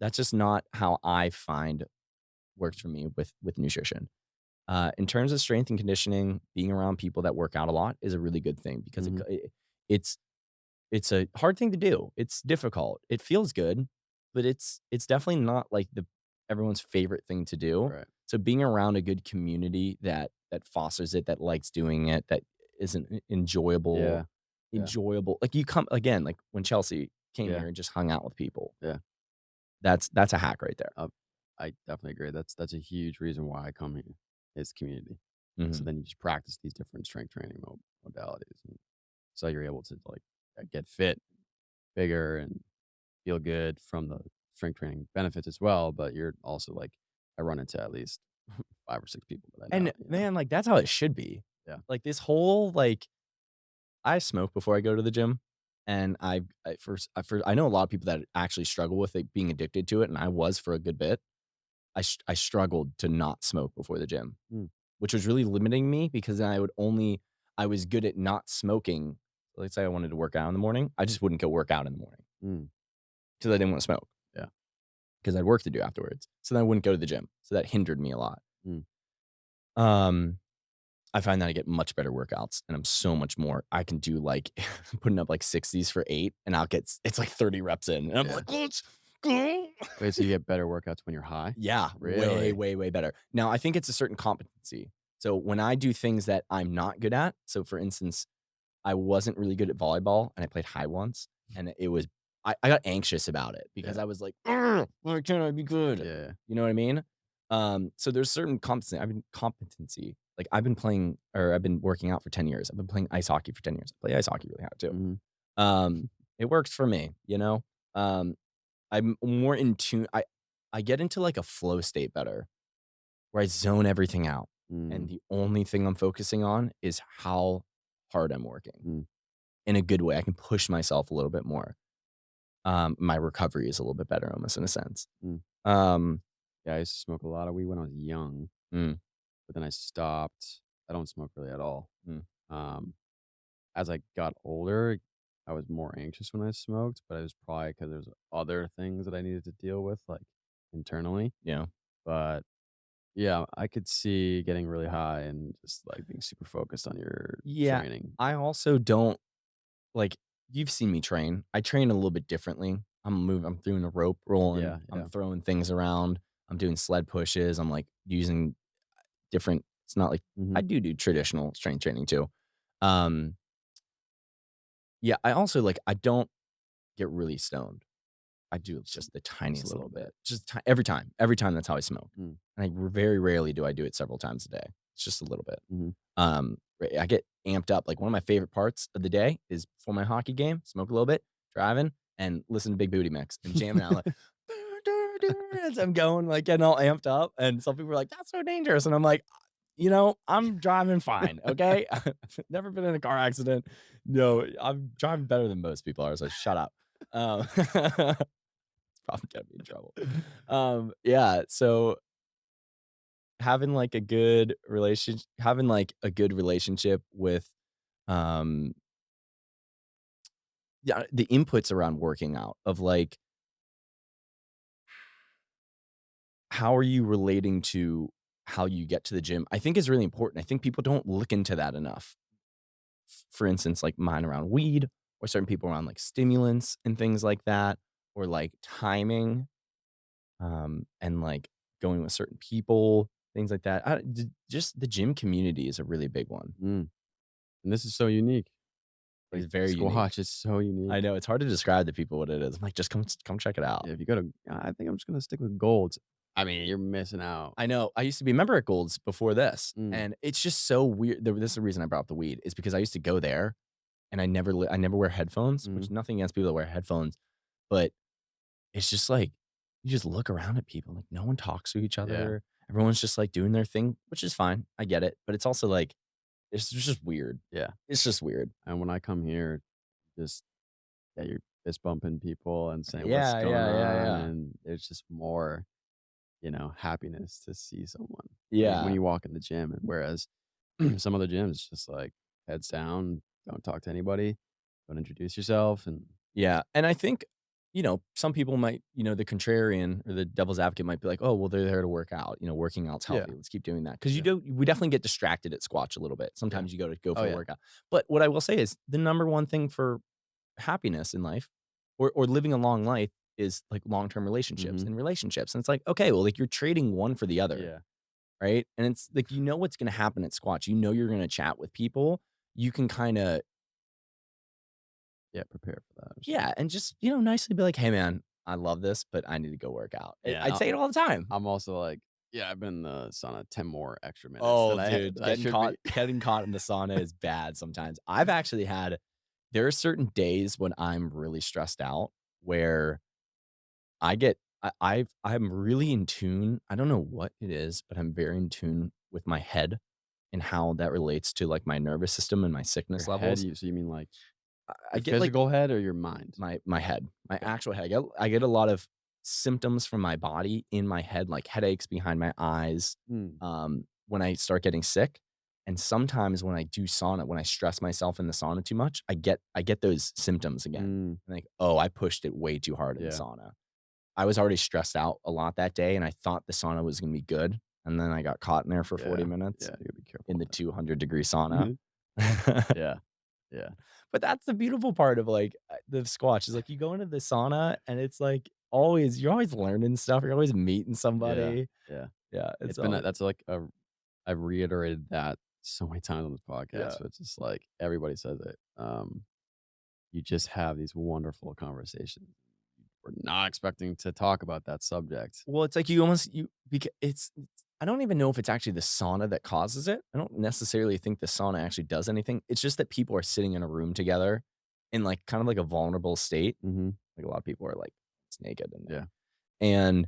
That's just not how I find works for me with nutrition. In terms of strength and conditioning, being around people that work out a lot is a really good thing because mhm, it's it's a hard thing to do. It's difficult. It feels good, but it's definitely not like the everyone's favorite thing to do. right, So being around a good community that fosters it, that likes doing it, that is an yeah, yeah, enjoyable. Like you come again, like when Chelsea came yeah, here and just hung out with people. yeah. That's a hack right there. Uh, I definitely agree. That's a huge reason why I come here is community. So Mhm. then you just practice these different strength training modalities, and so you're able to like get fit, bigger, and feel good from the strength training benefits as well. But you're also like, I run into at least 5 or 6 people that I know. And man, like that's how it should be. Yeah, Like this whole like I smoke before I go to the gym, and I know a lot of people that actually struggle with it being addicted to it, and I was for a good bit. I struggled to not smoke before the gym, mm, which was really limiting me because then I was good at not smoking. Let's say I wanted to work out in the morning, I just wouldn't go work out in the morning mm, because I didn't want to smoke yeah, because I had work to do afterwards. So then I wouldn't go to the gym. So that hindered me a lot. mm, Um, I find that I get much better workouts and I'm so much more. I can do like putting up like 60s for 8 and it's like 30 reps in. And I'm yeah. like, let's go. Wait, so you get better workouts when you're high? Yeah, way, Really? way, way better. Now, I think it's a certain competency. So when I do things that I'm not good at, so for instance, I wasn't really good at volleyball and I played high once and it was I got anxious about it because Yeah, I was like, "Ugh, why can't I be good?" yeah, You know what I mean? So there's certain competency. Like I've been working out for 10 years. I've been playing ice hockey for 10 years. I play ice hockey really hard too. mhm, Um, it works for me, you know? Um, I'm more in tune. I get into like a flow state better where I zone everything out. And mm, the only thing I'm focusing on is how hard I'm working mm, in a good way. I can push myself a little bit more. My recovery is a little bit better almost in a sense. mm. Um, Yeah, I used to smoke a lot of weed when I was young, mm, but then I stopped. I don't smoke really at all. mm, Um, as I got older, I was more anxious when I smoked, but it was probably because there's other things that I needed to deal with, like, internally. yeah. But, yeah, I could see getting really high and just, like, being super focused on your Yeah. training. I also don't like you've seen me train. I train a little bit differently. I'm doing a rope rolling, Yeah, I'm yeah. throwing things around, I'm doing sled pushes, I'm like using different it's not like I Mhm. do traditional strength training too. Um, yeah, I also like I don't get really stoned. I do Just just the just a tiniest little little bit. bit. Just every time. Every time that's how I smoke. Mm, And very rarely do I do it several times a day. It's just a little bit. mhm. I get amped up. Like one of my favorite parts of the day is before my hockey game, smoke a little bit, driving, and listen to Big Booty Mix and jamming out like as I'm going, like getting all amped up. And some people are like, that's so dangerous. And I'm like, I'm driving fine. Okay. Never been in a car accident. No, I'm driving better than most people are. So shut up. Probably get me in trouble. Yeah, so having like a good relationship with, um, yeah, the inputs around working out of like, how are you relating to how you get to the gym? I think is really important. I think people don't look into that enough. For instance, like mine around weed or certain people around like stimulants and things like that, or like timing. And like going with certain people, things like that. Just the gym community is a really big one. Mm, and this is so unique. Like, It's very unique. Squatch is so unique. I know it's hard to describe to people what it is. I'm like, just come check it out. Yeah, if you go to I think I'm just gonna stick with golds. I mean, you're missing out. I know. I used to be a member at Gold's before this, Mm, and it's just so weird. This is the reason I brought up the weed is because I used to go there, and I never wear headphones, which mhm, is nothing against people that wear headphones, but it's just like, you just look around at people, like, no one talks to each Yeah. other. Everyone's just, like, doing their thing, which is fine. I get it, but it's also, like, it's just weird. Yeah. It's just weird. And when I come here, just yeah, you're fist bumping people and saying what's Yeah, going yeah, yeah, on, yeah. and it's just more, happiness to see someone when Yeah. you walk in the gym. And whereas some other gyms, just like heads down, don't talk to anybody, don't introduce yourself, and Yeah, and I think, some people might, the contrarian or the devil's advocate might be like, "Oh, well, they're there to work out. Working out's yeah, healthy. Let's keep doing that." Because yeah, we definitely get distracted at Squatch a little bit. yeah. Sometimes you go Oh for a yeah, workout. But what I will say is the number one thing for happiness in life or living a long life is like long-term relationships hmm and relationships. And it's like, okay, well, like you're trading one for the other, yeah, right? And it's like what's gonna happen at Squatch. You know you're gonna chat with people. You can kinda yeah. Prepare for that or something. Yeah, and just, nicely be like, "Hey, man, I love this, but I need to go work out." I'd Yeah, say it all the time. I'm also like, yeah, I've been in the sauna 10 more extra minutes Oh, than dude, I getting should caught be. getting caught in the sauna is bad sometimes. I've actually had there are certain days when I'm really stressed out where I get I'm really in tune. I don't know what it is, but I'm very in tune with my head and how that relates to, like, my nervous system and my Your sickness head, levels. you mean like I your get, like, physical head or your mind? my head, my Okay. actual head. I get a lot of symptoms from my body in my head, like headaches behind my eyes, Mm, when I start getting sick, and sometimes when I do sauna, when I stress myself in the sauna too much, I get those symptoms again. mm, Like, "Oh, I pushed it way too hard in the yeah, sauna." I was already stressed out a lot that day, and I thought the sauna was gonna be good, and then I got caught in there for 40 yeah, minutes yeah, you gotta be careful in the with 200-degree sauna. that. Yeah, yeah, But that's the beautiful part of, like, the Squatch is, like, you go into the sauna and it's, like, you're always learning stuff, you're always meeting yeah, somebody. yeah. Yeah, It's it's been all that's like a I've reiterated that so many times on this podcast, yeah. so it's just like everybody says it. You just have these wonderful conversations. We're not expecting to talk about that subject. Well, it's like you almost you beca it's I don't even know if it's actually the sauna that causes it. I don't necessarily think the sauna actually does anything. It's just that people are sitting in a room together in, like, kind of like a vulnerable state. Mhm. Like, a lot of people are, like, it's naked in there. Yeah. And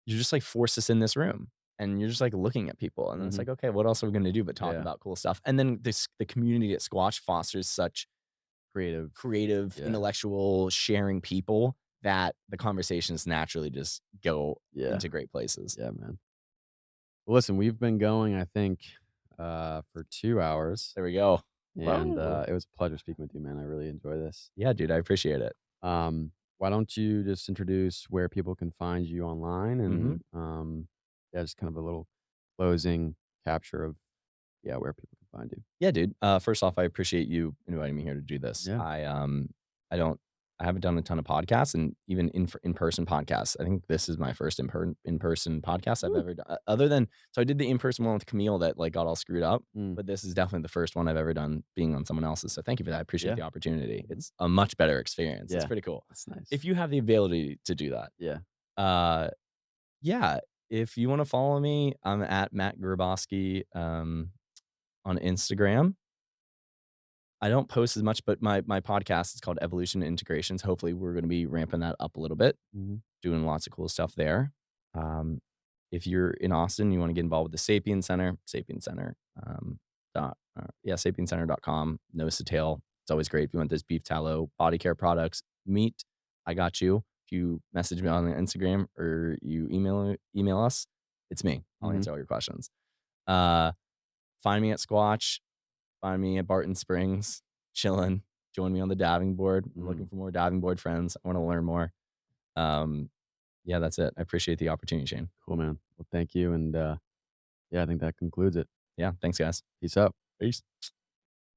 you're just, like, forced to sit in this room, and you're just, like, looking at people, and it's Mhm. like, "Okay, what else are we gonna do but talk Yeah. about cool stuff?" And then the community at Squatch fosters such Creative. creative, Yeah. intellectual, sharing people that the conversations naturally just go Yeah. into great places. Yeah, man. Well, listen, we've been going, I think, for 2 hours, There we go. and, Whoa. it was a pleasure speaking with you, man. I really enjoy this. Yeah, dude, I appreciate it. Why don't you just introduce where people can find you online Mhm. and, yeah, just kind of a little closing capture of, yeah, where people can find you. Yeah, dude. First off, I appreciate you inviting me here to do this. Yeah. I don't, I haven't done a ton of podcasts, and even in person podcasts. I think this is my first in person podcast I've Woo. ever done. Other than, so I did the in person one with Camille that like got all screwed up, Mm. but this is definitely the first one I've ever done being on someone else's. So thank you for that. I appreciate Yeah. the opportunity. Mhm. It's a much better experience. It's Yeah. pretty cool That's nice. if you have the ability to do that. Yeah. Uh, yeah. If you want to follow me, I'm at Matt Grebosky on Instagram. I don't post as much, but my podcast is called Evolution Integrations. Hopefully, we're gonna be ramping that up a little bit, Mhm. doing lots of cool stuff there. If you're in Austin, you wanna get involved with the Sapien Center, Sapien Center, sapiencenter.com, nose to tail. It's always great if you want those beef tallow body care products, meat, I got you. If you message me on Instagram or you email us, it's me. I'll Mhm. answer all your questions. Uh, find me at Squatch. Find me at Barton Springs, chilling. Join me on the diving board. I'm looking Mm. for more diving board friends. I want to learn more. Um, yeah, that's it. I appreciate the opportunity, Shane. Cool, man. Well, thank you, and, yeah, I think that concludes it. Yeah, thanks, guys. Peace out. Peace.